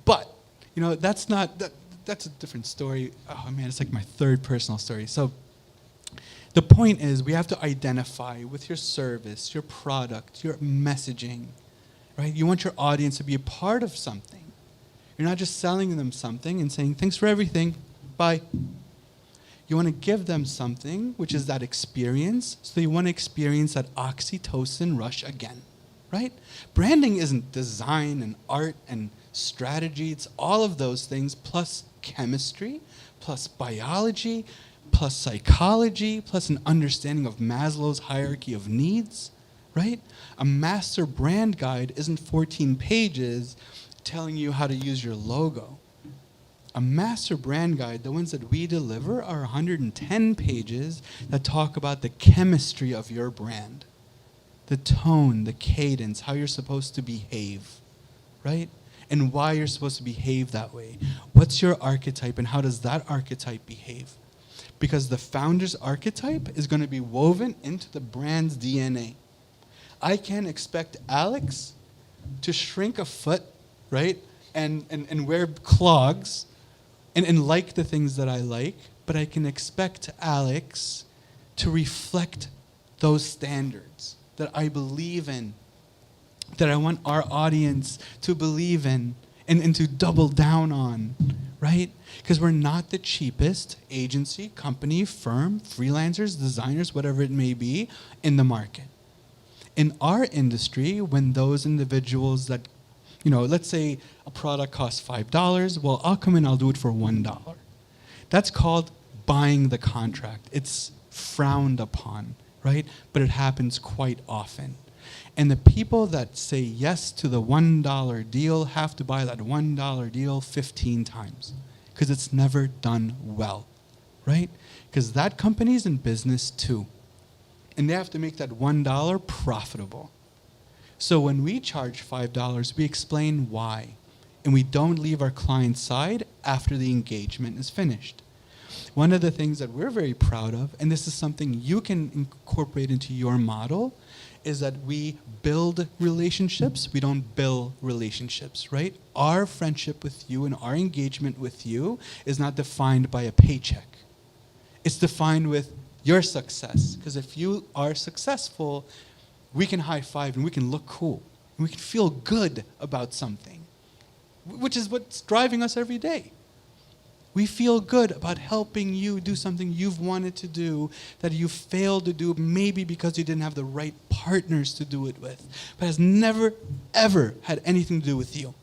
But, that's a different story. Oh man, it's like my third personal story. So the point is we have to identify with your service, your product, your messaging, right? You want your audience to be a part of something. You're not just selling them something and saying, thanks for everything, bye. You want to give them something, which is that experience. So you want to experience that oxytocin rush again. Right? Branding isn't design and art and strategy. It's all of those things plus chemistry, plus biology, plus psychology, plus an understanding of Maslow's hierarchy of needs, right? A master brand guide isn't 14 pages telling you how to use your logo. A master brand guide, the ones that we deliver, are 110 pages that talk about the chemistry of your brand. The tone, the cadence, how you're supposed to behave, right? And why you're supposed to behave that way. What's your archetype and how does that archetype behave? Because the founder's archetype is going to be woven into the brand's DNA. I can't expect Alex to shrink a foot, right? And wear clogs and like the things that I like, but I can expect Alex to reflect those standards that I believe in, that I want our audience to believe in and to double down on, right? Because we're not the cheapest agency, company, firm, freelancers, designers, whatever it may be, in the market. In our industry, when those individuals that, let's say a product costs $5, well, I'll come in, I'll do it for $1. That's called buying the contract. It's frowned upon, right? But it happens quite often. And the people that say yes to the $1 deal have to buy that $1 deal 15 times because it's never done well, right? Because that company's in business too. And they have to make that $1 profitable. So when we charge $5, we explain why. And we don't leave our client's side after the engagement is finished. One of the things that we're very proud of, and this is something you can incorporate into your model, is that we build relationships, we don't bill relationships, right? Our friendship with you and our engagement with you is not defined by a paycheck. It's defined with your success. Because if you are successful, we can high five and we can look cool. And we can feel good about something, which is what's driving us every day. We feel good about helping you do something you've wanted to do that you failed to do, maybe because you didn't have the right partners to do it with, but has never, ever had anything to do with you.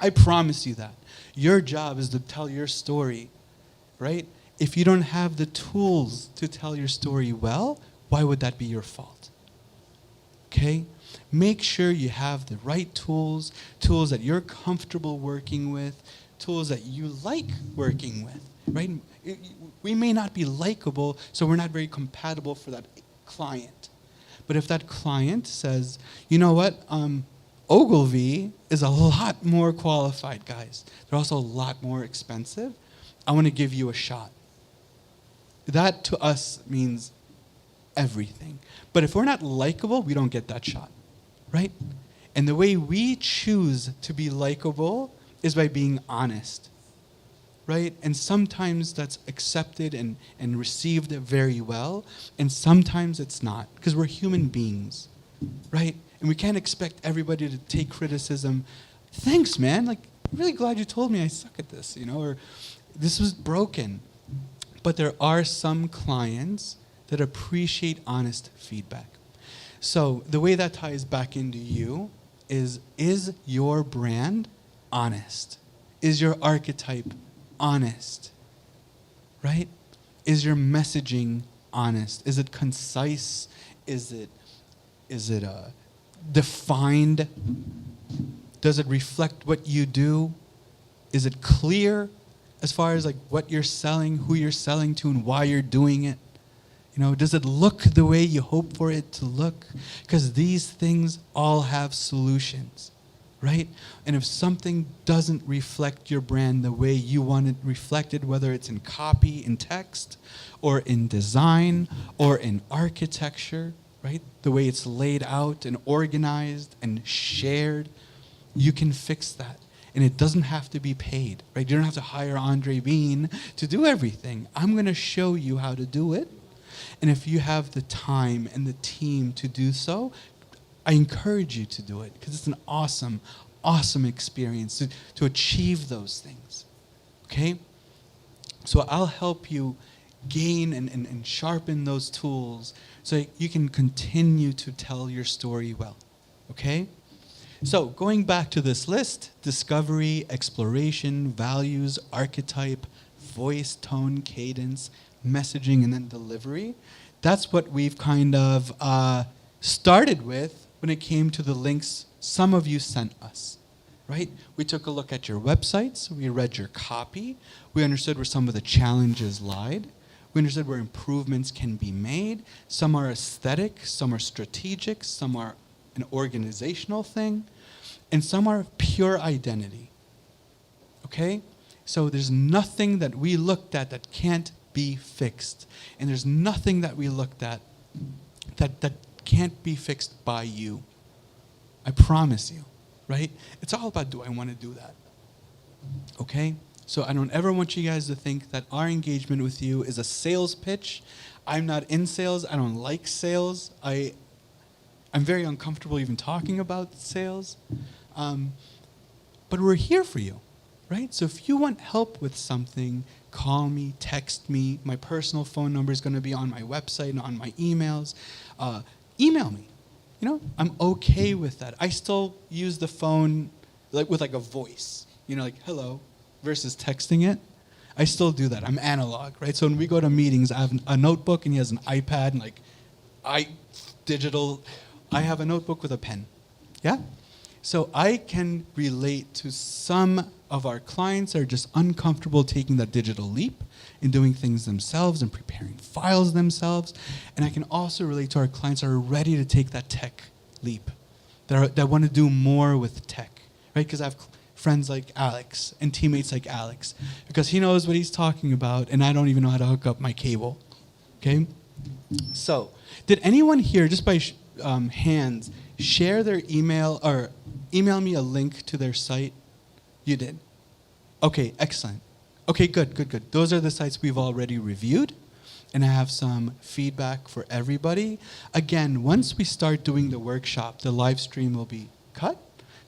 I promise you that. Your job is to tell your story, right? If you don't have the tools to tell your story well, why would that be your fault? Okay? Make sure you have the right tools, tools that you're comfortable working with, tools that you like working with, right? We may not be likable, so we're not very compatible for that client. But if that client says, you know what, Ogilvy is a lot more qualified, guys. They're also a lot more expensive. I want to give you a shot. That to us means everything. But if we're not likable, we don't get that shot, right? And the way we choose to be likable is by being honest, right? And sometimes that's accepted and received very well, and sometimes it's not, because we're human beings, right? And we can't expect everybody to take criticism. Thanks, man. Like, I'm really glad you told me I suck at this, or this was broken. But there are some clients that appreciate honest feedback. So the way that ties back into you is your brand honest? Is your archetype honest? Right? Is your messaging honest? Is it concise? Is it defined? Does it reflect what you do? Is it clear as far as like what you're selling, who you're selling to, and why you're doing it? Does it look the way you hope for it to look? Because these things all have solutions, right? And if something doesn't reflect your brand the way you want it reflected, whether it's in copy, in text, or in design, or in architecture, right? The way it's laid out and organized and shared, you can fix that. And it doesn't have to be paid, right? You don't have to hire Andre Bean to do everything. I'm going to show you how to do it. And if you have the time and the team to do so, I encourage you to do it because it's an awesome, awesome experience to achieve those things, okay? So I'll help you gain and sharpen those tools so you can continue to tell your story well, okay? So going back to this list, discovery, exploration, values, archetype, voice, tone, cadence, messaging, and then delivery. That's what we've kind of started with when it came to the links some of you sent us, right? We took a look at your websites. We read your copy. We understood where some of the challenges lied. We understood where improvements can be made. Some are aesthetic, some are strategic, some are an organizational thing, and some are pure identity, okay? So there's nothing that we looked at that can't be fixed. And there's nothing that we looked at that can't be fixed by you. I promise you, right? It's all about, do I want to do that? Okay? So I don't ever want you guys to think that our engagement with you is a sales pitch. I'm not in sales. I don't like sales. I'm very uncomfortable even talking about sales. But we're here for you, right? So if you want help with something, call me, text me. My personal phone number is going to be on my website and on my emails. Email me. You know, I'm okay with that. I still use the phone with a voice, like hello, versus texting it. I still do that. I'm analog, right? So when we go to meetings, I have a notebook and he has an iPad and digital. I have a notebook with a pen. Yeah? So I can relate to some of our clients that are just uncomfortable taking that digital leap and doing things themselves and preparing files themselves. And I can also relate to our clients that are ready to take that tech leap, that want to do more with tech, right? Because I have friends like Alex and teammates like Alex, because he knows what he's talking about and I don't even know how to hook up my cable, okay? So did anyone here, just by hands, share their email or email me a link to their site? You did? Okay, excellent. Okay, good. Those are the sites we've already reviewed, and I have some feedback for everybody. Again, once we start doing the workshop, the live stream will be cut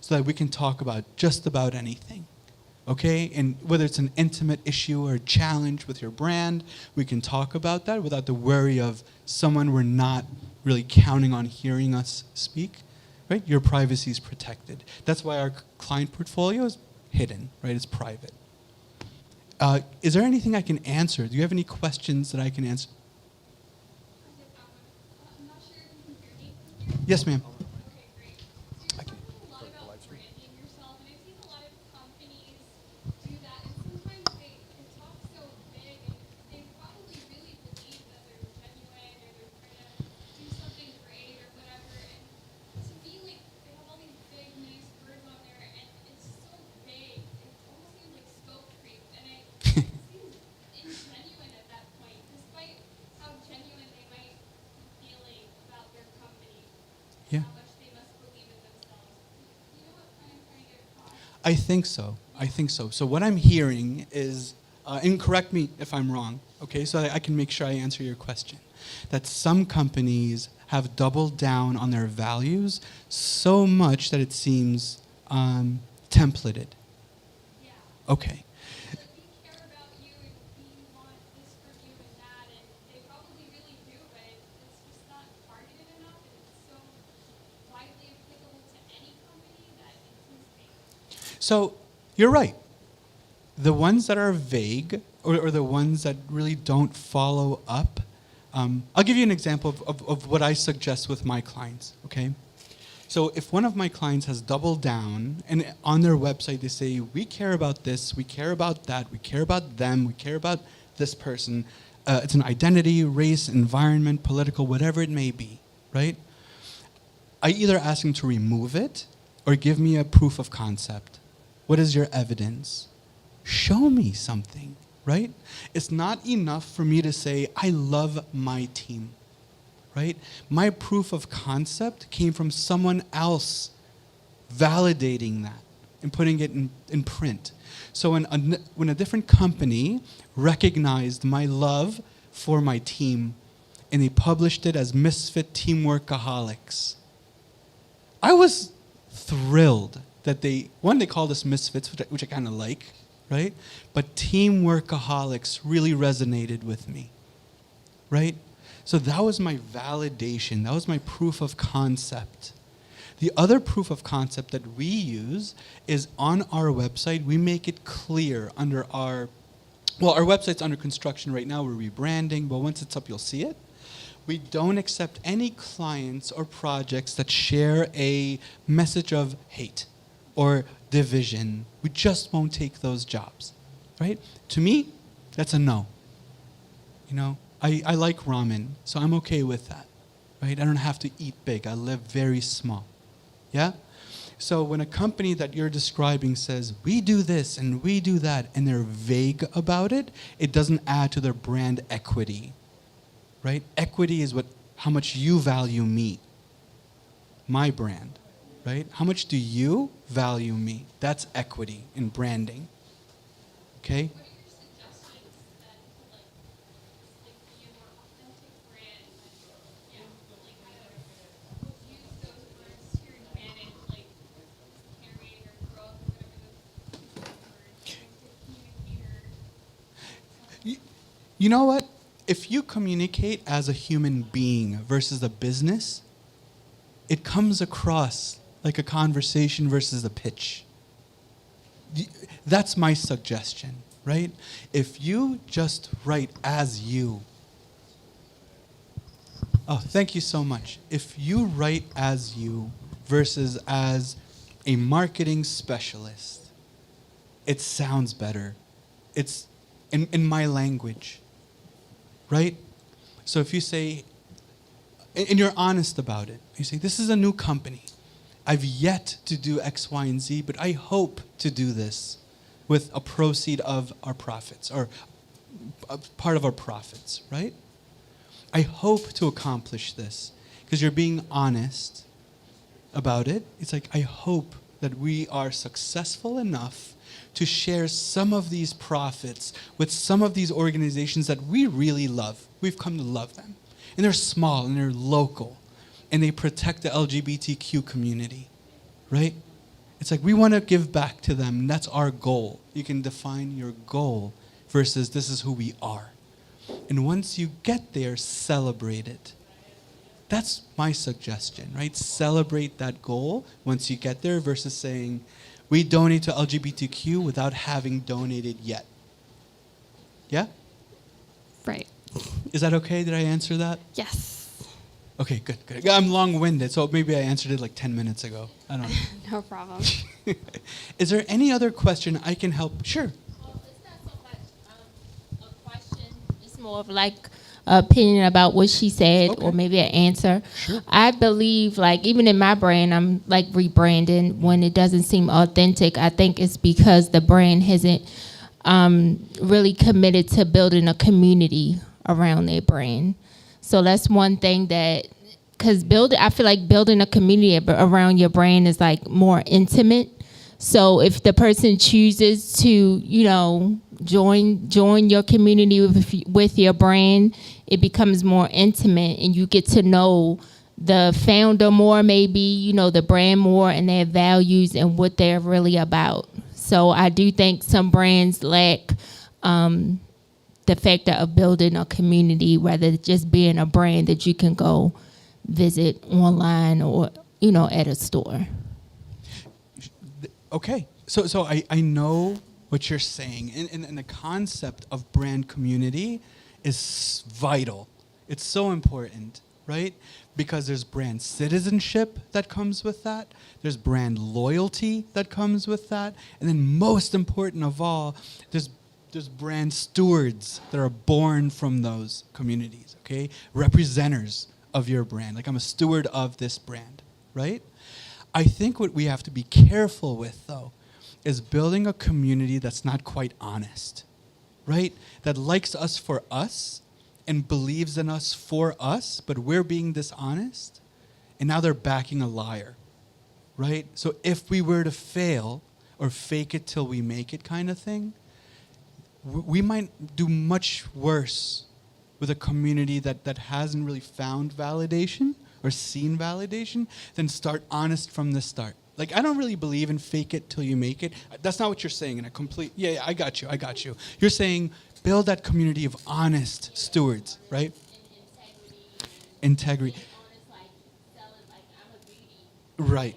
so that we can talk about just about anything. Okay, and whether it's an intimate issue or a challenge with your brand, we can talk about that without the worry of someone we're not really counting on hearing us speak, right? Your privacy is protected. That's why our client portfolio is hidden, right? It's private. Is there anything I can answer? Do you have any questions that I can answer? I'm not sure if you can hear me. Yes, ma'am. Okay, great. So you're talking a lot about branding yourself, and I've seen a lot of companies do that, and sometimes they talk so big, and they probably really believe that they're genuine or they're trying to do something great or whatever. And to me, like, they have all these big, nice words on there, and it's so vague. It almost seems like scope creep, and it seems ingenuine at that point, despite how genuine they might be feeling about their company. Yeah. How much they must believe in themselves. You know what I'm trying to get across? I think so. So what I'm hearing is, and correct me if I'm wrong, okay, so I can make sure I answer your question, that some companies have doubled down on their values so much that it seems templated. Yeah. Okay. Like, we care about you and we want this from you and that, and they probably really do, but it's just not targeted enough, and it's so widely applicable to any company that it seems fake. So you're right. The ones that are vague or the ones that really don't follow up, I'll give you an example of what I suggest with my clients, okay? So if one of my clients has doubled down and on their website they say, we care about this, we care about that, we care about them, we care about this person, it's an identity, race, environment, political, whatever it may be, right? I either ask them to remove it or give me a proof of concept. What is your evidence? Show me something, right? It's not enough for me to say, I love my team, right? My proof of concept came from someone else validating that and putting it in print. So when a different company recognized my love for my team and they published it as Misfit Teamworkaholics, I was thrilled that they called us Misfits, which I kind of like, right? But Teamworkaholics really resonated with me, right? So that was my validation. That was my proof of concept. The other proof of concept that we use is on our website, we make it clear under our website's under construction right now. We're rebranding, but once it's up, you'll see it. We don't accept any clients or projects that share a message of hate or division. We just won't take those jobs, right? To me, that's a no. You know, I like ramen, so I'm okay with that, right? I don't have to eat big. I live very small, yeah? So when a company that you're describing says, we do this and we do that, and they're vague about it, it doesn't add to their brand equity, right? Equity is how much you value me, my brand, right? How much do you value me? That's equity in branding, okay? What are your suggestions then to like be a more authentic You know what? If you communicate as a human being versus a business, it comes across like a conversation versus a pitch. That's my suggestion, right? If you just write as you, oh, thank you so much. If you write as you versus as a marketing specialist, it sounds better. It's in my language, right? So if you say, and you're honest about it, you say, this is a new company. I've yet to do X, Y, and Z, but I hope to do this with a proceed of our profits, or a part of our profits, right? I hope to accomplish this, because you're being honest about it. It's like, I hope that we are successful enough to share some of these profits with some of these organizations that we really love. We've come to love them. And they're small and they're local and they protect the LGBTQ community, right? It's like we want to give back to them, and that's our goal. You can define your goal versus this is who we are. And once you get there, celebrate it. That's my suggestion, right? Celebrate that goal once you get there versus saying, we donate to LGBTQ without having donated yet. Yeah? Right. Is that okay? Did I answer that? Yes. Okay, good, good. I'm long-winded, so maybe I answered it like 10 minutes ago. I don't know. No problem. Is there any other question I can help? Sure. Well, it's not so much a question. It's more of like an opinion about what she said, Okay. or maybe an answer. Sure. I believe, like, even in my brand, I'm like rebranding when it doesn't seem authentic. I think it's because the brand hasn't really committed to building a community around their brand. So that's one thing that, because I feel like building a community around your brand is like more intimate. So if the person chooses to, you know, join your community with your brand, it becomes more intimate and you get to know the founder more, maybe, you know, the brand more and their values and what they're really about. So I do think some brands lack the factor of building a community rather than just being a brand that you can go visit online or, you know, at a store. Okay. So I know what you're saying. And the concept of brand community is vital. It's so important, right? Because there's brand citizenship that comes with that. There's brand loyalty that comes with that. And then most important of all, there's brand stewards that are born from those communities, okay? Representers of your brand. Like, I'm a steward of this brand, right? I think what we have to be careful with, though, is building a community that's not quite honest, right? That likes us for us and believes in us for us, but we're being dishonest, and now they're backing a liar, right? So if we were to fail or fake it till we make it kind of thing, we might do much worse with a community that hasn't really found validation or seen validation than start honest from the start. Like, I don't really believe in fake it till you make it. That's not what you're saying. Yeah, I got you. You're saying build that community of honest stewards, right? Integrity. Right.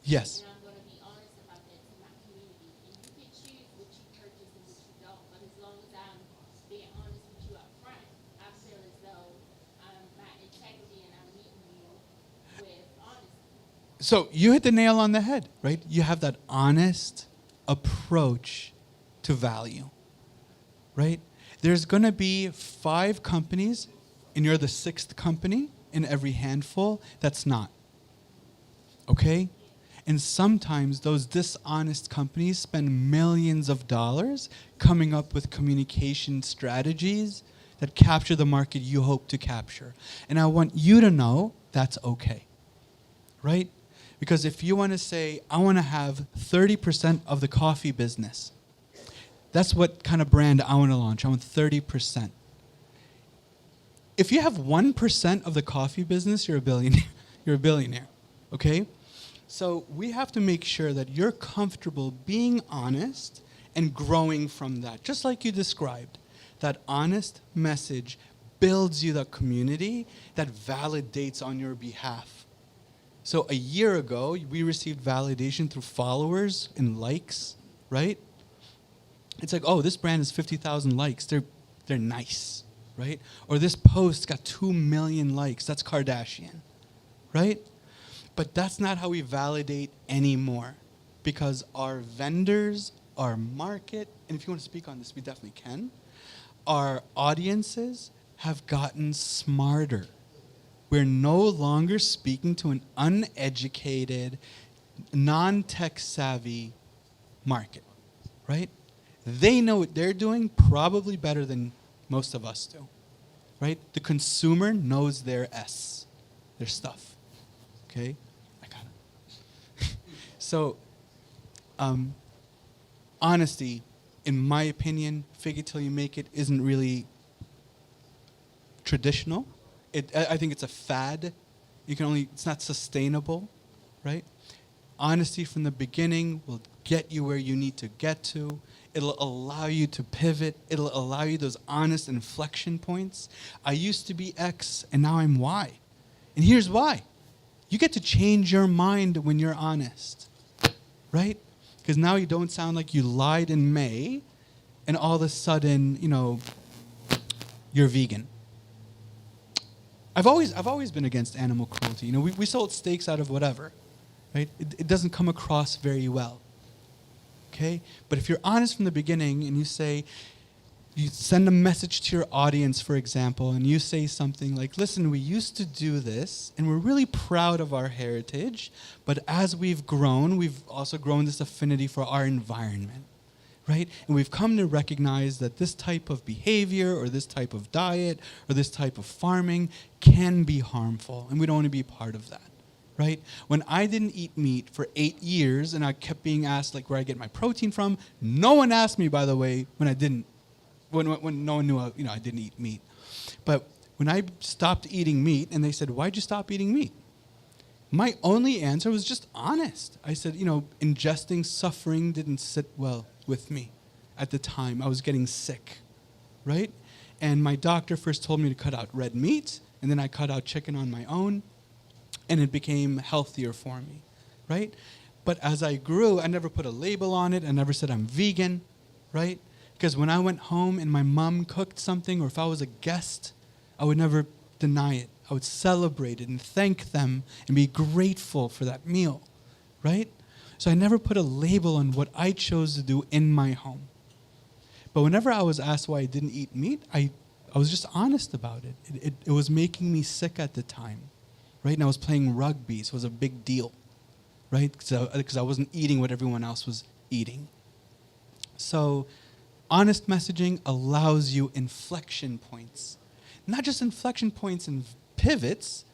Yes. And I'm going to be honest about that to my community. And you can choose what you purchase and what you don't. But as long as I'm being honest with you up front, I feel as though my integrity and I'm meeting you with honesty. So you hit the nail on the head, right? You have that honest approach to value, right? There's going to be 5 companies, and you're the 6th company in every handful that's not, okay? And sometimes those dishonest companies spend millions of dollars coming up with communication strategies that capture the market you hope to capture. And I want you to know that's okay, right? Because if you want to say, I want to have 30% of the coffee business, that's what kind of brand I want to launch. I want 30%. If you have 1% of the coffee business, you're a billionaire. You're a billionaire, okay? So we have to make sure that you're comfortable being honest and growing from that, just like you described. That honest message builds you the community that validates on your behalf. So a year ago, we received validation through followers and likes, right? It's like, oh, this brand has 50,000 likes. They're nice, right? Or this post got 2 million likes. That's Kardashian, right? But that's not how we validate anymore, because our vendors, our market, and if you want to speak on this, we definitely can, our audiences have gotten smarter. We're no longer speaking to an uneducated, non-tech savvy market, right? They know what they're doing probably better than most of us do, right? The consumer knows their stuff, okay? I got it. So, honesty, in my opinion, fake it till you make it isn't really traditional. I think it's a fad. It's not sustainable, right? Honesty from the beginning will get you where you need to get to. It'll allow you to pivot. It'll allow you those honest inflection points. I used to be X and now I'm Y. And here's why. You get to change your mind when you're honest, right? Because now you don't sound like you lied in May and all of a sudden, you're vegan. I've always been against animal cruelty. We sold steaks out of whatever, right? It doesn't come across very well, okay? But if you're honest from the beginning and you send a message to your audience, for example, and you say something like, listen, we used to do this, and we're really proud of our heritage, but as we've grown, we've also grown this affinity for our environment, right? And we've come to recognize that this type of behavior or this type of diet or this type of farming can be harmful, and we don't want to be part of that, right? When I didn't eat meat for 8 years and I kept being asked where I get my protein from, no one asked me, by the way, when I didn't. When no one knew I didn't eat meat. But when I stopped eating meat and they said, why'd you stop eating meat? My only answer was just honest. I said, ingesting suffering didn't sit well with me at the time. I was getting sick, right? And my doctor first told me to cut out red meat, and then I cut out chicken on my own, and it became healthier for me, right? But as I grew, I never put a label on it. I never said I'm vegan, right? Because when I went home and my mom cooked something, or if I was a guest, I would never deny it. I would celebrate it and thank them and be grateful for that meal, right? So I never put a label on what I chose to do in my home. But whenever I was asked why I didn't eat meat, I was just honest about it. It was making me sick at the time, right? And I was playing rugby, so it was a big deal, right? Because I wasn't eating what everyone else was eating. So honest messaging allows you inflection points. Not just inflection points and pivots,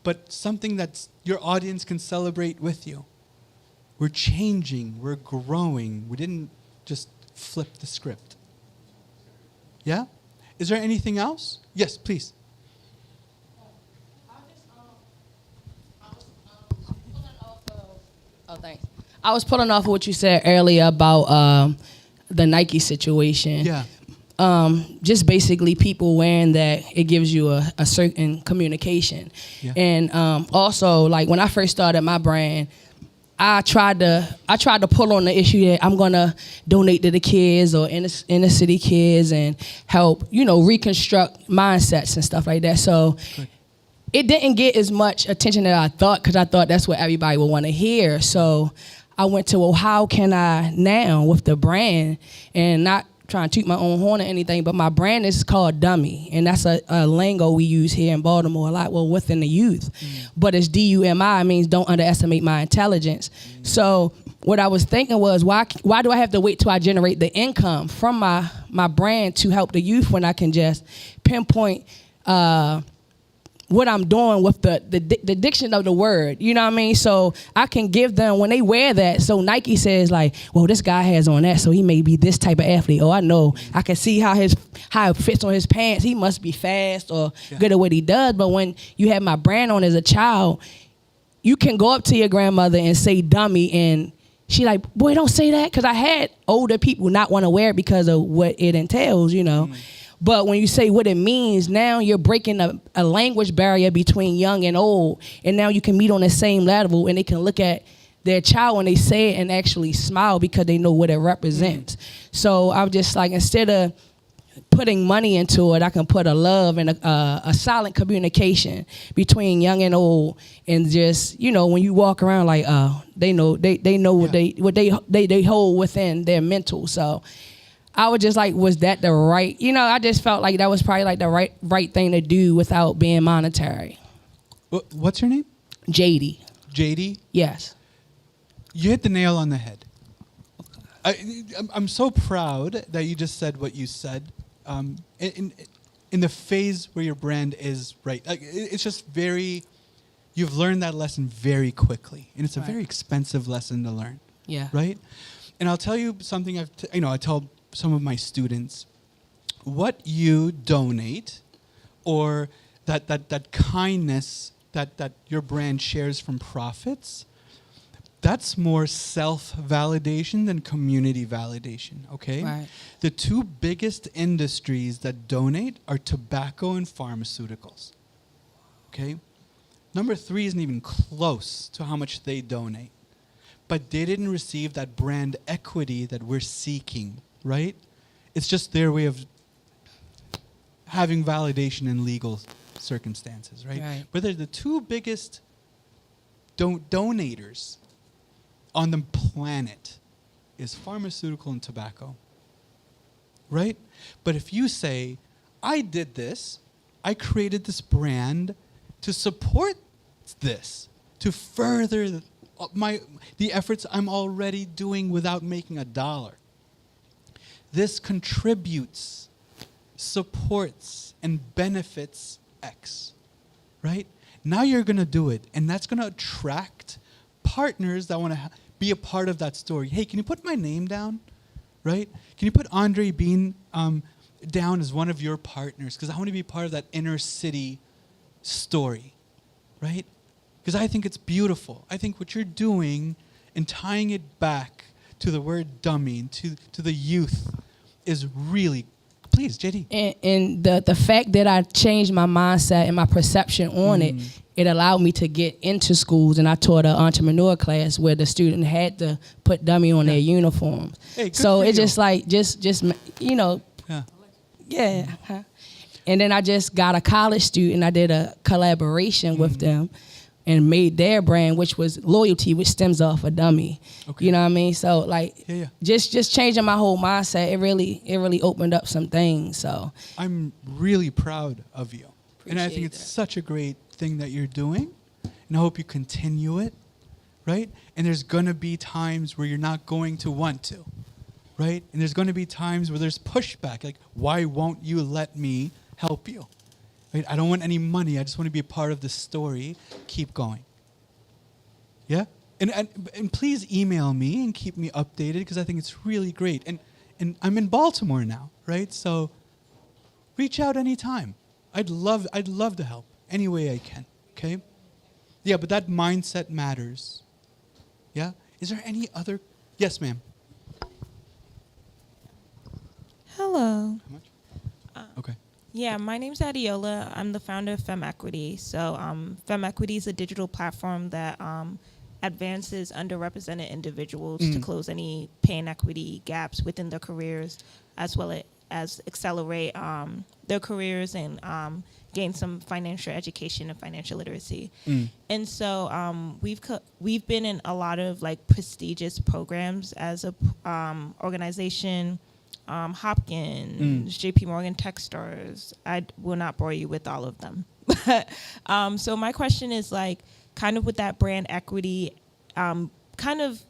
but something that your audience can celebrate with you. We're changing, we're growing. We didn't just flip the script. Yeah? Is there anything else? Yes, please. I was pulling off of what you said earlier about the Nike situation. Yeah. Just basically people wearing that, it gives you a certain communication. Yeah. And also, when I first started my brand, I tried to pull on the issue that I'm gonna donate to the kids or inner city kids and help, reconstruct mindsets and stuff like that. So it didn't get as much attention that I thought, because I thought that's what everybody would want to hear. So I went to, how can I now with the brand, and not trying to toot my own horn or anything, but my brand is called Dummy, and that's a lingo we use here in Baltimore a lot, within the youth. But it's DUMI, means don't underestimate my intelligence. So what I was thinking was, why do I have to wait till I generate the income from my brand to help the youth when I can just pinpoint what I'm doing with the diction of the word, you know what I mean? So I can give them, when they wear that, so Nike says this guy has on that, so he may be this type of athlete. Oh, I know, I can see how it fits on his pants. He must be fast or good at what he does. But when you have my brand on as a child, you can go up to your grandmother and say dummy, and she like, boy, don't say that, because I had older people not want to wear it because of what it entails, you know. But when you say what it means, now you're breaking a language barrier between young and old, and now you can meet on the same level, and they can look at their child when they say it and actually smile because they know what it represents. So I'm just like, instead of putting money into it, I can put a love and a silent communication between young and old, and just, you know, when you walk around like, they know what they hold within their mental. So I was just like, was that the right, you know, I just felt like that was probably like the right thing to do without being monetary. What's your name? JD. JD? Yes. You hit the nail on the head. I'm so proud that you just said what you said. In the phase where your brand is right, like, it's just very, you've learned that lesson very quickly, and it's a very expensive lesson to learn. Yeah. Right. And I'll tell you something. I tell some of my students, what you donate, or that kindness that your brand shares from profits, that's more self-validation than community validation, okay? Right. The two biggest industries that donate are tobacco and pharmaceuticals, okay? Number 3 isn't even close to how much they donate. But they didn't receive that brand equity that we're seeking, right? It's just their way of having validation in legal circumstances, right? Right. But they're the two biggest donators on the planet is pharmaceutical and tobacco, right? But if you say, I did this, I created this brand to support this, to further the efforts I'm already doing without making a dollar. This contributes, supports, and benefits X, right? Now you're going to do it, and that's going to attract partners that want to be a part of that story. Hey, can you put my name down, right? Can you put Andre Bean down as one of your partners? Because I want to be part of that inner city story, right? Because I think it's beautiful. I think what you're doing and tying it back to the word dummy, to the youth, is really, please, JD. And the fact that I changed my mindset and my perception on it allowed me to get into schools, and I taught an entrepreneur class where the student had to put dummy on their uniforms. Hey, so it's just like, just you know, yeah. And then I just got a college student. I did a collaboration with them and made their brand, which was loyalty, which stems off a dummy. Okay. You know what I mean? So like, just changing my whole mindset, it really opened up some things. So I'm really proud of you. And I think it's such a great thing that you're doing, and I hope you continue it, right? And there's gonna be times where you're not going to want to, right? And there's gonna be times where there's pushback, like, why won't you let me help you? Right? I don't want any money, I just want to be a part of the story. Keep going. Yeah? And please email me and keep me updated, because I think it's really great. And I'm in Baltimore now, right? So reach out anytime. I'd love to help any way I can, okay? Yeah, but that mindset matters. Yeah? Is there any other? Yes, ma'am. Hello. How much? Okay. Yeah, my name's Adiola. I'm the founder of Fem Equity. So Fem Equity is a digital platform that advances underrepresented individuals to close any pay inequity gaps within their careers, as well as accelerate their careers and gain some financial education and financial literacy. And so we've been in a lot of like prestigious programs as a organization. Hopkins, JP Morgan, Techstars. I will not bore you with all of them. So my question is like, kind of with that brand equity, kind of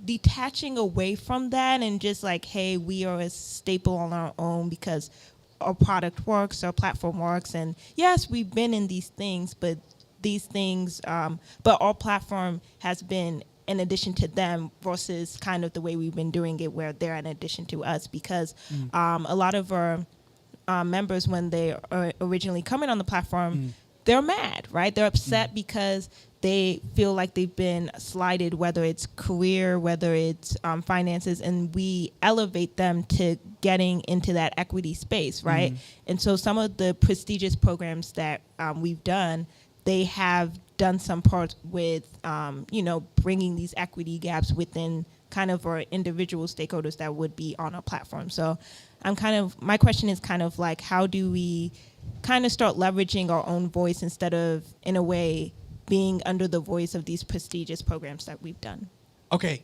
detaching away from that and just like, hey, we are a staple on our own because our product works, our platform works. And yes, we've been in these things, but our platform has been in addition to them versus kind of the way we've been doing it where they're in addition to us, because a lot of our members, when they are originally coming on the platform, they're mad, right? They're upset because they feel like they've been slighted, whether it's career, whether it's finances, and we elevate them to getting into that equity space, right? And so some of the prestigious programs that we've done, they have done some parts with, bringing these equity gaps within kind of our individual stakeholders that would be on a platform. So my question is kind of like, how do we kind of start leveraging our own voice instead of, in a way, being under the voice of these prestigious programs that we've done? Okay,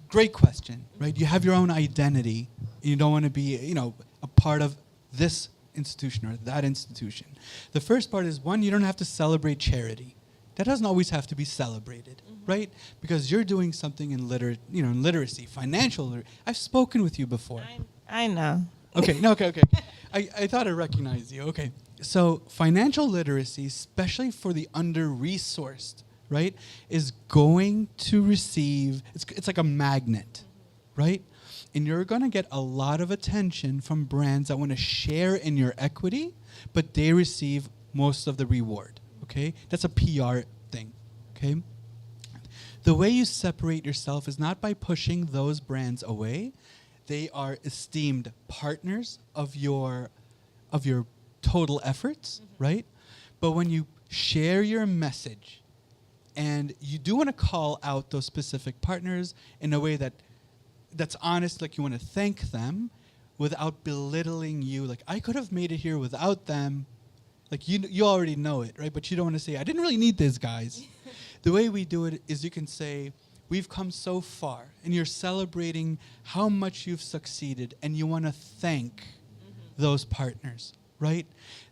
great question, right? You have your own identity. You don't want to be, a part of this institution or that institution. The first part is, one, you don't have to celebrate charity. That doesn't always have to be celebrated, right? Because you're doing something in literacy, financial. I've spoken with you before. I know. Okay, okay. I thought I recognized you. Okay, so financial literacy, especially for the under-resourced, right, is going to receive, it's like a magnet, right? And you're going to get a lot of attention from brands that want to share in your equity, but they receive most of the reward, okay? That's a PR thing, okay? The way you separate yourself is not by pushing those brands away. They are esteemed partners of your total efforts, right? But when you share your message, and you do want to call out those specific partners in a way that's honest, like you want to thank them without belittling you. Like, I could have made it here without them. Like, you already know it, right? But you don't want to say, I didn't really need these guys. The way we do it is you can say, we've come so far, and you're celebrating how much you've succeeded, and you want to thank those partners, right?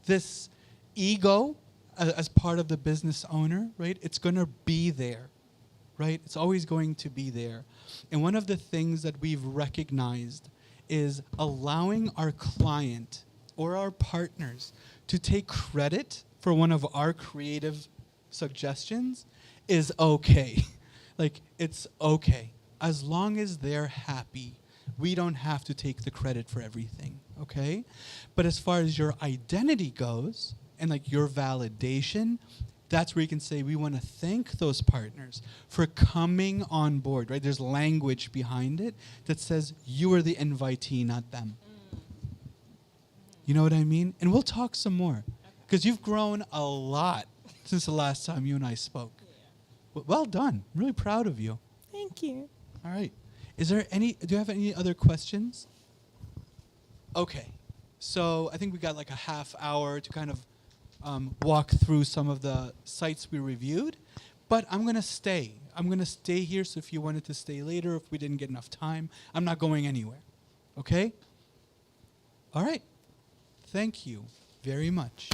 This ego as part of the business owner, right? It's going to be there, right? It's always going to be there. And one of the things that we've recognized is allowing our client or our partners to take credit for one of our creative suggestions is okay. Like, it's okay. As long as they're happy, we don't have to take the credit for everything, okay? But as far as your identity goes, and like your validation, that's where you can say we want to thank those partners for coming on board, right? There's language behind it that says you are the invitee, not them. You know what I mean? And we'll talk some more, because you've grown a lot since the last time you and I spoke. Well done. I'm really proud of you. Thank you. All right. Do you have any other questions? Okay. So I think we got like a half hour to kind of walk through some of the sites we reviewed, but I'm going to stay. I'm going to stay here, so if you wanted to stay later, if we didn't get enough time, I'm not going anywhere. Okay? All right. Thank you very much.